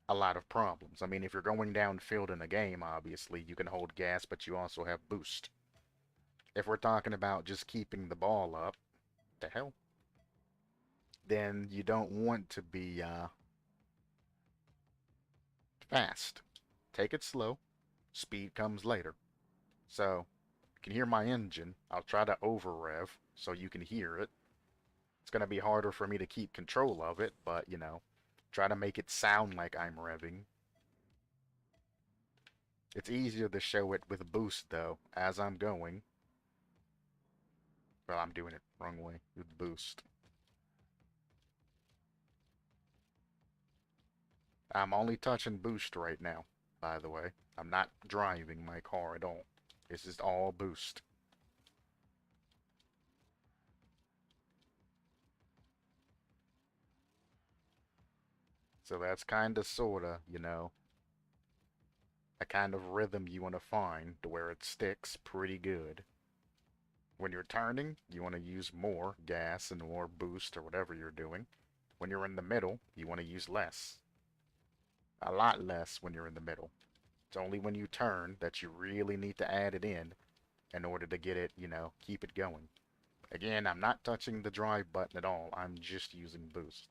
a lot of problems. I mean, if you're going downfield in a game, obviously, you can hold gas, but you also have boost. If we're talking about just keeping the ball up, the hell? Then you don't want to be fast. Take it slow. Speed comes later. So, you can hear my engine. I'll try to over rev so you can hear it. It's going to be harder for me to keep control of it, but, you know, try to make it sound like I'm revving. It's easier to show it with boost, though, as I'm going. Well, I'm doing it wrong way with boost. I'm only touching boost right now, by the way. I'm not driving my car at all. This is all boost. So that's kind of, sort of, you know, a kind of rhythm you want to find to where it sticks pretty good. When you're turning, you want to use more gas and more boost or whatever you're doing. When you're in the middle, you want to use less. A lot less when you're in the middle. It's only when you turn that you really need to add it in order to get it, you know, keep it going. Again, I'm not touching the drive button at all. I'm just using boost.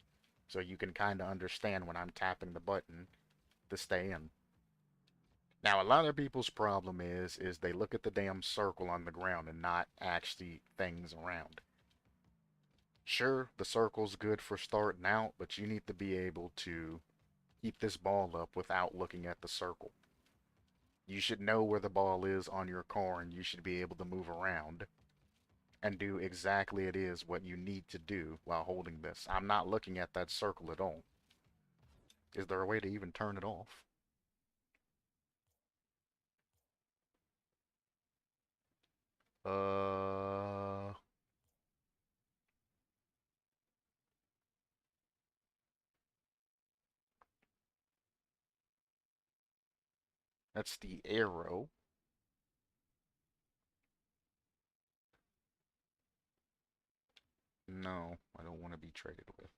So you can kind of understand when I'm tapping the button to stay in. Now, a lot of people's problem is they look at the damn circle on the ground and not actually things around. Sure, the circle's good for starting out, but you need to be able to keep this ball up without looking at the circle. You should know where the ball is on your car, and you should be able to move around and do exactly it is what you need to do while holding this. I'm not looking at that circle at all. Is there a way to even turn it off? Uh, that's the arrow. No, I don't want to be traded with.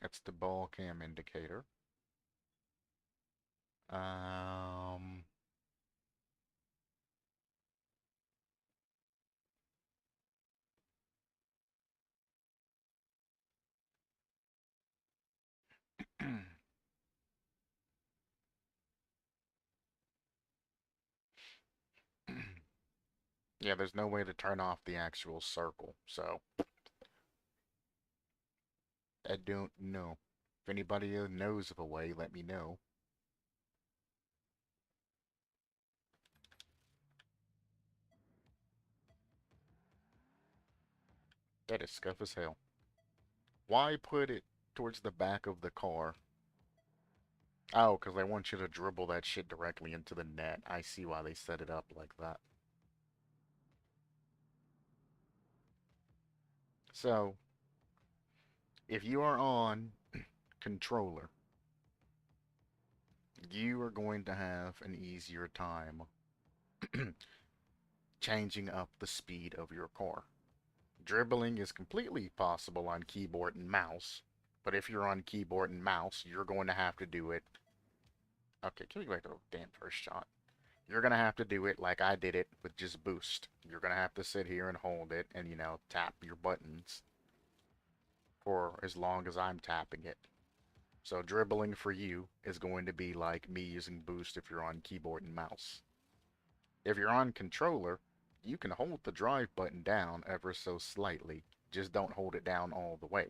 That's the ball cam indicator. Um, yeah, there's no way to turn off the actual circle, so I don't know. If anybody knows of a way, let me know. That is scuff as hell. Why put it towards the back of the car? Oh, because they want you to dribble that shit directly into the net. I see why they set it up like that. So, if you are on controller, you are going to have an easier time changing up the speed of your car. Dribbling is completely possible on keyboard and mouse, but if you're on keyboard and mouse, you're going to have to do it. Okay, can we go back to the damn first shot? you're gonna have to do it like I did it with just boost. You're gonna have to sit here and hold it and, tap your buttons for as long as I'm tapping it. So dribbling for you is going to be like me using boost if you're on keyboard and mouse. If you're on controller, you can hold the drive button down ever so slightly. Just don't hold it down all the way.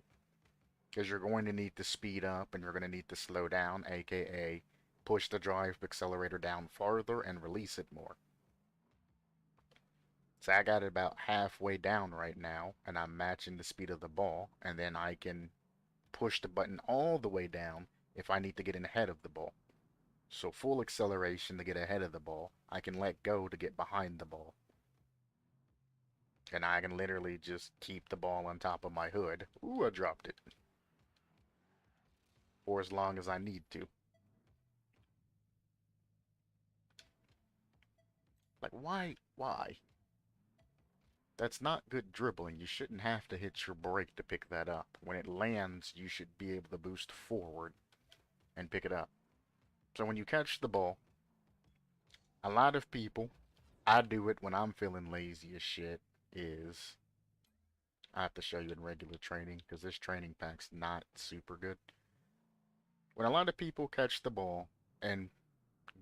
Because you're going to need to speed up and you're going to need to slow down, aka push the drive accelerator down farther and release it more. So I got it about halfway down right now, and I'm matching the speed of the ball, and then I can push the button all the way down if I need to get in ahead of the ball. So full acceleration to get ahead of the ball. I can let go to get behind the ball. And I can literally just keep the ball on top of my hood. Ooh, I dropped it. For as long as I need to. Like, why? Why? That's not good dribbling. You shouldn't have to hit your brake to pick that up. When it lands, you should be able to boost forward and pick it up. So when you catch the ball, a lot of people, I do it when I'm feeling lazy as shit, is I have to show you in regular training because this training pack's not super good. When a lot of people catch the ball and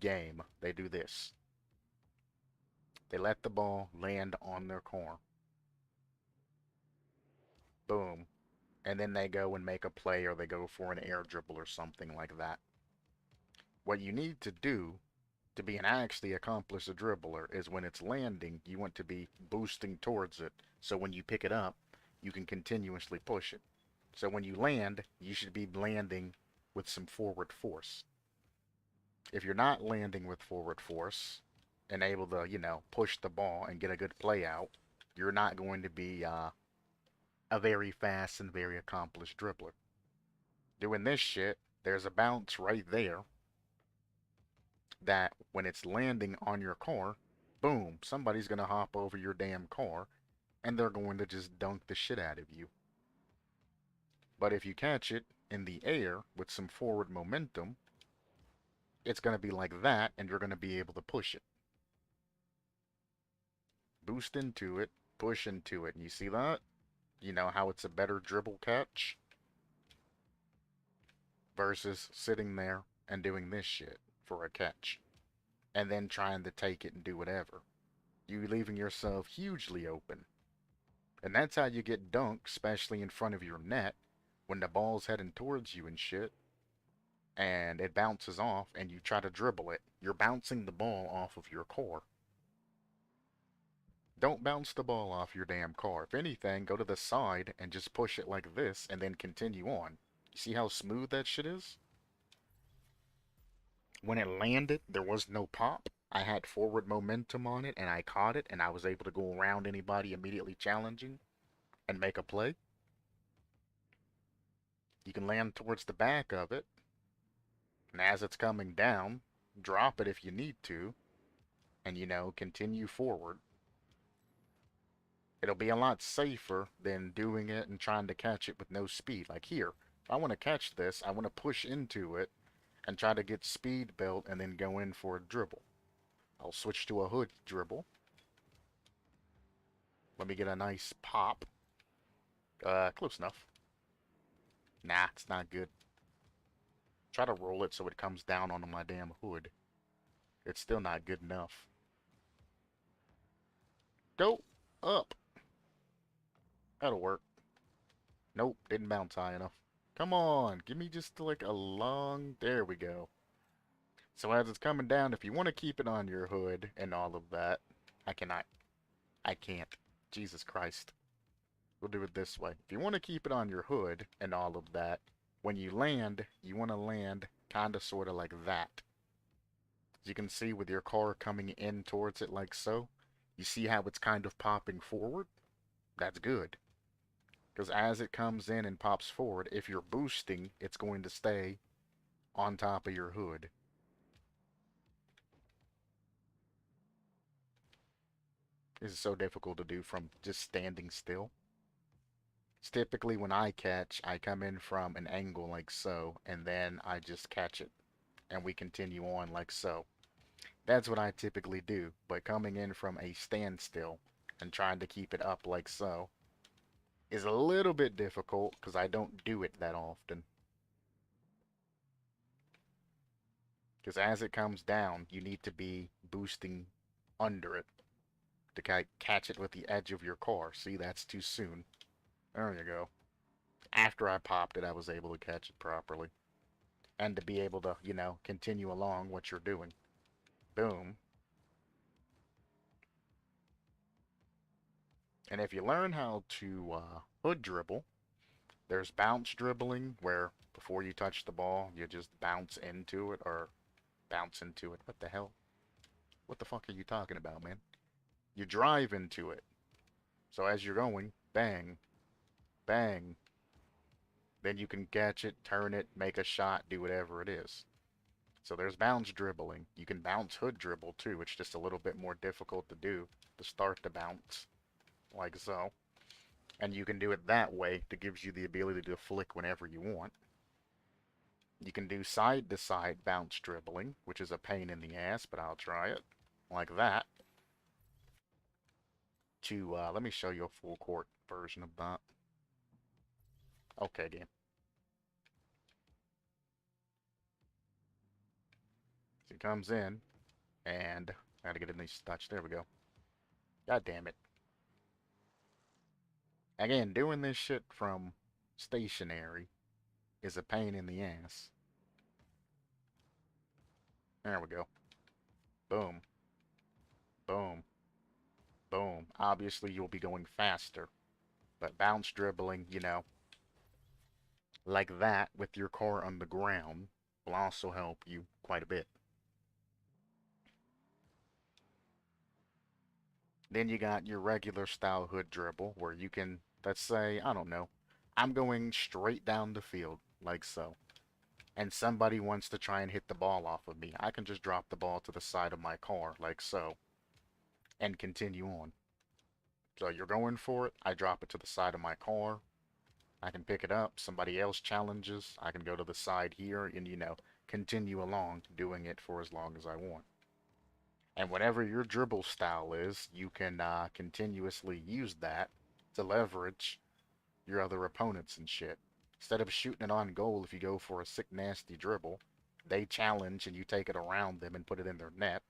game, they do this. They let the ball land on their car. Boom. And then they go and make a play or they go for an air dribble or something like that. What you need to do to be an actually accomplished dribbler is when it's landing, you want to be boosting towards it. So when you pick it up, you can continuously push it. So when you land, you should be landing with some forward force. If you're not landing with forward force and able to, push the ball and get a good play out, you're not going to be a very fast and very accomplished dribbler. Doing this shit, there's a bounce right there that when it's landing on your car, boom, somebody's going to hop over your damn car and they're going to just dunk the shit out of you. But if you catch it in the air with some forward momentum, it's going to be like that and you're going to be able to push it. Boost into it, push into it. And you see that? You know how it's a better dribble catch versus sitting there and doing this shit for a catch and then trying to take it and do whatever. You leaving yourself hugely open. And that's how you get dunked, especially in front of your net, when the ball's heading towards you and shit, and it bounces off and you try to dribble it. You're bouncing the ball off of your car. Don't bounce the ball off your damn car. If anything, go to the side and just push it like this and then continue on. You see how smooth that shit is? When it landed, there was no pop. I had forward momentum on it and I caught it and I was able to go around anybody immediately challenging and make a play. You can land towards the back of it, and as it's coming down, drop it if you need to, and continue forward. It'll be a lot safer than doing it and trying to catch it with no speed. Like here, if I want to catch this, I want to push into it and try to get speed built and then go in for a dribble. I'll switch to a hood dribble. Let me get a nice pop. Close enough. Nah, it's not good. Try to roll it so it comes down onto my damn hood. It's still not good enough. Go up. That'll work. Nope, didn't bounce high enough. Come on, give me just like a long... There we go. So as it's coming down, if you want to keep it on your hood and all of that, I cannot. I can't. Jesus Christ. We'll do it this way. If you want to keep it on your hood and all of that, when you land, you want to land kind of sort of like that. As you can see with your car coming in towards it like so, you see how it's kind of popping forward? That's good. Because as it comes in and pops forward, if you're boosting, it's going to stay on top of your hood. This is so difficult to do from just standing still. It's typically when I catch, I come in from an angle like so, and then I just catch it. And we continue on like so. That's what I typically do, but coming in from a standstill and trying to keep it up like so is a little bit difficult because I don't do it that often. Because as it comes down, you need to be boosting under it to catch it with the edge of your car. See, that's too soon. There you go. After I popped it, I was able to catch it properly. And to be able to, continue along what you're doing. Boom. And if you learn how to hood dribble, there's bounce dribbling, where before you touch the ball, you just bounce into it, or bounce into it. What the hell? What the fuck are you talking about, man? You drive into it. So as you're going, bang, bang. Then you can catch it, turn it, make a shot, do whatever it is. So there's bounce dribbling. You can bounce hood dribble too. It's just a little bit more difficult to do to start the bounce, like so. And you can do it that way that gives you the ability to flick whenever you want. You can do side to side bounce dribbling, which is a pain in the ass, but I'll try it. Like that. Let me show you a full court version of that. Okay, game. So he comes in, and I gotta get in these touch. There we go. God damn it. Again, doing this shit from stationary is a pain in the ass. There we go. Boom. Boom. Boom. Obviously, you'll be going faster. But bounce dribbling, like that with your car on the ground will also help you quite a bit. Then you got your regular style hood dribble where you can, let's say, I don't know, I'm going straight down the field, like so. And somebody wants to try and hit the ball off of me. I can just drop the ball to the side of my car, like so, and continue on. So you're going for it, I drop it to the side of my car, I can pick it up, somebody else challenges, I can go to the side here and, continue along doing it for as long as I want. And whatever your dribble style is, you can continuously use that to leverage your other opponents and shit. Instead of shooting it on goal, if you go for a sick, nasty dribble, they challenge and you take it around them and put it in their net.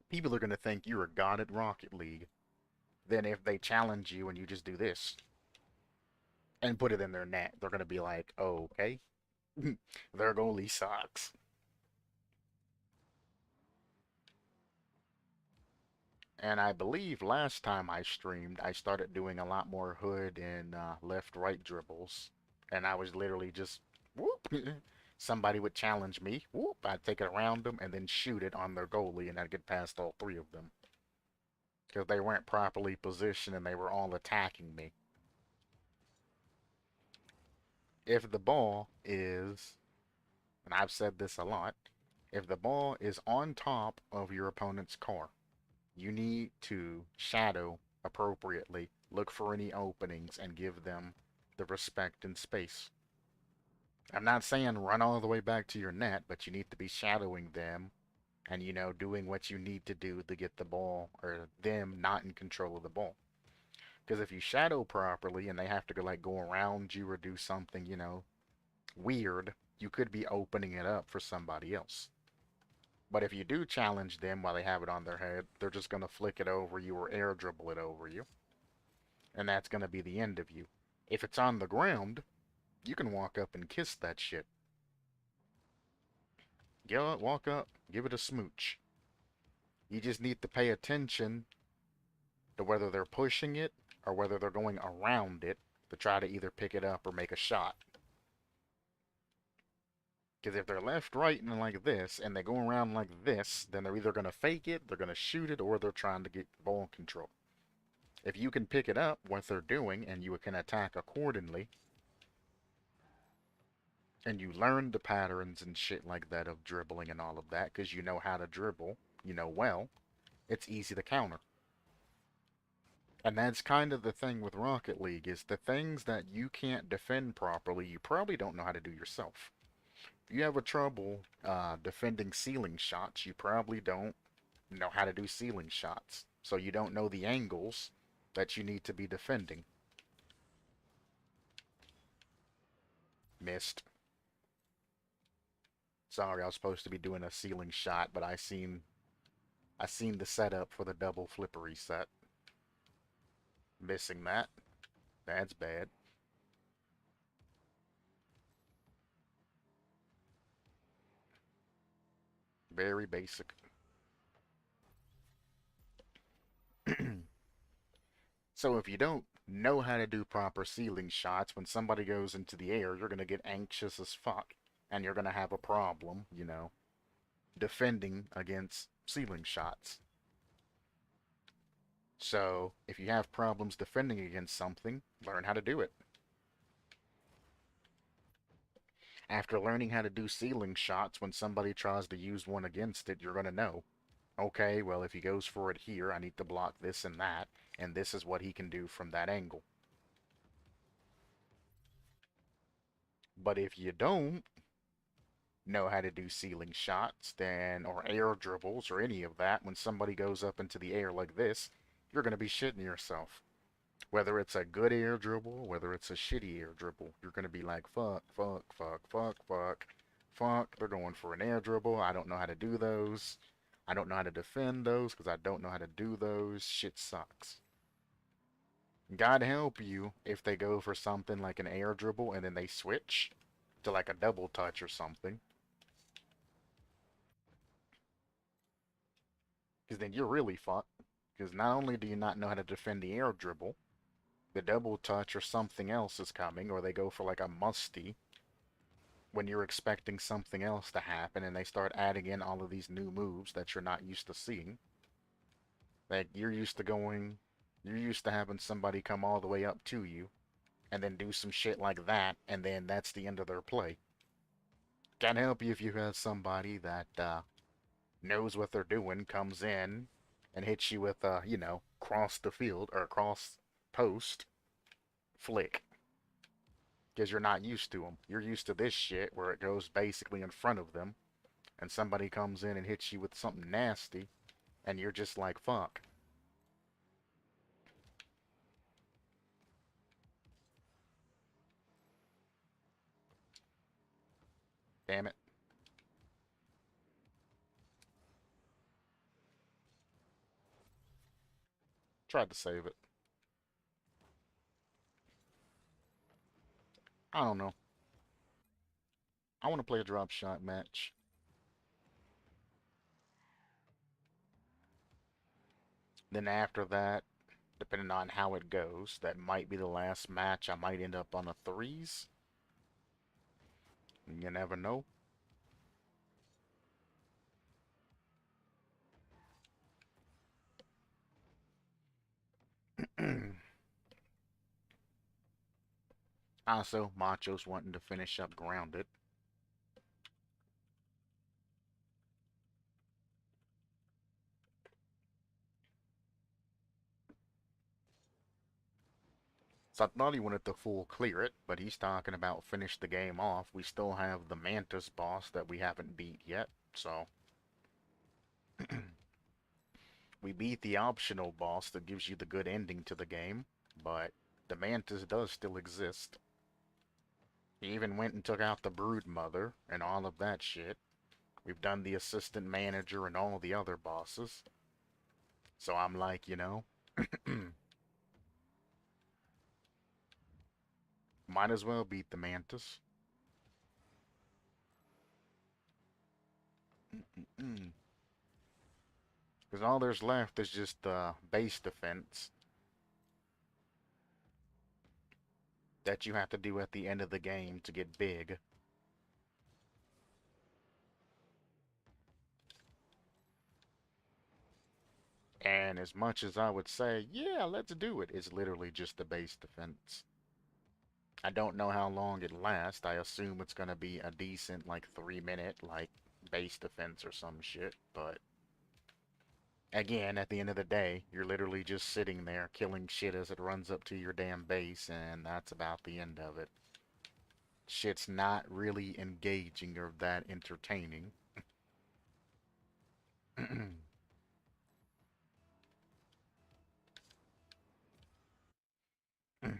People are going to think you're a god at Rocket League. Then if they challenge you and you just do this and put it in their net, they're going to be like, oh, okay, their goalie sucks. And I believe last time I streamed, I started doing a lot more hood and left-right dribbles. And I was literally just, whoop. Somebody would challenge me, whoop. I'd take it around them and then shoot it on their goalie, and I'd get past all three of them. Because they weren't properly positioned and they were all attacking me. If the ball is, and I've said this a lot, if the ball is on top of your opponent's car, you need to shadow appropriately, look for any openings, and give them the respect and space. I'm not saying run all the way back to your net, but you need to be shadowing them and, doing what you need to do to get the ball, or them not in control of the ball. Because if you shadow properly and they have to go around you or do something, weird, you could be opening it up for somebody else. But if you do challenge them while they have it on their head, they're just going to flick it over you or air dribble it over you. And that's going to be the end of you. If it's on the ground, you can walk up and kiss that shit. Walk up, give it a smooch. You just need to pay attention to whether they're pushing it or whether they're going around it to try to either pick it up or make a shot. Because if they're left, right, and like this, and they go around like this, then they're either going to fake it, they're going to shoot it, or they're trying to get ball control. If you can pick it up, what they're doing, and you can attack accordingly, and you learn the patterns and shit like that of dribbling and all of that, because you know how to dribble, well, it's easy to counter. And that's kind of the thing with Rocket League, is the things that you can't defend properly, you probably don't know how to do yourself. you have a trouble defending ceiling shots, you probably don't know how to do ceiling shots. So you don't know the angles that you need to be defending. Missed. Sorry, I was supposed to be doing a ceiling shot, but I seen the setup for the double flipper reset. Missing that. That's bad. Very basic. So if you don't know how to do proper ceiling shots, when somebody goes into the air, you're going to get anxious as fuck. And you're going to have a problem, defending against ceiling shots. So if you have problems defending against something, learn how to do it. After learning how to do ceiling shots, when somebody tries to use one against it, you're going to know. Okay, well, if he goes for it here, I need to block this and that, and this is what he can do from that angle. But if you don't know how to do ceiling shots, then, or air dribbles, or any of that, when somebody goes up into the air like this, you're going to be shitting yourself. Whether it's a good air dribble, whether it's a shitty air dribble, you're going to be like, fuck, fuck, fuck, fuck, fuck, fuck. They're going for an air dribble. I don't know how to do those. I don't know how to defend those because I don't know how to do those. Shit sucks. God help you if they go for something like an air dribble and then they switch to like a double touch or something. Because then you're really fucked. Because not only do you not know how to defend the air dribble, the double touch or something else is coming, or they go for like a musty when you're expecting something else to happen and they start adding in all of these new moves that you're not used to seeing. Like you're used to having somebody come all the way up to you and then do some shit like that, and then that's the end of their play. Can't help you if you have somebody that knows what they're doing, comes in and hits you with cross the field or cross post flick. Because you're not used to them. You're used to this shit where it goes basically in front of them, and somebody comes in and hits you with something nasty, and you're just like, fuck. Damn it. Tried to save it. I don't know. I want to play a drop shot match. Then after that, depending on how it goes, that might be the last match. I might end up on a threes. You never know. Also, Macho's wanting to finish up grounded. So I thought he wanted to full clear it, but he's talking about finish the game off. We still have the Mantis boss that we haven't beat yet, so we beat the optional boss that gives you the good ending to the game, but the Mantis does still exist. He even went and took out the Brood Mother and all of that shit. We've done the assistant manager and all the other bosses. So I'm like, might as well beat the Mantis. Because all there's left is just base defense that you have to do at the end of the game to get big. And as much as I would say, yeah, let's do it, it's literally just the base defense. I don't know how long it lasts. I assume it's gonna be a decent, like, 3-minute, like, base defense or some shit, but again, at the end of the day, you're literally just sitting there killing shit as it runs up to your damn base, and that's about the end of it. Shit's not really engaging or that entertaining.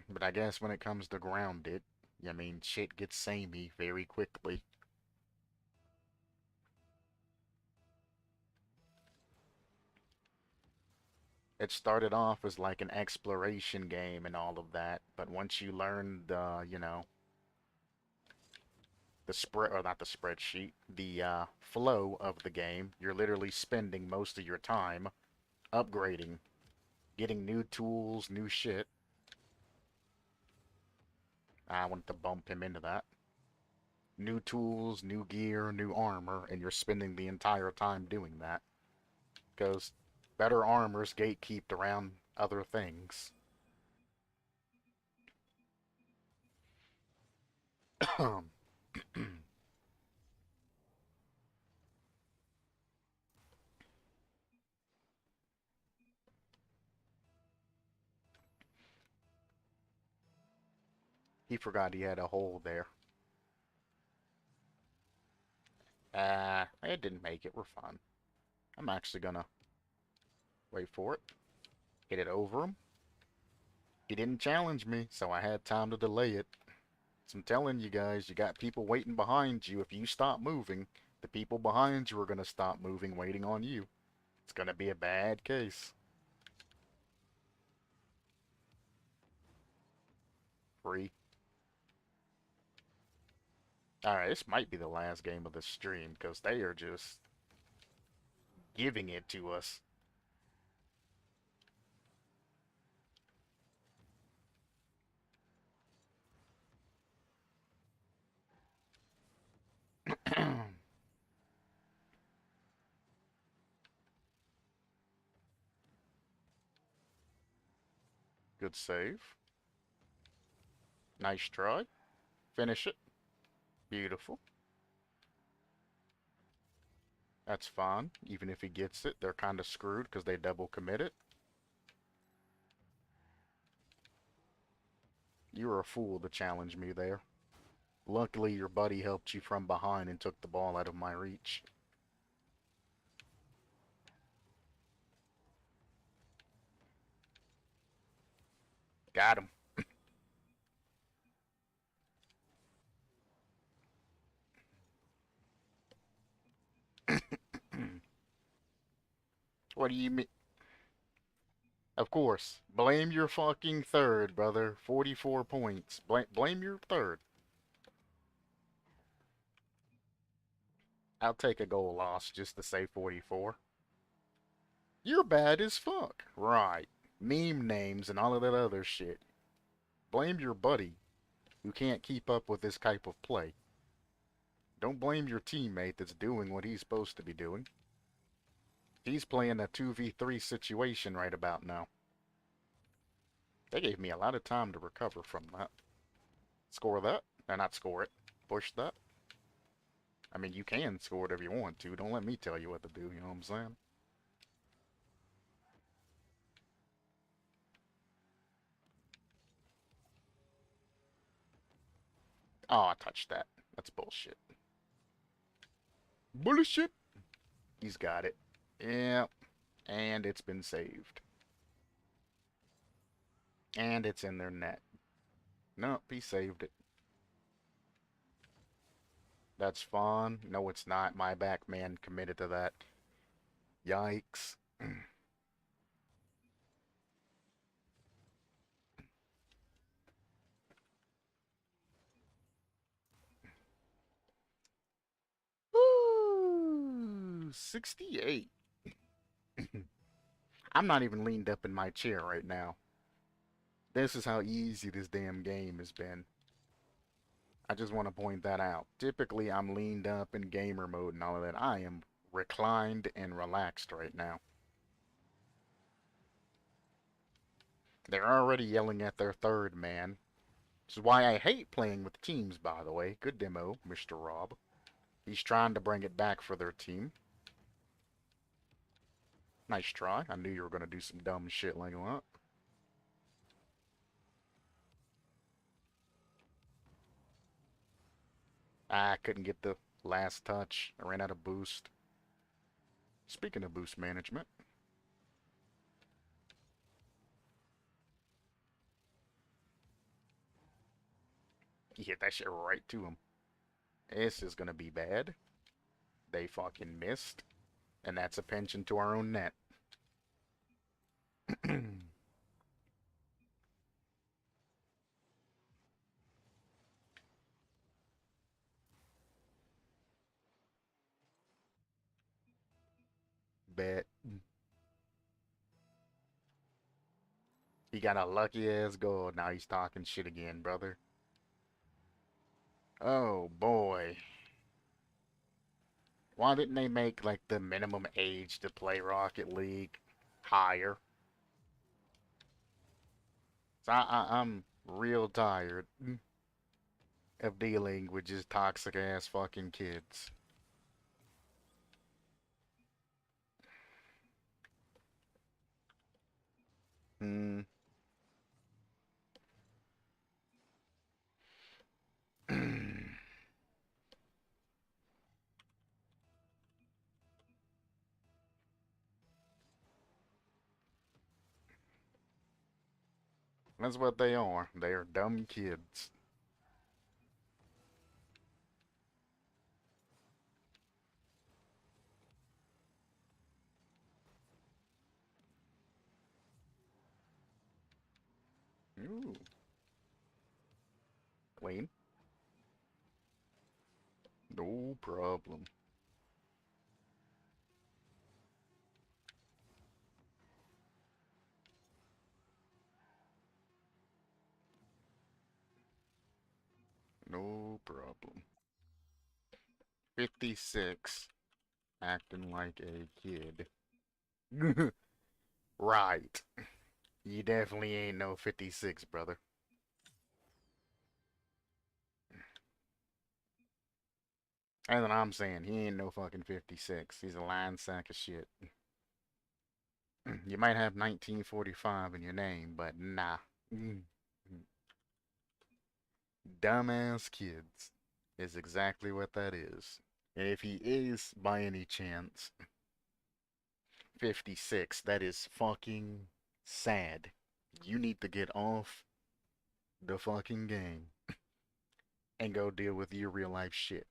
But I guess when it comes to grounded, I mean, shit gets samey very quickly. It started off as like an exploration game and all of that, but once you learn the spread, or not the spreadsheet, the flow of the game, you're literally spending most of your time upgrading, getting new tools, new shit. I wanted to bump him into that. New tools, new gear, new armor, and you're spending the entire time doing that. Because better armor's gatekeeped around other things. He forgot he had a hole there. It didn't make it. We're fine. I'm actually gonna wait for it. Hit it over him. He didn't challenge me, so I had time to delay it. So I'm telling you guys, you got people waiting behind you. If you stop moving, the people behind you are gonna stop moving, waiting on you. It's gonna be a bad case. Free. Alright, this might be the last game of the stream, because they are just giving it to us. Good save. Nice try. Finish it. Beautiful. That's fine. Even if he gets it, they're kind of screwed because they double commit it. You were a fool to challenge me there. Luckily, your buddy helped you from behind and took the ball out of my reach. Got him. What do you mean? Of course. Blame your fucking third, brother. 44 points. Blame your third. I'll take a goal loss just to say 44. You're bad as fuck. Right. Meme names and all of that other shit. Blame your buddy who can't keep up with this type of play. Don't blame your teammate that's doing what he's supposed to be doing. He's playing a 2v3 situation right about now. They gave me a lot of time to recover from that. Score that. No, not score it. Push that. I mean, you can score it if you want to. Don't let me tell you what to do, you know what I'm saying? Oh, I touched that. That's bullshit. Bullshit! He's got it. Yeah. And it's been saved. And it's in their net. Nope, he saved it. That's fun. No, it's not. My back man committed to that. Yikes. Ooh, 68. I'm not even leaned up in my chair right now. This is how easy this damn game has been. I just want to point that out. Typically, I'm leaned up in gamer mode and all of that. I am reclined and relaxed right now. They're already yelling at their third man. This is why I hate playing with teams, by the way. Good demo, Mr. Rob. He's trying to bring it back for their team. Nice try. I knew you were going to do some dumb shit like that. I couldn't get the last touch. I ran out of boost. Speaking of boost management, he hit that shit right to him. This is gonna be bad. They fucking missed. And that's a pension to our own net. Bet. He got a lucky ass goal. Now he's talking shit again, brother. Oh boy. Why didn't they make like the minimum age to play Rocket League higher? So I'm real tired of dealing with just toxic ass fucking kids. Hmm. That's what they are. They are dumb kids. Ooh, clean. No problem. No problem. 56. Acting like a kid. Right. You definitely ain't no 56, brother. That's what I'm saying. He ain't no fucking 56. He's a lying sack of shit. You might have 1945 in your name, but nah. Dumbass kids is exactly what that is. And if he is, by any chance, 56, that is fucking sad. You need to get off the fucking game and go deal with your real life shit.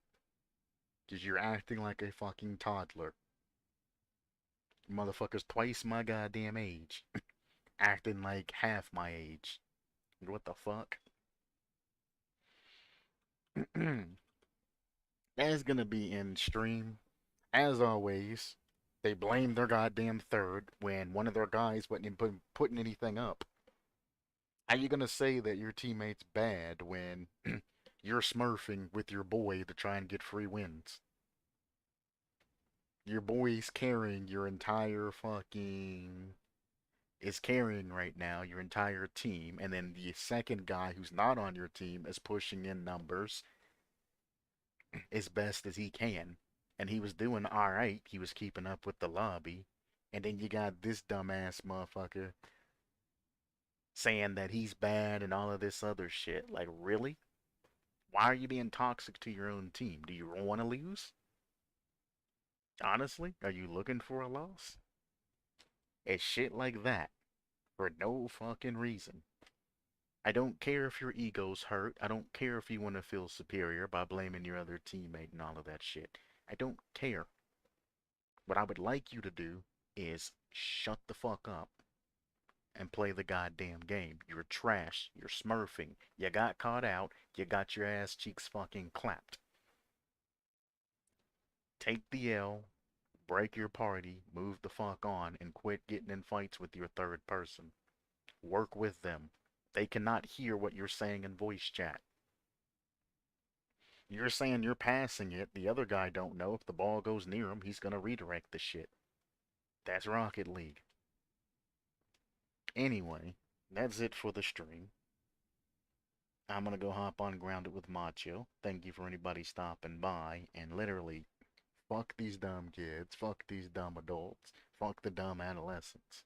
Because you're acting like a fucking toddler. Motherfucker's twice my goddamn age. Acting like half my age. What the fuck? That's gonna be in stream. As always, they blame their goddamn third when one of their guys wasn't putting anything up. How you gonna say that your teammate's bad when you're smurfing with your boy to try and get free wins? Your boy's carrying your entire fucking is carrying right now your entire team, and then the second guy who's not on your team is pushing in numbers as best as he can. And he was doing alright. He was keeping up with the lobby. And then you got this dumbass motherfucker saying that he's bad and all of this other shit. Like, really? Why are you being toxic to your own team? Do you want to lose? Honestly, are you looking for a loss? It's shit like that for no fucking reason. I don't care if your ego's hurt. I don't care if you want to feel superior by blaming your other teammate and all of that shit. I don't care. What I would like you to do is shut the fuck up and play the goddamn game. You're trash. You're smurfing. You got caught out. You got your ass cheeks fucking clapped. Take the L, break your party, move the fuck on, and quit getting in fights with your third person. Work with them. They cannot hear what you're saying in voice chat. You're saying you're passing it. The other guy don't know. If the ball goes near him, he's gonna redirect the shit. That's Rocket League. Anyway, that's it for the stream. I'm gonna go hop on Grounded with Macho. Thank you for anybody stopping by. And literally, fuck these dumb kids. Fuck these dumb adults. Fuck the dumb adolescents.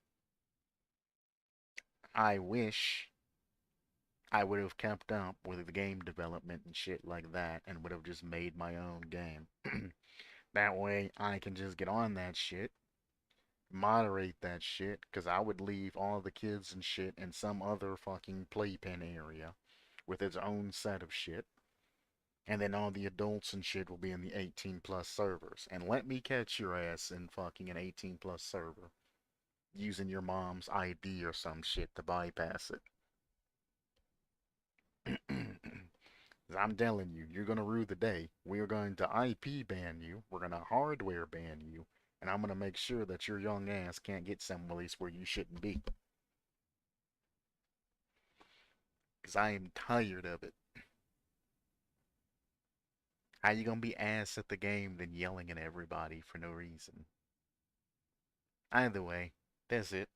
I wish I would have kept up with the game development and shit like that and would have just made my own game. That way I can just get on that shit, moderate that shit, because I would leave all the kids and shit in some other fucking playpen area with its own set of shit. And then all the adults and shit will be in the 18 plus servers. And let me catch your ass in fucking an 18 plus server using your mom's ID or some shit to bypass it. I'm telling you, you're gonna rue the day. We are going to IP ban you, we're gonna hardware ban you, and I'm gonna make sure that your young ass can't get someplace where you shouldn't be. Because I am tired of it. How you gonna be ass at the game then yelling at everybody for no reason? Either way, that's it.